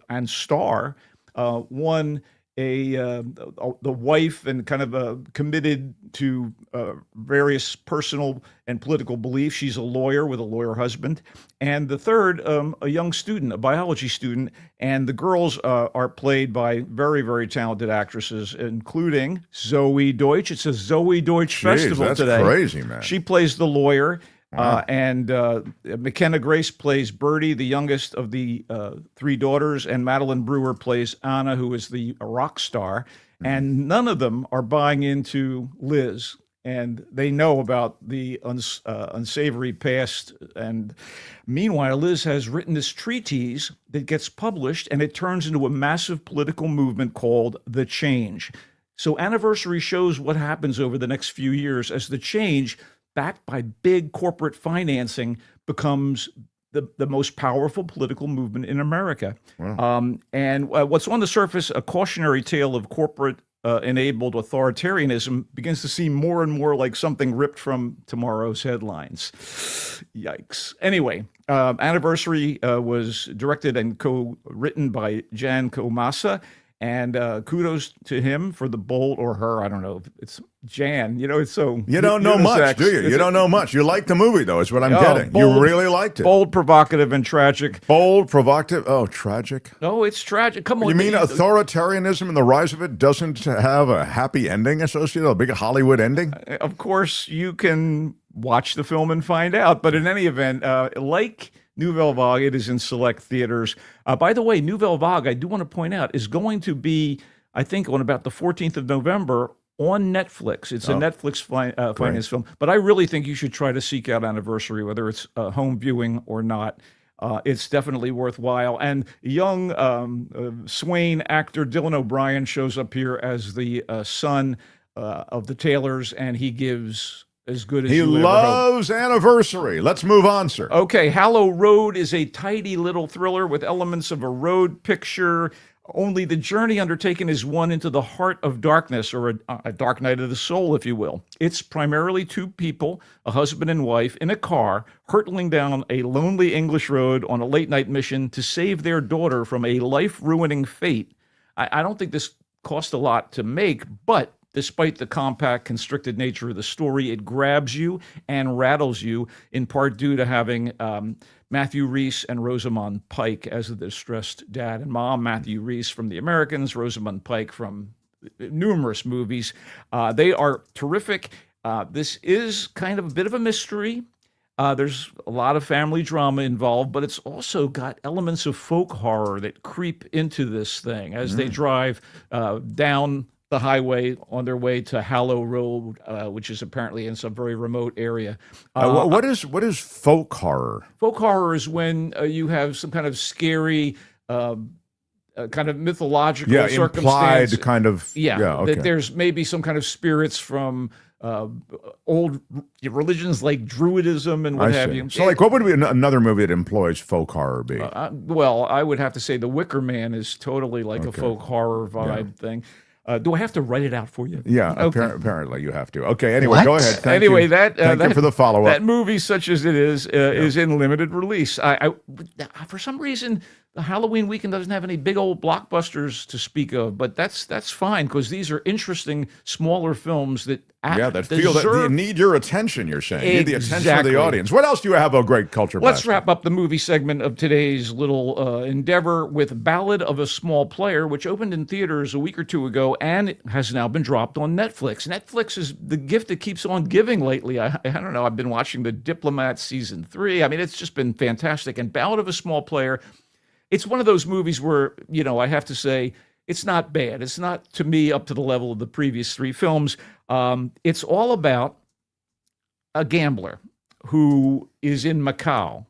and star, one the wife and kind of committed to various personal and political beliefs. She's a lawyer with a lawyer husband. And the third, a young student, a biology student. And the girls are played by very, very talented actresses, including Zoe Deutsch. It's a Zoe Deutsch festival today. That's crazy, man. She plays the lawyer. Wow. And McKenna Grace plays Birdie, the youngest of the 3 daughters, and Madeline Brewer plays Anna, who is the rock star. And none of them are buying into Liz, and they know about the unsavory past. And meanwhile, Liz has written this treatise that gets published, and it turns into a massive political movement called The Change. So Anniversary shows what happens over the next few years as The Change, backed by big corporate financing, becomes the most powerful political movement in America. Wow. And what's on the surface, a cautionary tale of corporate enabled authoritarianism, begins to seem more and more like something ripped from tomorrow's headlines. Yikes. Anyway, Anniversary was directed and co-written by Jan Komasa. And kudos to him for the bold, or her, I don't know. It's Jan. It's so... You don't know much, do you? You don't know much. You like the movie, though, is what I'm getting. Bold, you really liked it. Bold, provocative, and tragic. Bold, provocative. Oh, tragic. No, it's tragic. Come on. You mean authoritarianism and the rise of it doesn't have a happy ending associated, a big Hollywood ending? Of course, you can watch the film and find out. But in any event, like Nouvelle Vague, it is in select theaters. By the way, Nouvelle Vague, I do want to point out, is going to be, I think, on about the 14th of November on Netflix. It's a Netflix finance film. But I really think you should try to seek out Anniversary, whether it's home viewing or not. It's definitely worthwhile. And young Swain actor Dylan O'Brien shows up here as the son of the Taylors, and he gives as good as he loves Anniversary. Let's move on, sir. Okay, Hallow Road is a tidy little thriller with elements of a road picture. Only the journey undertaken is one into the heart of darkness, or a dark night of the soul, if you will. It's primarily 2 people, a husband and wife, in a car, hurtling down a lonely English road on a late-night mission to save their daughter from a life-ruining fate. I don't think this cost a lot to make, but despite the compact, constricted nature of the story, it grabs you and rattles you, in part due to having Matthew Rhys and Rosamund Pike as the distressed dad and mom. Matthew Rhys from The Americans, Rosamund Pike from numerous movies. They are terrific. This is kind of a bit of a mystery. There's a lot of family drama involved, but it's also got elements of folk horror that creep into this thing as they drive down the highway on their way to Hallow Road, which is apparently in some very remote area. What is folk horror? Folk horror is when you have some kind of scary, kind of mythological circumstance. Implied kind of. Okay. That there's maybe some kind of spirits from old religions like Druidism and what have you. So, what would be another movie that employs folk horror be? Well, I would have to say The Wicker Man is totally like a folk horror vibe thing. Do I have to write it out for you? Yeah, okay. Apparently you have to. Okay, anyway, go ahead. Thank you. Thank you for the follow-up. That movie, such as it is in limited release. I for some reason, the Halloween weekend doesn't have any big old blockbusters to speak of, but that's fine, because these are interesting, smaller films that feel that they need your attention, you're saying. You need the attention of the audience. What else do you have of great culture? Let's wrap up the movie segment of today's little endeavor with Ballad of a Small Player, which opened in theaters a week or 2 ago and has now been dropped on Netflix. Netflix is the gift that keeps on giving lately. I don't know. I've been watching The Diplomat season 3. I mean, it's just been fantastic. And Ballad of a Small Player, it's one of those movies where, I have to say, it's not bad. It's not, to me, up to the level of the previous 3 films. It's all about a gambler who is in Macau,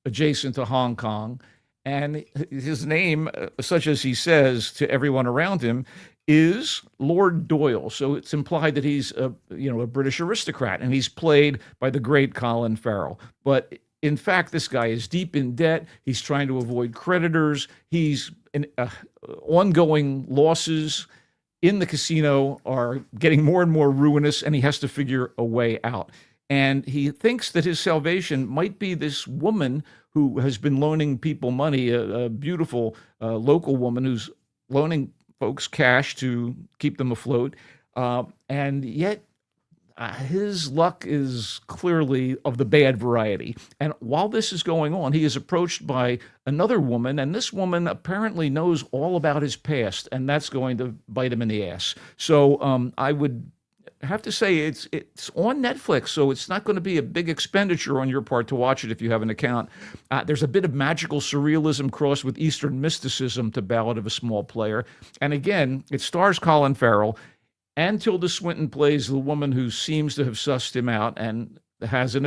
adjacent to Hong Kong, and his name, such as he says to everyone around him, is Lord Doyle. So it's implied that he's a British aristocrat, and he's played by the great Colin Farrell. But in fact, this guy is deep in debt. He's trying to avoid creditors. He's in ongoing losses in the casino are getting more and more ruinous, and he has to figure a way out. And he thinks that his salvation might be this woman who has been loaning people money, a beautiful local woman who's loaning folks cash to keep them afloat. And yet his luck is clearly of the bad variety. And while this is going on, he is approached by another woman, and this woman apparently knows all about his past, and that's going to bite him in the ass. So I would have to say it's on Netflix, so it's not going to be a big expenditure on your part to watch it if you have an account. There's a bit of magical surrealism crossed with Eastern mysticism to Ballad of a Small Player. And again, it stars Colin Farrell, and Tilda Swinton plays the woman who seems to have sussed him out and has an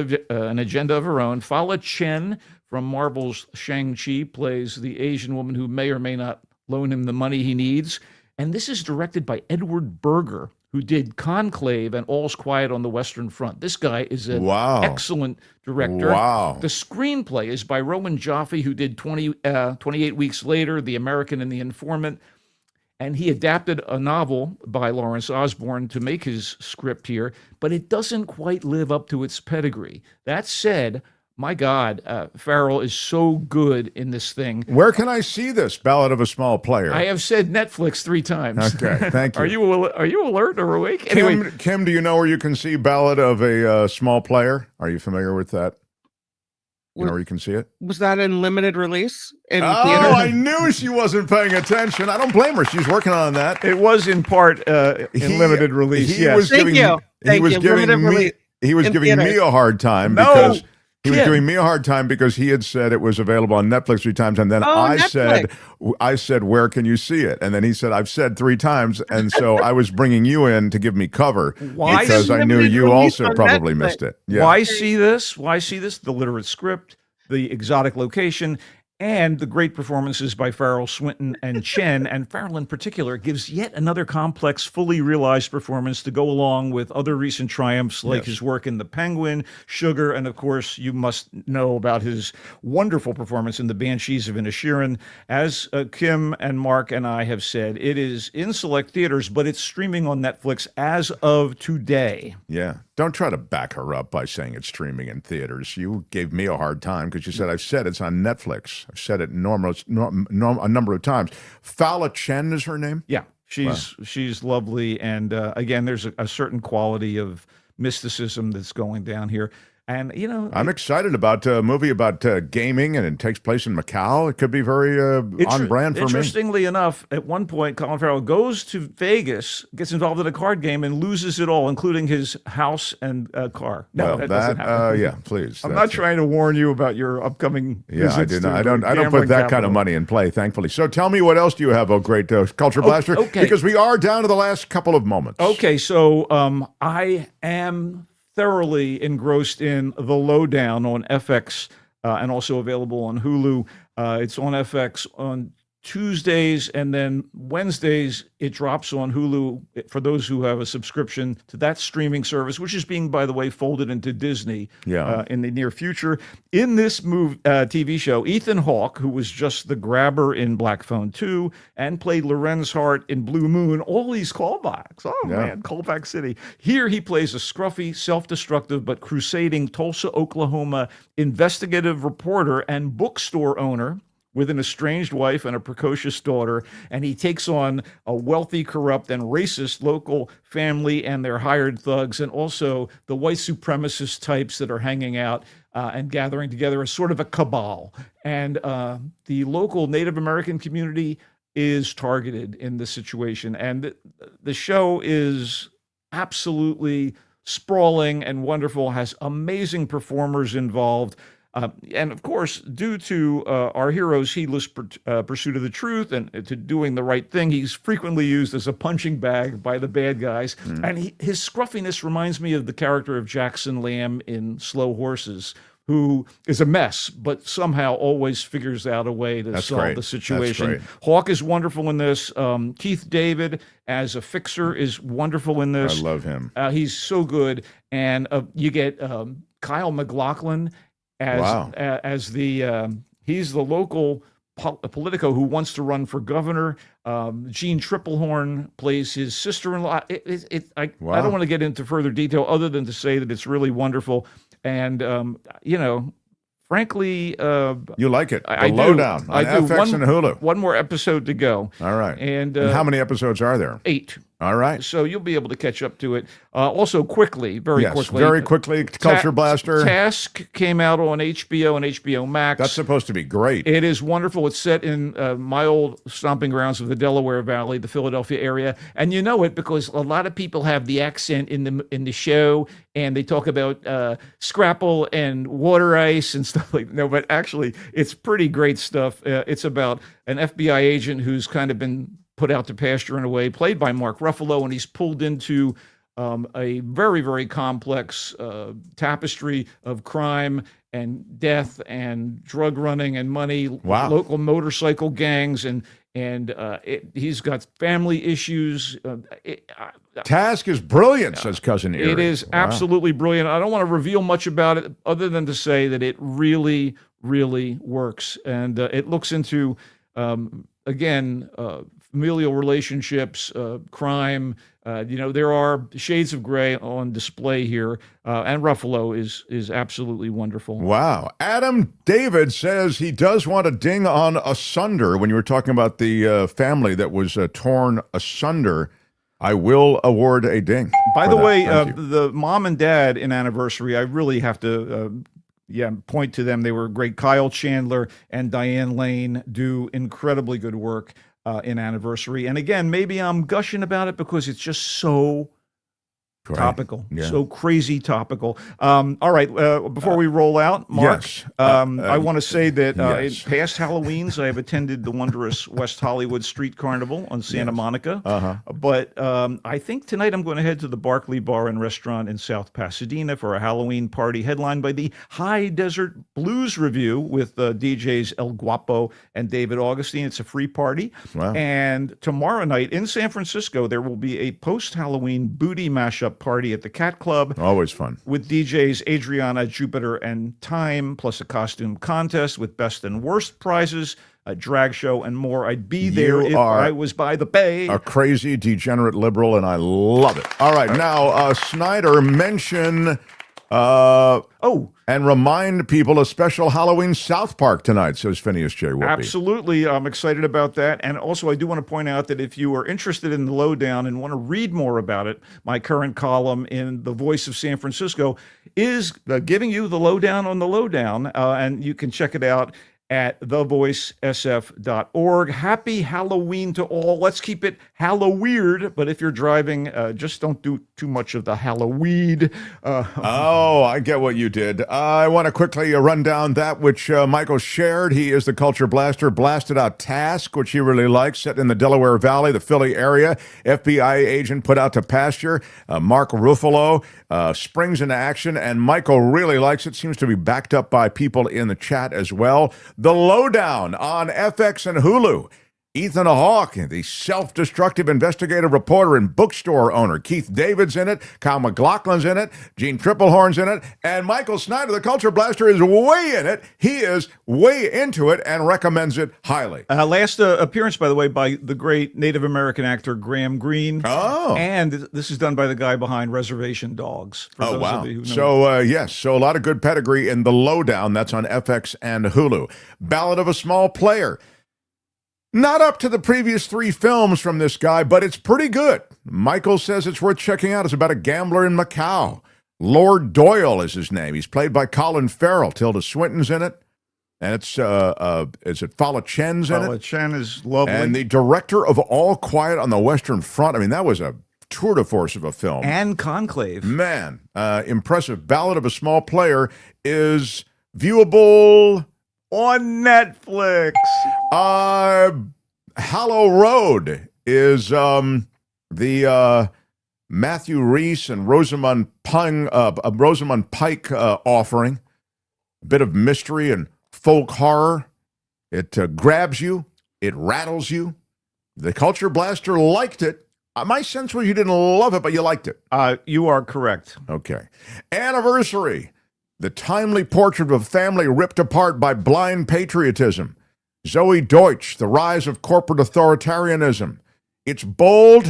agenda of her own. Fala Chen from Marvel's Shang-Chi plays the Asian woman who may or may not loan him the money he needs. And this is directed by Edward Berger, who did Conclave and All's Quiet on the Western Front. This guy is an excellent director. Wow. The screenplay is by Rowan Joffe, who did 28 Weeks Later, The American and the Informant. And he adapted a novel by Lawrence Osborne to make his script here, but it doesn't quite live up to its pedigree. That said, my God, Farrell is so good in this thing. Where can I see this, Ballad of a Small Player? I have said Netflix 3 times. Okay, thank you. Are you alert or awake? Anyway, Kim, do you know where you can see Ballad of a Small Player? Are you familiar with that? You know where you can see it? Was that in limited release? In theater? I knew she wasn't paying attention. I don't blame her. She's working on that. It was in part in limited release. Yes. Thank you. He was giving me a hard time because he was giving me a hard time because he had said it was available on Netflix 3 times, and then I said, where can you see it? And then he said, I've said 3 times, and so I was bringing you in to give me cover because I knew you also probably missed it. Yeah. Why see this? Why see this? The literate script, the exotic location, and the great performances by Farrell, Swinton, and Chen. And Farrell in particular gives yet another complex, fully realized performance to go along with other recent triumphs like his work in The Penguin, Sugar, and of course, you must know about his wonderful performance in The Banshees of Inisherin. As Kim and Mark and I have said, it is in select theaters, but it's streaming on Netflix as of today. Yeah. Don't try to back her up by saying it's streaming in theaters. You gave me a hard time because you said, I've said it's on Netflix. I've said it a number of times. Fala Chen is her name? Yeah, she's lovely. And again, there's a certain quality of mysticism that's going down here. And, you know, I'm excited about a movie about gaming, and it takes place in Macau. It could be very on brand for me. Interestingly enough, at one point, Colin Farrell goes to Vegas, gets involved in a card game, and loses it all, including his house and car. No, that doesn't happen. Yeah, please. I'm not trying to warn you about your upcoming visits. I don't put that kind of money in play, thankfully. So tell me, what else do you have, oh great Culture Blaster? Okay. Because we are down to the last couple of moments. Okay, so I am thoroughly engrossed in The Lowdown on FX and also available on Hulu. It's on FX on Tuesdays, and then Wednesdays it drops on Hulu for those who have a subscription to that streaming service, which is being, by the way, folded into Disney in the near future. In this TV show, Ethan Hawke, who was just the grabber in Black Phone 2 and played Lorenz Hart in Blue Moon, all these callbacks. Oh, man, Callback City. Here he plays a scruffy, self-destructive, but crusading Tulsa, Oklahoma investigative reporter and bookstore owner with an estranged wife and a precocious daughter, and he takes on a wealthy, corrupt, and racist local family and their hired thugs, and also the white supremacist types that are hanging out and gathering together as sort of a cabal. And the local Native American community is targeted in this situation. And the show is absolutely sprawling and wonderful, has amazing performers involved. And of course, due to our hero's heedless pursuit of the truth and to doing the right thing, he's frequently used as a punching bag by the bad guys. And his scruffiness reminds me of the character of Jackson Lamb in Slow Horses, who is a mess, but somehow always figures out a way to solve the situation. Hawke is wonderful in this. Keith David as a fixer is wonderful in this. I love him. He's so good. And you get Kyle MacLachlan as the he's the local Politico who wants to run for governor. Jean Triplehorn plays his sister-in-law. I don't want to get into further detail other than to say that it's really wonderful. And, frankly, you like it. The I Lowdown do. on FX and Hulu. One more episode to go. All right. And how many episodes are there? 8. All right. So you'll be able to catch up to it. Also, quickly, very quickly, Culture Blaster. Task came out on HBO and HBO Max. That's supposed to be great. It is wonderful. It's set in my old stomping grounds of the Delaware Valley, the Philadelphia area, and you know it because a lot of people have the accent in the show, and they talk about scrapple and water ice and stuff like that. No, but actually, it's pretty great stuff. It's about an FBI agent who's kind of been put out to pasture in a way, played by Mark Ruffalo, and he's pulled into a very, very complex tapestry of crime and death and drug running and money, local motorcycle gangs, and he's got family issues. Task is brilliant, says Cousin Erie. It is absolutely brilliant. I don't want to reveal much about it other than to say that it really, really works. And it looks into, again, familial relationships, crime. There are shades of gray on display here, and Ruffalo is absolutely wonderful. Wow. Adam David says he does want to ding on Asunder. When you were talking about the family that was torn asunder, I will award a ding. By the way, the mom and dad in Anniversary, I really have to point to them. They were great. Kyle Chandler and Diane Lane do incredibly good work in Anniversary. And again, maybe I'm gushing about it because it's just so topical, so crazy topical. All right, before we roll out, Mark, I want to say that in past Halloweens, I have attended the wondrous West Hollywood Street Carnival on Santa Monica. But I think tonight I'm going to head to the Barclay Bar and Restaurant in South Pasadena for a Halloween party headlined by the High Desert Blues Review with DJs El Guapo and David Augustine. It's a free party. Wow. And tomorrow night in San Francisco, there will be a post-Halloween booty mashup party at the Cat Club. Always fun. With DJs Adriana, Jupiter, and Time, plus a costume contest with best and worst prizes, a drag show, and more. I'd be there if I was by the bay. A crazy, degenerate liberal, and I love it. All right, now, Snyder, mention... and remind people a special Halloween South Park tonight, says Phineas J. Whoopi. Absolutely. I'm excited about that. And also, I do want to point out that if you are interested in the Lowdown and want to read more about it, my current column in The Voice of San Francisco is giving you the lowdown on the lowdown, and you can check it out at thevoicesf.org. Happy Halloween to all. Let's keep it Halloweird, but if you're driving, just don't do too much of the Halloweed. I get what you did. I want to quickly run down that which Michael shared. He is the Culture Blaster, blasted out Task, which he really likes, set in the Delaware Valley, the Philly area. FBI agent put out to pasture. Mark Ruffalo springs into action, and Michael really likes it. Seems to be backed up by people in the chat as well. The Lowdown on FX and Hulu. Ethan Hawke, the self-destructive investigative reporter and bookstore owner. Keith David's in it. Kyle MacLachlan's in it. Jean Triplehorn's in it. And Michael Snyder, the Culture Blaster, is way in it. He is way into it and recommends it highly. Last appearance, by the way, by the great Native American actor Graham Greene. Oh. And this is done by the guy behind Reservation Dogs. Oh, wow. So, yes, so a lot of good pedigree in The Lowdown. That's on FX and Hulu. Ballad of a Small Player. Not up to the previous 3 films from this guy, but it's pretty good. Michael says it's worth checking out. It's about a gambler in Macau. Lord Doyle is his name. He's played by Colin Farrell. Tilda Swinton's in it. And it's, is it Fala Chen's in it? Fala Chen is lovely. And the director of All Quiet on the Western Front. I mean, that was a tour de force of a film. And Conclave. Man, impressive. Ballad of a Small Player is viewable on Netflix. Hallow Road is the Matthew Rhys and Rosamund Pike offering. A bit of mystery and folk horror. It grabs you. It rattles you. The Culture Blaster liked it. My sense was you didn't love it, but you liked it. You are correct. Okay. Anniversary. The timely portrait of a family ripped apart by blind patriotism. Zoe Deutsch, The Rise of Corporate Authoritarianism. It's bold,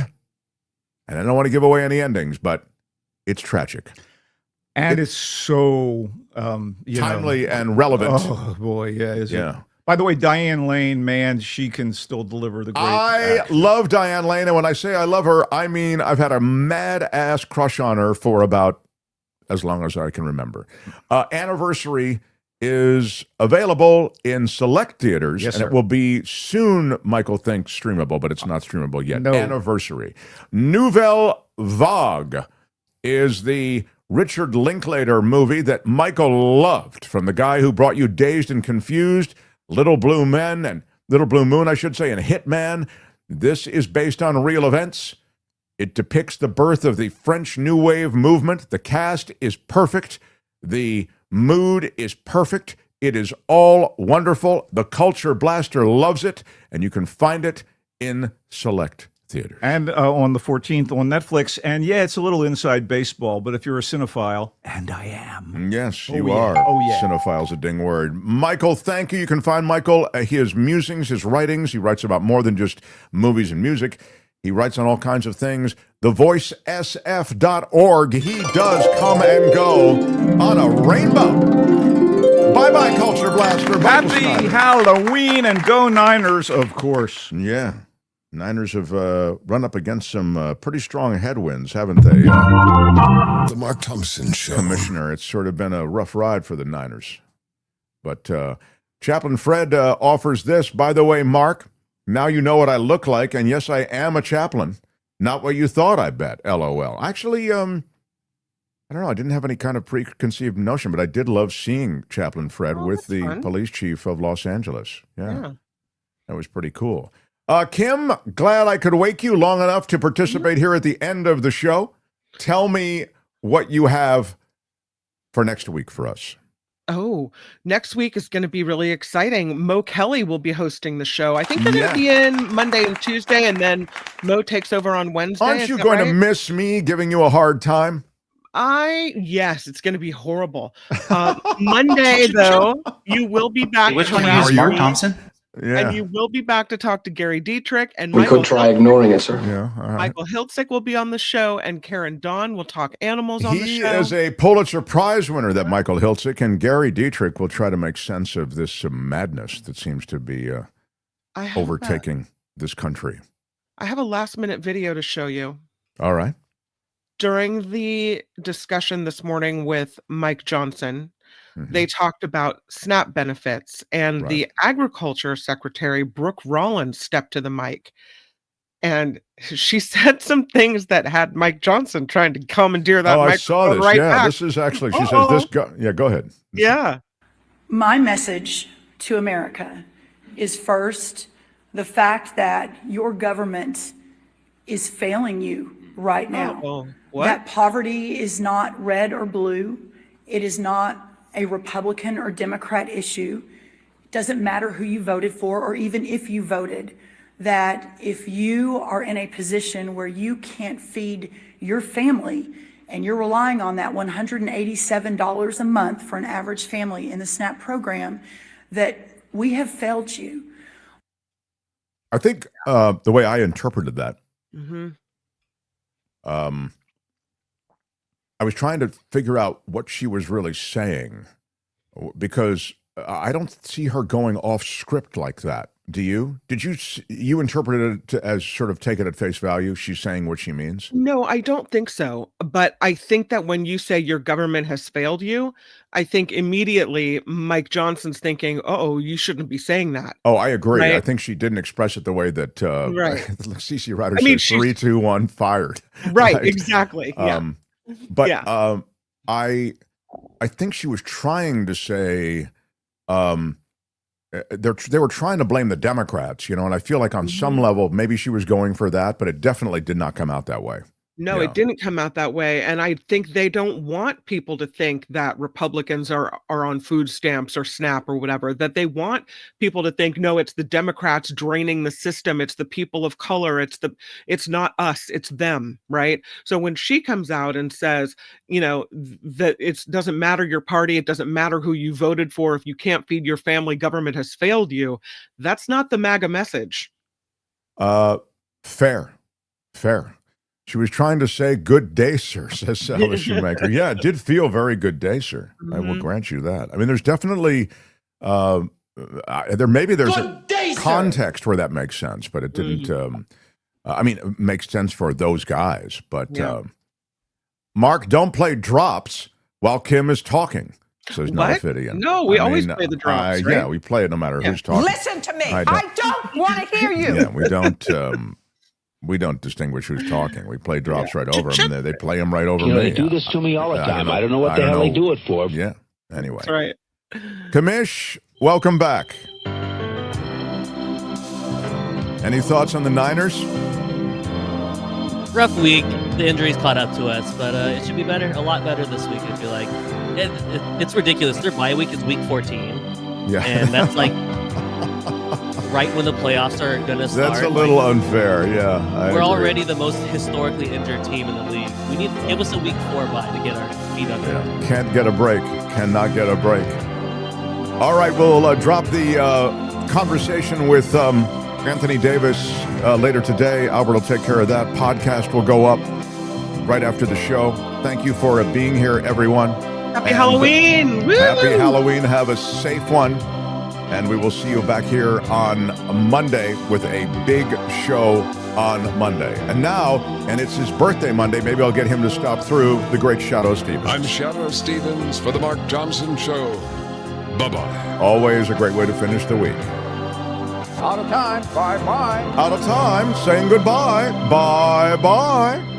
and I don't want to give away any endings, but it's tragic. And it's so timely and relevant. Oh, boy, yeah. It? By the way, Diane Lane, man, she can still deliver the great action. Love Diane Lane, and when I say I love her, I mean I've had a mad-ass crush on her for about as long as I can remember. Anniversary is available in select theaters, yes, and sir. It will be soon, Michael thinks, streamable, but it's not streamable yet. No. Anniversary. Nouvelle Vague is the Richard Linklater movie that Michael loved, from the guy who brought you Dazed and Confused, Little Blue Men, and Little Blue Moon, I should say, and Hitman. This is based on real events. It depicts the birth of the French New Wave movement. The cast is perfect. The mood is perfect. It is all wonderful. The Culture Blaster loves it, and you can find it in select theaters. And on the 14th on Netflix. And yeah, it's a little inside baseball, but if you're a cinephile, and I am. Yes, you are. Oh, yeah. Cinephile's a ding word. Michael, thank you. You can find Michael, his musings, his writings. He writes about more than just movies and music. He writes on all kinds of things. TheVoiceSF.org. He does come and go on a rainbow. Bye-bye, Culture Blaster. Happy Halloween, and go Niners, of course. Yeah. Niners have run up against some pretty strong headwinds, haven't they? The Mark Thompson Show. Commissioner, it's sort of been a rough ride for the Niners. But Chaplain Fred offers this. By the way, Mark, now you know what I look like, and yes, I am a chaplain. Not what you thought, I bet. LOL. Actually, I don't know. I didn't have any kind of preconceived notion, but I did love seeing Chaplain Fred with the police chief of Los Angeles. Yeah. That was pretty cool. Kim, glad I could wake you long enough to participate here at the end of the show. Tell me what you have for next week for us. Oh, next week is going to be really exciting. Mo Kelly will be hosting the show. I think they're going to be in Monday and Tuesday, and then Mo takes over on Wednesday. Aren't you going to miss me giving you a hard time? Yes, it's going to be horrible. Monday, though, you will be back. Which one is Mark Thompson? Yeah. And you will be back to talk to Gary Dietrich. And We Michael could try ignoring it, sir. Yeah, all right. Michael Hiltzik will be on the show, and Karen Dawn will talk animals on the show. He is a Pulitzer Prize winner, that Michael Hiltzik, and Gary Dietrich will try to make sense of this madness that seems to be overtaking this country. I have a last-minute video to show you. All right. During the discussion this morning with Mike Johnson, they talked about SNAP benefits, and the Agriculture Secretary, Brooke Rollins, stepped to the mic. And she said some things that had Mike Johnson trying to commandeer that microphone. I saw this. Right yeah, back. This is actually, she says this. Go ahead. Yeah. My message to America is, first, the fact that your government is failing you right now. That poverty is not red or blue. It is not a Republican or Democrat issue. It doesn't matter who you voted for, or even if you voted. That if you are in a position where you can't feed your family, and you're relying on that $187 a month for an average family in the SNAP program, that we have failed you. I think the way I interpreted that, I was trying to figure out what she was really saying, because I don't see her going off script like that. Do you? Did you interpret it as sort of take it at face value? She's saying what she means? No, I don't think so. But I think that when you say your government has failed you, I think immediately Mike Johnson's thinking, oh, you shouldn't be saying that. Oh, I agree. Right? I think she didn't express it the way that CC Ryder I mean, says 3, 2, 1, fired. Right, exactly. Yeah. But I think she was trying to say they were trying to blame the Democrats, and I feel like on some level maybe she was going for that, but it definitely did not come out that way. No, it didn't come out that way. And I think they don't want people to think that Republicans are on food stamps or SNAP or whatever, that they want people to think, no, it's the Democrats draining the system. It's the people of color. It's not us, it's them, right? So when she comes out and says, that it doesn't matter your party, it doesn't matter who you voted for, if you can't feed your family, government has failed you. That's not the MAGA message. Fair. She was trying to say good day, sir, says Sally Shoemaker. Yeah, it did feel very good day, sir. Mm-hmm. I will grant you that. I mean, there's definitely, there's a context where that makes sense, but it didn't, it makes sense for those guys. But Mark, don't play drops while Kim is talking, says Noah Fidian. No, we always play the drops, right? Yeah, we play it no matter who's talking. Listen to me. I don't want to hear you. Yeah, we don't distinguish who's talking. We play drops right over them. They play them right over me. They do this to me all the time. I don't know what the hell they do it for. Yeah. Anyway. That's right. Kamish, welcome back. Any thoughts on the Niners? Rough week. The injuries caught up to us, but it should be better. A lot better this week, I feel like. It's ridiculous. Their bye week is week 14. Yeah. And that's like right when the playoffs are going to start. That's a little unfair, yeah. We're already the most historically injured team in the league. We need to give us a week 4 bye to get our feet under. Yeah. Can't get a break. Cannot get a break. All right, we'll drop the conversation with Anthony Davis later today. Albert will take care of that. Podcast will go up right after the show. Thank you for being here, everyone. Happy Halloween! Woo! Happy Halloween. Have a safe one. And we will see you back here on Monday with a big show on Monday. And it's his birthday Monday. Maybe I'll get him to stop through the great Shadoe Stevens. I'm Shadoe Stevens for the Mark Thompson Show. Bye-bye. Always a great way to finish the week. Out of time. Bye-bye. Out of time. Saying goodbye. Bye-bye.